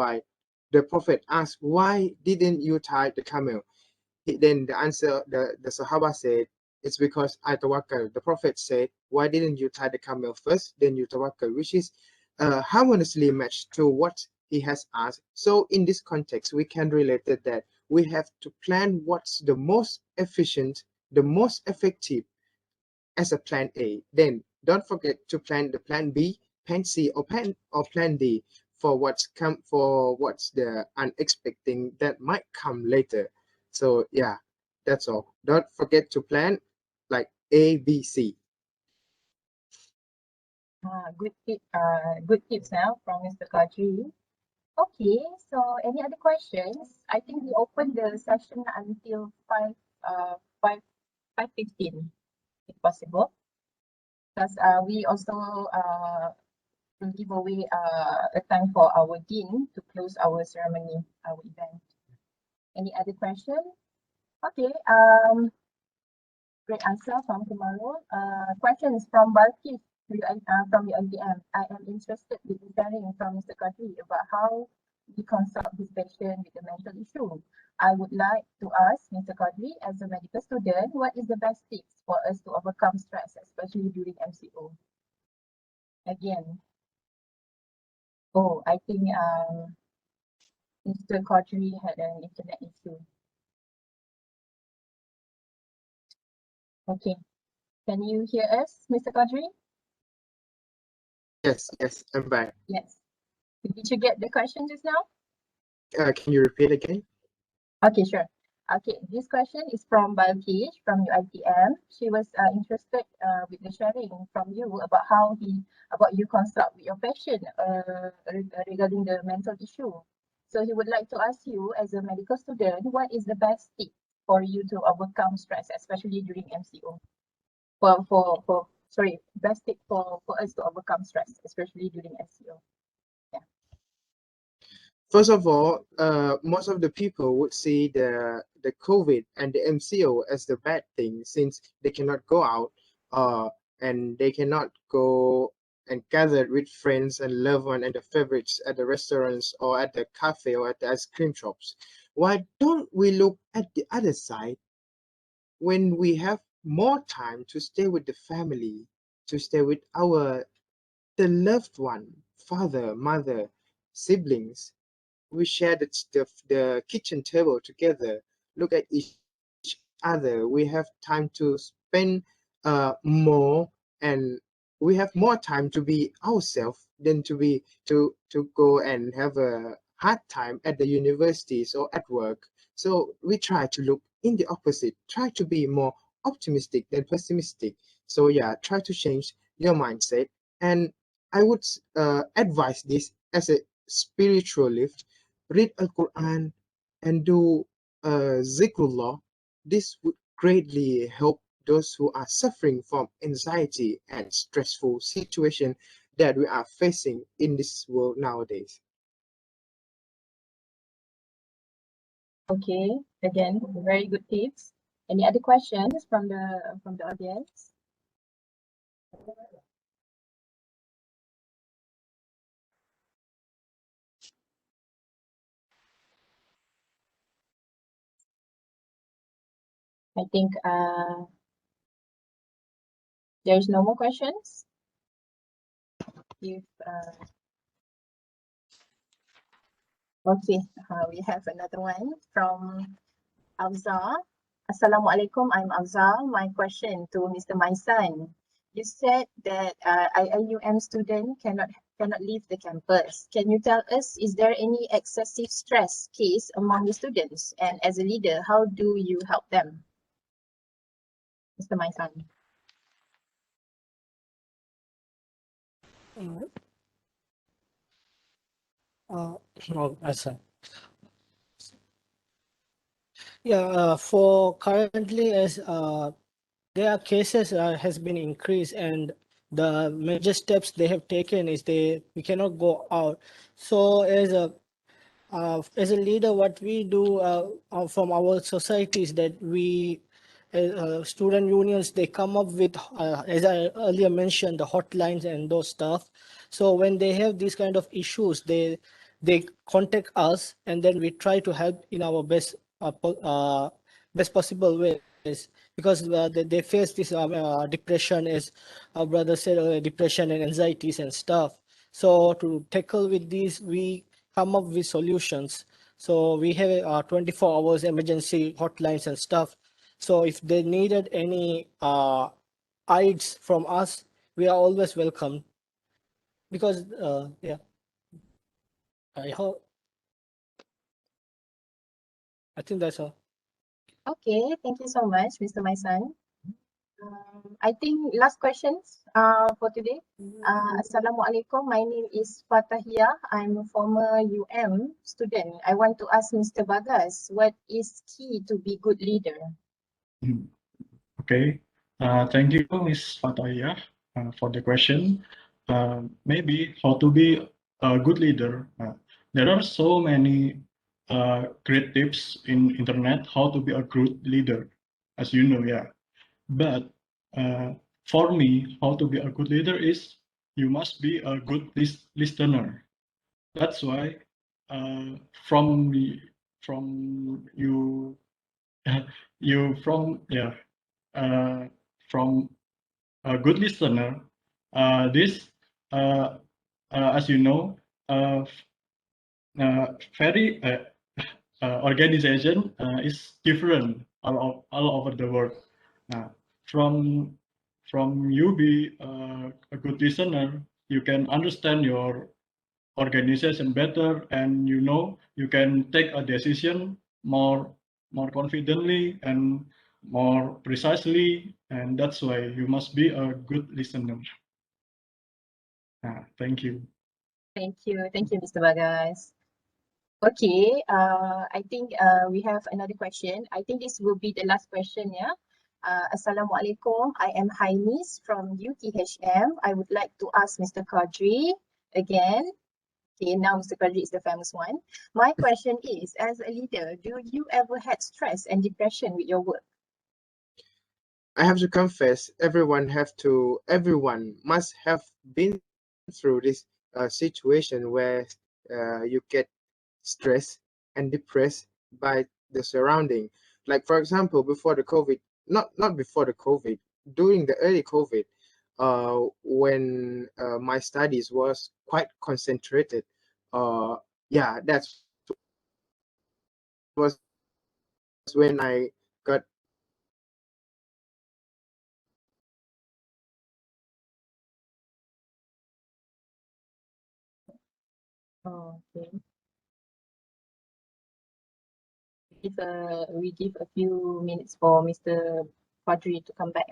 asked, why didn't you tie the camel? Then the Sahaba said, it's because I tawakkal. The Prophet said, why didn't you tie the camel first, then you tawakkal, which is harmoniously matched to what he has asked. So in this context, we can relate that we have to plan what's the most efficient, the most effective as a plan A. Then don't forget to plan the plan B, plan C, or plan D for what's the unexpected that might come later. So yeah, that's all. Don't forget to plan like A, B, C. Good tips now from Mr. Qadri. Okay, so any other questions? I think we opened the session until 5:15, if possible, because we also will give away a time for our dean to close our ceremony, our event. Any other question? Okay, great answer from tomorrow. Questions from Balkis from the UNTM. I am interested in hearing from Mr. Qadri about how we consult his patient with a mental issue. I would like to ask Mr. Qadri, as a medical student, what is the best tips for us to overcome stress, especially during MCO? Again. Oh, I think Mr. Qadri had an internet issue. Okay. Can you hear us, Mr. Qadri? Yes, I'm back. Yes. Did you get the question just now? Can you repeat again? Okay, sure. Okay, this question is from Balkish from UITM. She was interested with the sharing from you about how you consult with your patient regarding the mental issue. So he would like to ask you, as a medical student, what is the best tip for you to overcome stress, especially during MCO? Best tip for us to overcome stress, especially during MCO. Yeah. First of all, most of the people would see the COVID and the MCO as the bad thing, since they cannot go out and they cannot go and gather with friends and loved ones and the favorites at the restaurants or at the cafe or at the ice cream shops. Why don't we look at the other side? When we have more time to stay with the family, to stay with the loved one, father, mother, siblings, we share the kitchen table together, look at each other. We have time to spend more, and we have more time to be ourselves than to go and have a hard time at the universities or at work. So we try to look in the opposite, try to be more optimistic than pessimistic. So yeah, try to change your mindset. And I would advise this as a spiritual lift. Read Al-Quran and do zikrullah. This would greatly help those who are suffering from anxiety and stressful situation that we are facing in this world nowadays. Okay, again, very good tips. Any other questions from the audience? I think there's no more questions. If okay, we have another one from Al-Azhar. Assalamualaikum, I'm Al-Azhar. My question to Mr. Maisan. You said that IIUM student cannot leave the campus. Can you tell us, is there any excessive stress case among the students? And as a leader, how do you help them? Mr. Maisan. For currently, as there are cases has been increased, and the major steps they have taken is we cannot go out. So as a leader, what we do from our society is that we student unions, they come up with as I earlier mentioned, the hotlines and those stuff. So when they have these kind of issues, they contact us, and then we try to help in our best possible ways, because they face this depression, as our brother said, depression and anxieties and stuff. So to tackle with these, we come up with solutions. So we have 24 hours emergency hotlines and stuff. So if they needed any aids from us, we are always welcome. Because yeah, I think that's all. Okay, thank you so much, Mr. Maisan. I think last questions for today. Assalamualaikum. My name is Fatahia. I'm a former UM student. I want to ask Mr. Bagas, what is key to be good leader? Okay, thank you, Ms. Fatahia, for the question. Maybe how to be a good leader. There are so many great tips in internet how to be a good leader, as you know, yeah. But for me, how to be a good leader is you must be a good listener. That's why from you from a good listener, this as you know, very organization is different all over the world. From you be a good listener, you can understand your organization better, and you know you can take a decision more confidently and more precisely, and that's why you must be a good listener. Thank you. Thank you, Mr. Bagas. Okay, I think we have another question. I think this will be the last question, yeah. Assalamualaikum. I am Hainis from UTHM. I would like to ask Mr. Qadri again. Okay, now Mr. Qadri is the famous one. My question is, as a leader, do you ever had stress and depression with your work? I have to confess, everyone must have been through this situation where you get stressed and depressed by the surrounding. Like, for example, before the COVID, not before the COVID, during the early COVID, when my studies was quite concentrated, yeah, that was when I got Okay. We give a few minutes for Mr. Qadri to come back.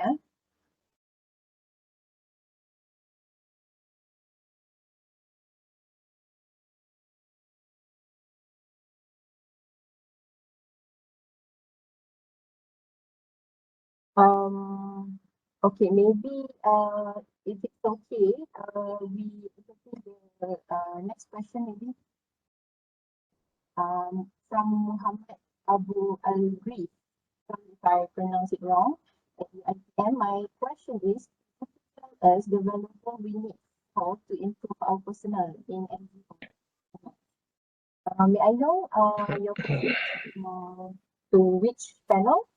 Okay, maybe if it's okay, we take the next question maybe from Muhammad Abu Al-Grif, if I pronounce it wrong. And my question is, tell us the valuable we need for to improve our personnel in NGO. May I know your question to which panel?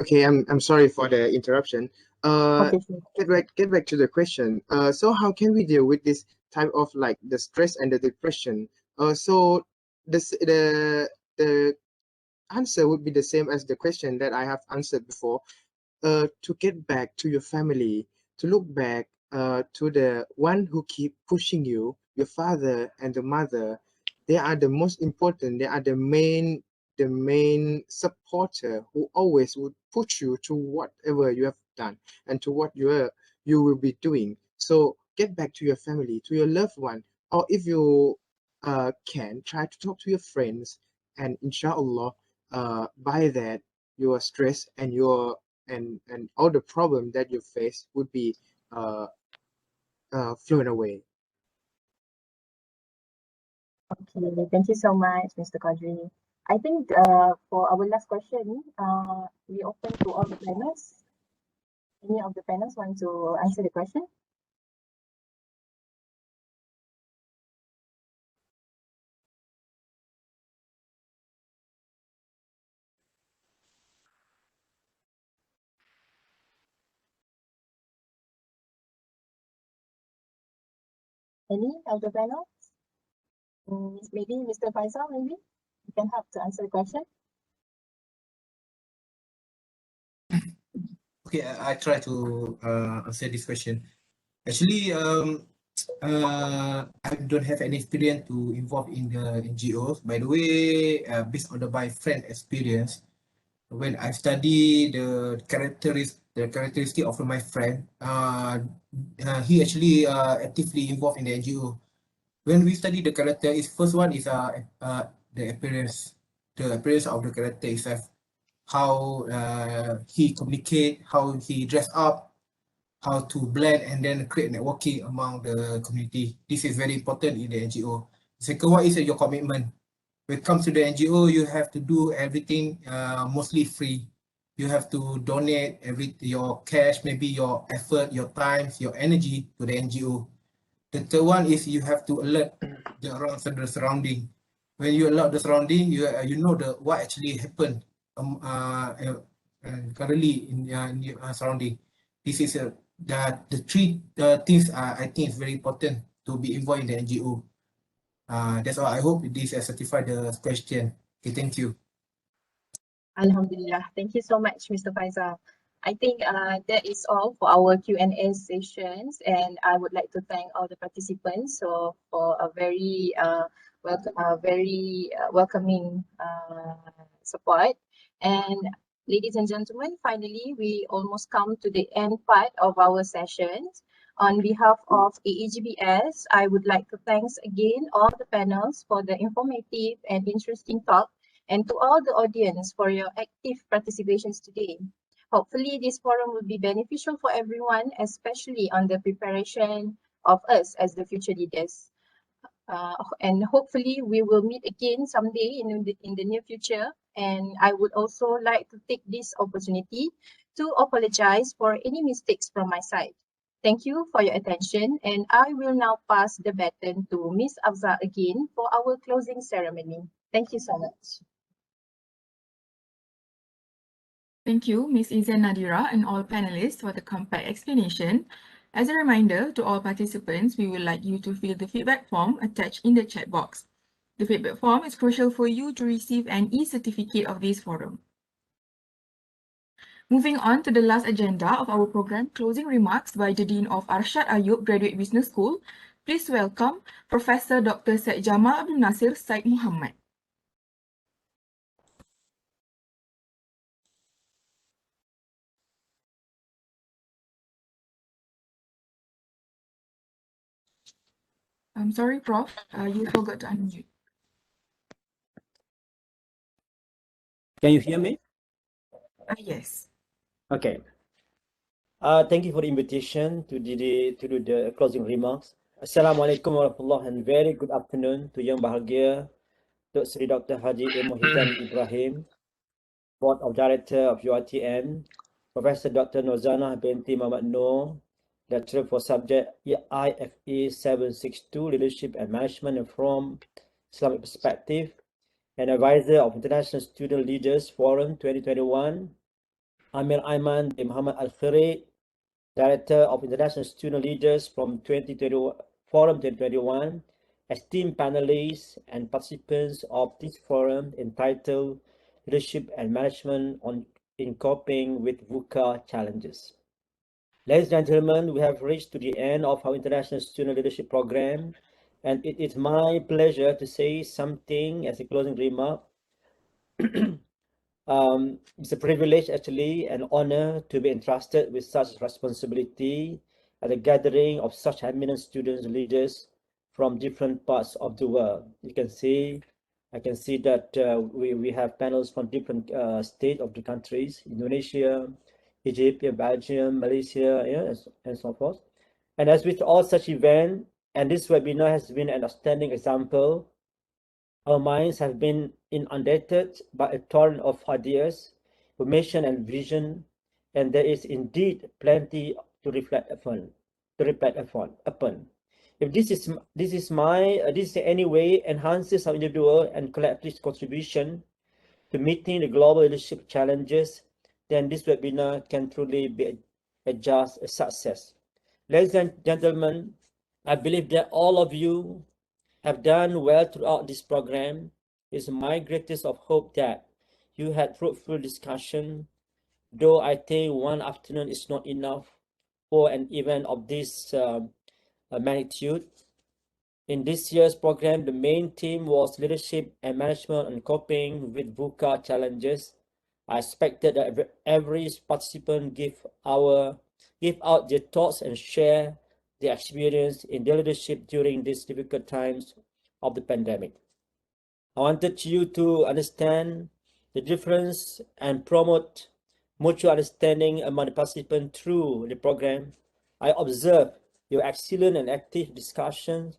Okay, I'm sorry for the interruption. Okay, sure. Get back to the question. So how can we deal with this type of like the stress and the depression? So the answer would be the same as the question that I have answered before. To get back to your family, to look back to the one who keep pushing you, your father and the mother. They are the most important. They are the main supporter who always would push you to whatever you have done and to what you will be doing. So get back to your family, to your loved one, or if you can, try to talk to your friends, and inshallah, by that your stress and your and all the problem that you face would be flown away. Okay, thank you so much, Mr. Qadri. I think for our last question, we open to all the panels. Any of the panels want to answer the question? Any of the panels? Maybe Mr. Faisal, maybe you can help to answer the question. Okay, I try to answer this question. Actually, I don't have any experience to involve in the NGOs. By the way, based on my friend experience, when I study the characteristic of my friend, he actually actively involved in the NGO. When we study the character, first one is the appearance of the character itself, how he communicate, how he dress up, how to blend and then create networking among the community. This is very important in the NGO. Second one is your commitment. When it comes to the NGO, you have to do everything mostly free. You have to donate your cash, maybe your effort, your time, your energy to the NGO. The third one is you have to alert the surrounding. When you alert the surrounding, you know what actually happened currently in your surrounding. This is the three things I think is very important to be involved in the NGO. That's all. I hope this has satisfied the question. Okay, thank you. Alhamdulillah. Thank you so much, Mr. Faisal. I think that is all for our Q&A sessions, and I would like to thank all the participants for a very welcoming support. And ladies and gentlemen, finally, we almost come to the end part of our sessions. On behalf of AAGBS, I would like to thank again all the panels for the informative and interesting talk, and to all the audience for your active participations today. Hopefully, this forum will be beneficial for everyone, especially on the preparation of us as the future leaders. And hopefully, we will meet again someday in the near future. And I would also like to take this opportunity to apologize for any mistakes from my side. Thank you for your attention, and I will now pass the baton to Ms. Afza again for our closing ceremony. Thank you so much. Thank you, Ms. Izan Nadira and all panelists for the compact explanation. As a reminder to all participants, we would like you to fill the feedback form attached in the chat box. The feedback form is crucial for you to receive an e-certificate of this forum. Moving on to the last agenda of our program, closing remarks by the Dean of Arshad Ayub Graduate Business School. Please welcome Professor Dr. Syed Jamal Abdul Nasir Syed Muhammad. I'm sorry, Prof. You forgot to unmute. Can you hear me? Yes. Okay. Thank you for the invitation to do the closing remarks. Assalamualaikum warahmatullahi and very good afternoon to Yang Bahagia, Dr. Sri Dr. Haji Muhizam Ibrahim, Board of Director of UiTM, Professor Dr. Norzanah Mat Nor, Lecturer for Subject IFE762 Leadership and Management from Islamic Perspectives, and Advisor of International Student Leaders Forum 2021, Amir Aiman bin Muhammad Al-Khiri, Director of International Student Leaders from Forum 2021, esteemed panelists and participants of this forum entitled Leadership and Management in Coping with VUCA Challenges. Ladies and gentlemen, we have reached to the end of our International Student Leadership Program, and it is my pleasure to say something as a closing remark. It's a privilege, actually, an honor to be entrusted with such responsibility at the gathering of such eminent students leaders from different parts of the world. I can see that we have panels from different states of the countries: Indonesia, Egypt, Belgium, Malaysia, and so forth. And as with all such events, and this webinar has been an outstanding example, our minds have been inundated by a torrent of ideas, information, and vision, and there is indeed plenty to reflect upon. If this in any way enhances our individual and collective contribution to meeting the global leadership challenges, then this webinar can truly be just a success. Ladies and gentlemen, I believe that all of you have done well throughout this program. It's my greatest of hope that you had fruitful discussion, though I think one afternoon is not enough for an event of this magnitude. In this year's program, the main theme was leadership and management and coping with VUCA challenges. I expected that every participant give out their thoughts and share their experience in their leadership during these difficult times of the pandemic. I wanted you to understand the difference and promote mutual understanding among the participants through the program. I observed your excellent and active discussions,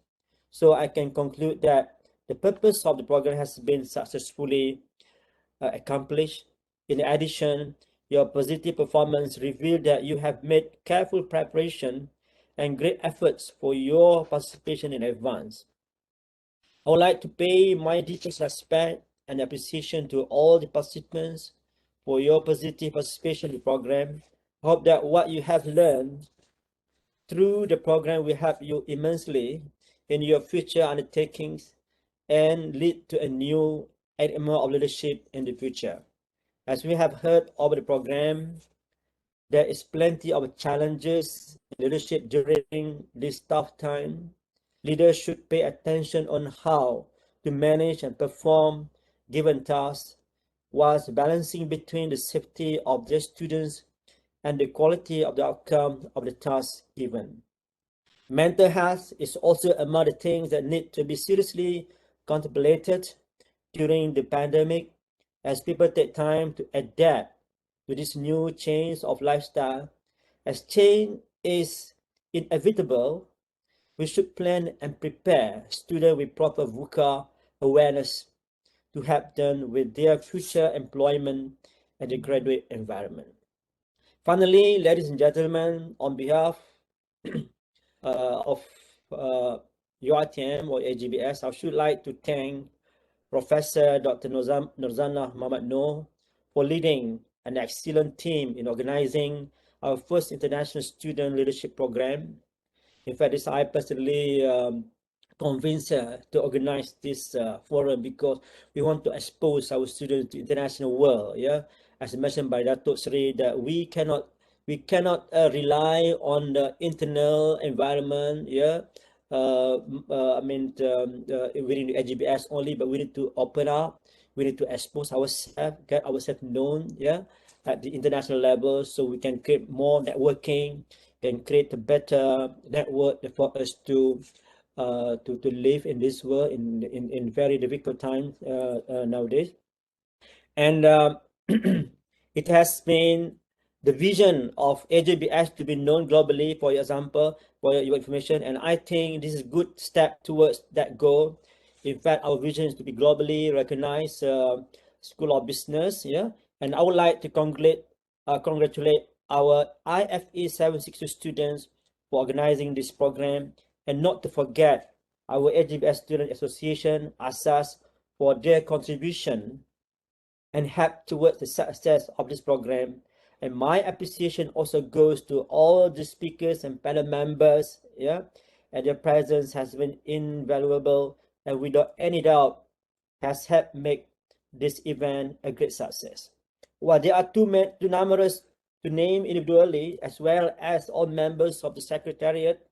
so I can conclude that the purpose of the program has been successfully accomplished. In addition, your positive performance revealed that you have made careful preparation and great efforts for your participation in advance. I would like to pay my deepest respect and appreciation to all the participants for your positive participation in the program. I hope that what you have learned through the program will help you immensely in your future undertakings and lead to a new element of leadership in the future. As we have heard over the program, There is plenty of challenges in leadership during this tough time. Leaders should pay attention on how to manage and perform given tasks whilst balancing between the safety of their students and the quality of the outcome of the task given. Mental health is also among the things that need to be seriously contemplated during the pandemic as people take time to adapt to this new change of lifestyle. As change is inevitable, we should plan and prepare students with proper VUCA awareness to help them with their future employment and the graduate environment. Finally, ladies and gentlemen, on behalf of UiTM or AAGBS, I should like to thank Professor Dr. Norzanah Mat Nor for leading an excellent team in organizing our first international student leadership program. In fact, I personally convinced her to organize this forum because we want to expose our students to international world. Yeah, as mentioned by Datuk Sri, that we cannot rely on the internal environment. Yeah, within the AAGBS only, but we need to open up. We need to expose ourselves, get ourselves known. Yeah, at the international level, so we can create more networking, can create a better network for us to live in this world in very difficult times nowadays. And it has been the vision of AAGBS to be known globally, for example, for your information, and I think this is a good step towards that goal. In fact, our vision is to be globally recognized School of Business. Yeah, and I would like to congratulate our IFE762 students for organizing this program, and not to forget our AAGBS Students Association, ASAS, for their contribution and help towards the success of this program. And my appreciation also goes to all the speakers and panel members. Yeah, and their presence has been invaluable, and without any doubt has helped make this event a great success. Well, there are too numerous to name individually, as well as all members of the Secretariat,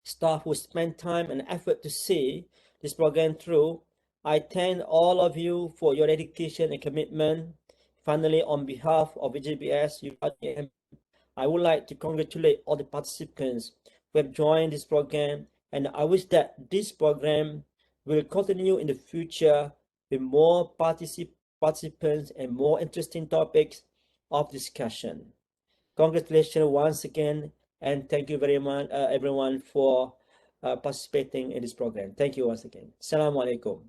staff who spent time and effort to see this program through. I thank all of you for your dedication and commitment. Finally, on behalf of AAGBS, I would like to congratulate all the participants who have joined this program, and I wish that this program will continue in the future with more participants and more interesting topics of discussion. Congratulations once again, and thank you very much, everyone, for participating in this program. Thank you once again. Assalamu alaikum.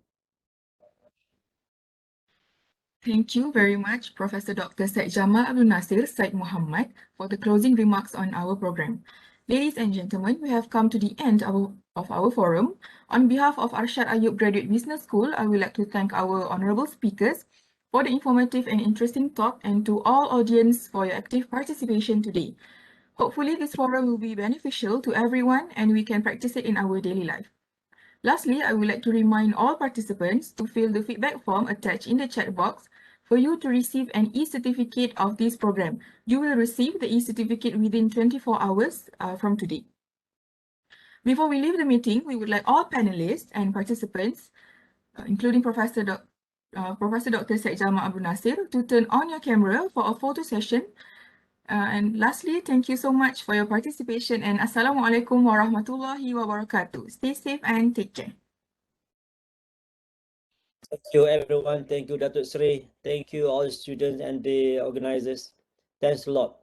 Thank you very much, Professor Dr. Syed Jamal Abdul Nasir Syed Muhammad, for the closing remarks on our program. Ladies and gentlemen, we have come to the end of our forum. On behalf of Arshad Ayub Graduate Business School, I would like to thank our honorable speakers for the informative and interesting talk, and to all audience for your active participation today. Hopefully, this forum will be beneficial to everyone and we can practice it in our daily life. Lastly, I would like to remind all participants to fill the feedback form attached in the chat box for you to receive an e-certificate of this program. You will receive the e-certificate within 24 hours from today. Before we leave the meeting, we would like all panelists and participants, including Professor Dr. Syed Jamal Abdul Nasir, to turn on your camera for a photo session. And lastly, thank you so much for your participation, and Assalamualaikum warahmatullahi wabarakatuh. Stay safe and take care. Thank you, everyone. Thank you, Datuk Sri. Thank you, all the students and the organizers. Thanks a lot.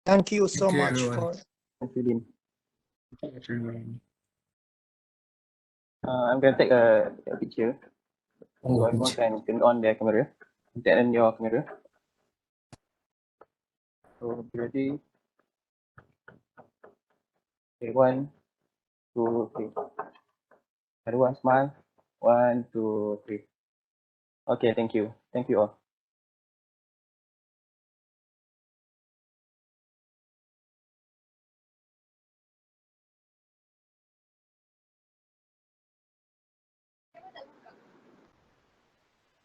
Thank you so Thank you, much everyone. for. Thank you, Dean. Everyone. I'm going to take a picture. So everyone can turn on their camera. Turn on your camera. So ready. Okay, 1, 2, 3. Everyone smile. 1, 2, 3. Okay, thank you. Thank you all.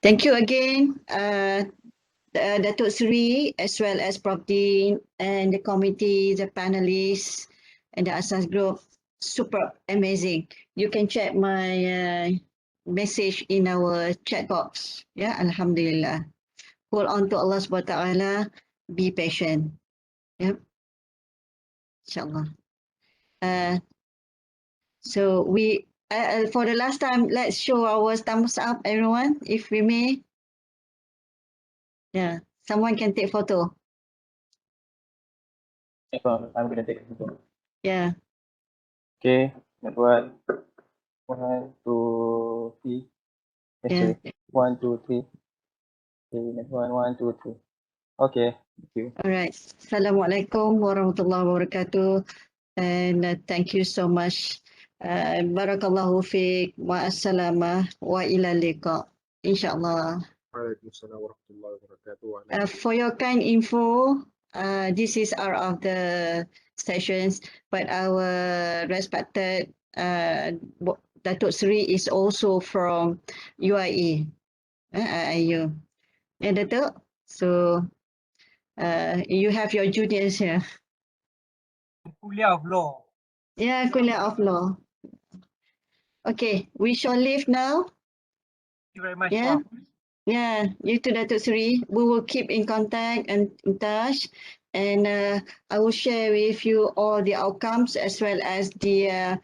Thank you again, Datuk Sri, as well as Prof. Dean and the committee, the panelists, and the ASAS group. Super amazing. You can check my message in our chat box. Yeah, Alhamdulillah. Hold on to Allah subhanahu wa ta'ala. Be patient. Yep. Inshallah. So we, for the last time, let's show our thumbs up, everyone, if we may. Yeah, someone can take photo. I'm gonna take a photo. Yeah. Okay, that one. 1, 2, 3. Yeah. Sorry. 1, 2, 3. Okay, that one. 1, 2, 3. Okay, thank you. All right. Assalamualaikum warahmatullahi wabarakatuh. And thank you so much. Barakallahu fiik. Ma'assalamah wa ila liqa. Inshallah. For your kind info, this is our of the sessions, but our respected Datuk Sri is also from UIE, IU. Yeah, Datuk. So you have your juniors here. Kuliah of Law. Yeah, Kuliah of Law. Okay, we shall leave now. Thank you very much. Yeah. Prof. Yeah, you too, Datuk Sri. We will keep in contact and in touch, and I will share with you all the outcomes as well as the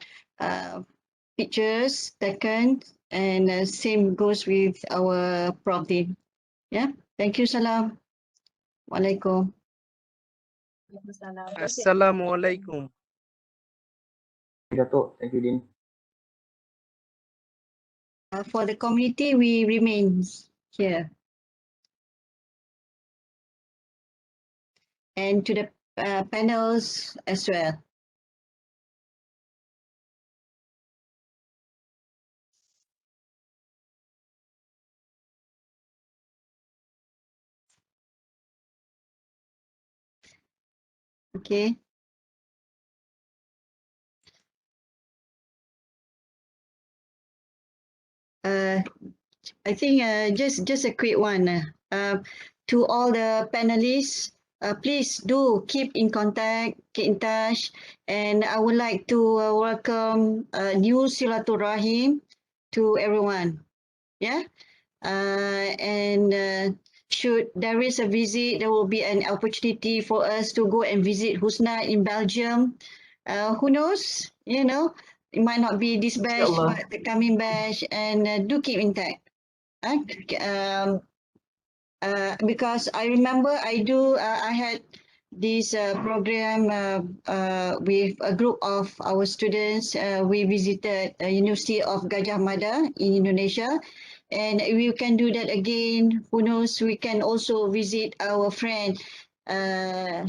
pictures taken, and same goes with our Prof. Dean. Yeah, thank you. Salam. Walaikum. Assalamualaikum. Datuk, thank you, Dean. For the community, we remain here. And to the panels as well. Okay. I think just a quick one. To all the panelists, please do keep in contact, keep in touch, and I would like to welcome new Silaturahim to everyone. Yeah, and should there is a visit, there will be an opportunity for us to go and visit Husna in Belgium. Who knows? You know, it might not be this batch, but the coming batch, and do keep in touch. Because I remember I had this program with a group of our students. We visited University of Gajah Mada in Indonesia, and we can do that again. Who knows? We can also visit our friend at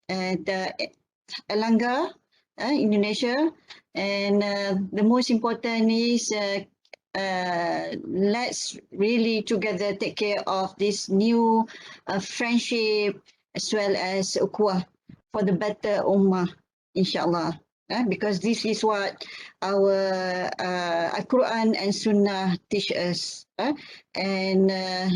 Airlangga, Indonesia, and the most important is let's really together take care of this new friendship as well as ukhuwah for the better ummah, inshallah. Because this is what our Quran and Sunnah teach us. And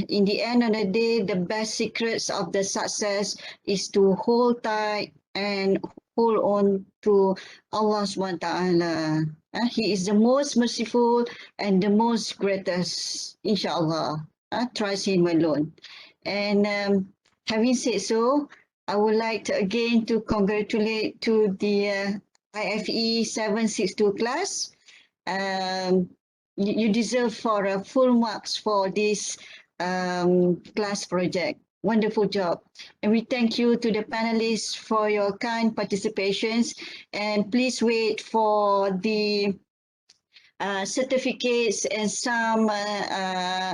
in the end of the day, the best secrets of the success is to hold tight and hold on to Allah subhanahu wa ta'ala. He is the most merciful and the most greatest, inshallah. Trust him alone. And having said so, I would like to again to congratulate to the IFE762 class. You deserve for full marks for this class project. Wonderful job. And we thank you to the panelists for your kind participations. And please wait for the certificates and some I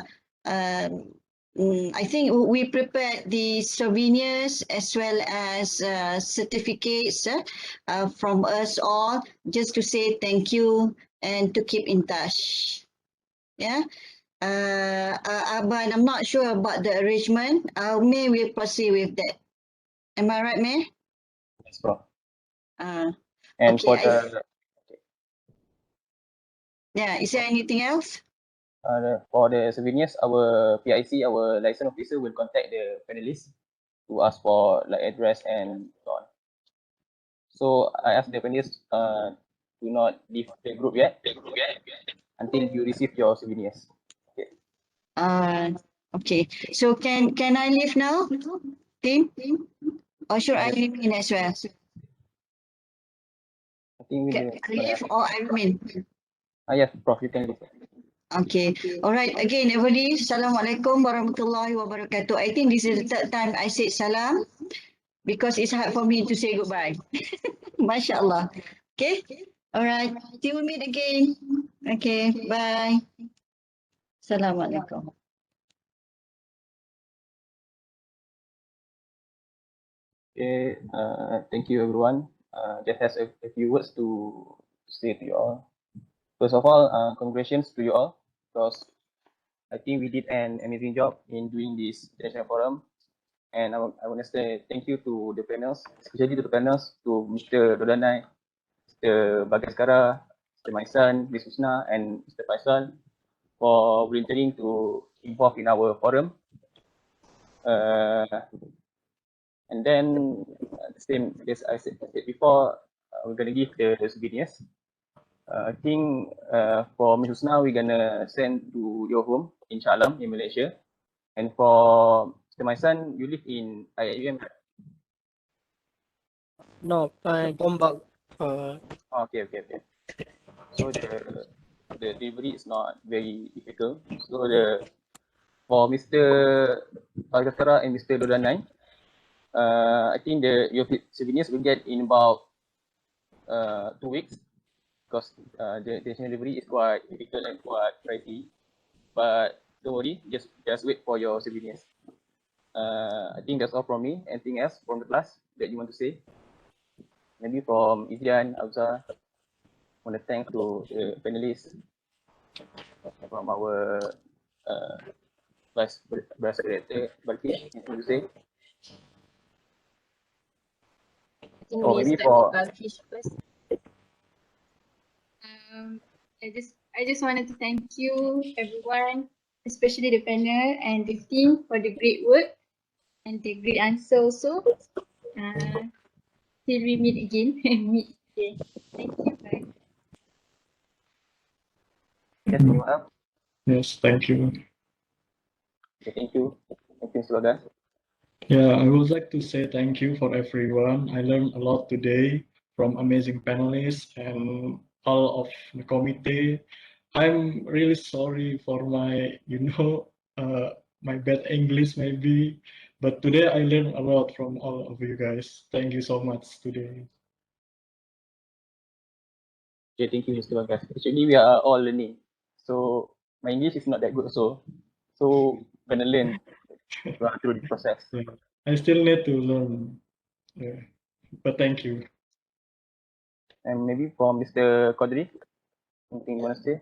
think we prepared the souvenirs as well as certificates from us all, just to say thank you and to keep in touch. Yeah. But I'm not sure about the arrangement. May will proceed with that. Am I right, May? Yes, bro. And okay, for the yeah, is there anything else? For the souvenirs, our PIC, our license officer, will contact the panelists to ask for like address and so on. So I ask the panelists do not leave the group yet until you receive your souvenirs. Okay. Okay. So can I leave now, team? Or should I remain as well? I think we Can I leave or I remain? Yes, Prof, you can leave. Okay. All right. Again, everybody, Assalamualaikum warahmatullahi wabarakatuh. I think this is the third time I said salam because it's hard for me to say goodbye. MashaAllah. Okay. All right. Till we meet again. Okay. Bye. Assalamualaikum. Okay. Thank you, everyone. Just has a few words to say to you all. First of all, congratulations to you all, because I think we did an amazing job in doing this international forum. And I want to say thank you to the panels, especially to the panels, to Mr. Doldanai, Mr. Bagaskara, Mr. Maisan, Ms. Husna, and Mr. Faisal for volunteering to involve in our forum. And then same as I said before, we're gonna give the souvenirs. I think for Ms. Husna, we're gonna send to your home in Shalam in Malaysia. And for Mr. Maisan, you live in IIM. No, Gombak. Okay. So the delivery is not very difficult. So for Mr. Bagaskara and Mr. Doldanai, I think your souvenirs will get in about 2 weeks, because the delivery is quite difficult and quite pricey. But don't worry, just wait for your souvenirs. I think that's all from me. Anything else from the class that you want to say? Maybe from Izian, Al-Azhar. I want to thank to the panelists from our vice director, Balkis. Anything to say? Or maybe for Balkis first. I just wanted to thank you, everyone, especially the panel and the team for the great work and the great answer also. Till we meet again. Thank you. Bye. Yes, thank you. Okay, thank you. Thank you, Slogan. Yeah, I would like to say thank you for everyone. I learned a lot today from amazing panelists and all of the committee. I'm really sorry for my, my bad English maybe, but today I learned a lot from all of you guys. Thank you so much today. Okay, thank you, Mr. Bagas. Actually, we are all learning. So my English is not that good also. So gonna learn through the process. Yeah. I still need to learn. Yeah. But thank you. And maybe for Mr. Qadri, anything you want to say?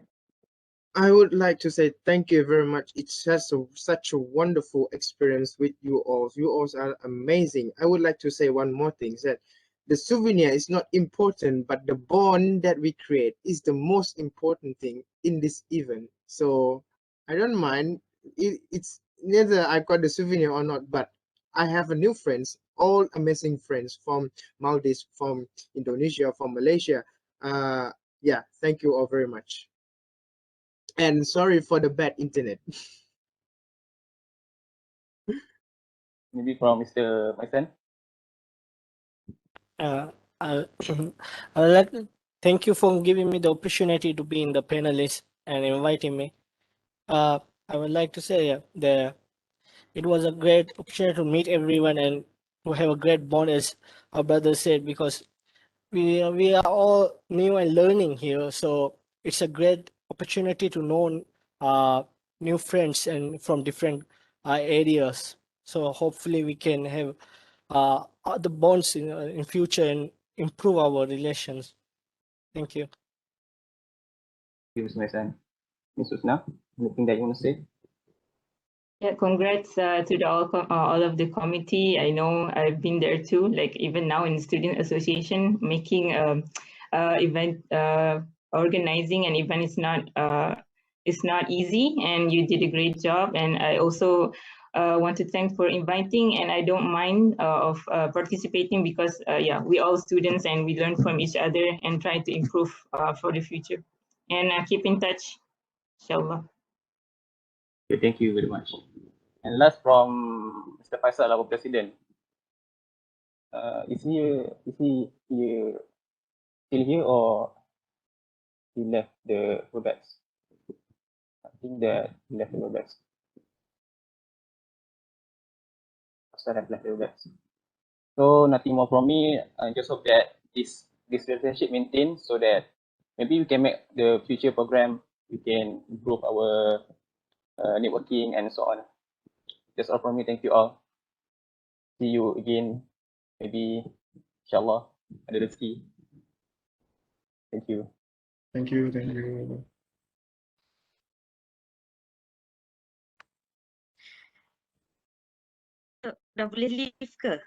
I would like to say thank you very much. It's just such a wonderful experience with you all. You all are amazing. I would like to say one more thing, that the souvenir is not important, but the bond that we create is the most important thing in this event. So I don't mind. It's neither I got the souvenir or not, but I have a new friends, all amazing friends from Maldives, from Indonesia, from Malaysia. Yeah, thank you all very much. And sorry for the bad internet. Maybe from Mr. Maisan. I would like to thank you for giving me the opportunity to be in the panelists and inviting me. I would like to say that it was a great opportunity to meet everyone and to have a great bond, as our brother said, because we are all new and learning here. So it's a great opportunity to know new friends and from different areas. So hopefully we can have other bonds in future and improve our relations. Thank you. Thank you, Mr. Maisan. Ms. Husna, anything that you want to say? Yeah, congrats to all of the committee. I know I've been there too, like even now in Student Association, making event, organizing an event is not it's not easy, and you did a great job. And I also want to thank for inviting, and I don't mind of participating because yeah, we all students and we learn from each other and try to improve for the future. And keep in touch, inshallah. Okay, thank you very much. And last from Mr. Faisal, our president. Is he still here or he left the Webex? I think that he left the Webex. Faisal have left the Webex. So nothing more from me. I just hope that this relationship maintained so that maybe we can make the future program, we can improve our networking and so on. That's all from me. Thank you all. See you again, maybe inshallah, ada rezeki. Thank you. Thank you. Thank you. Dah boleh leave ke?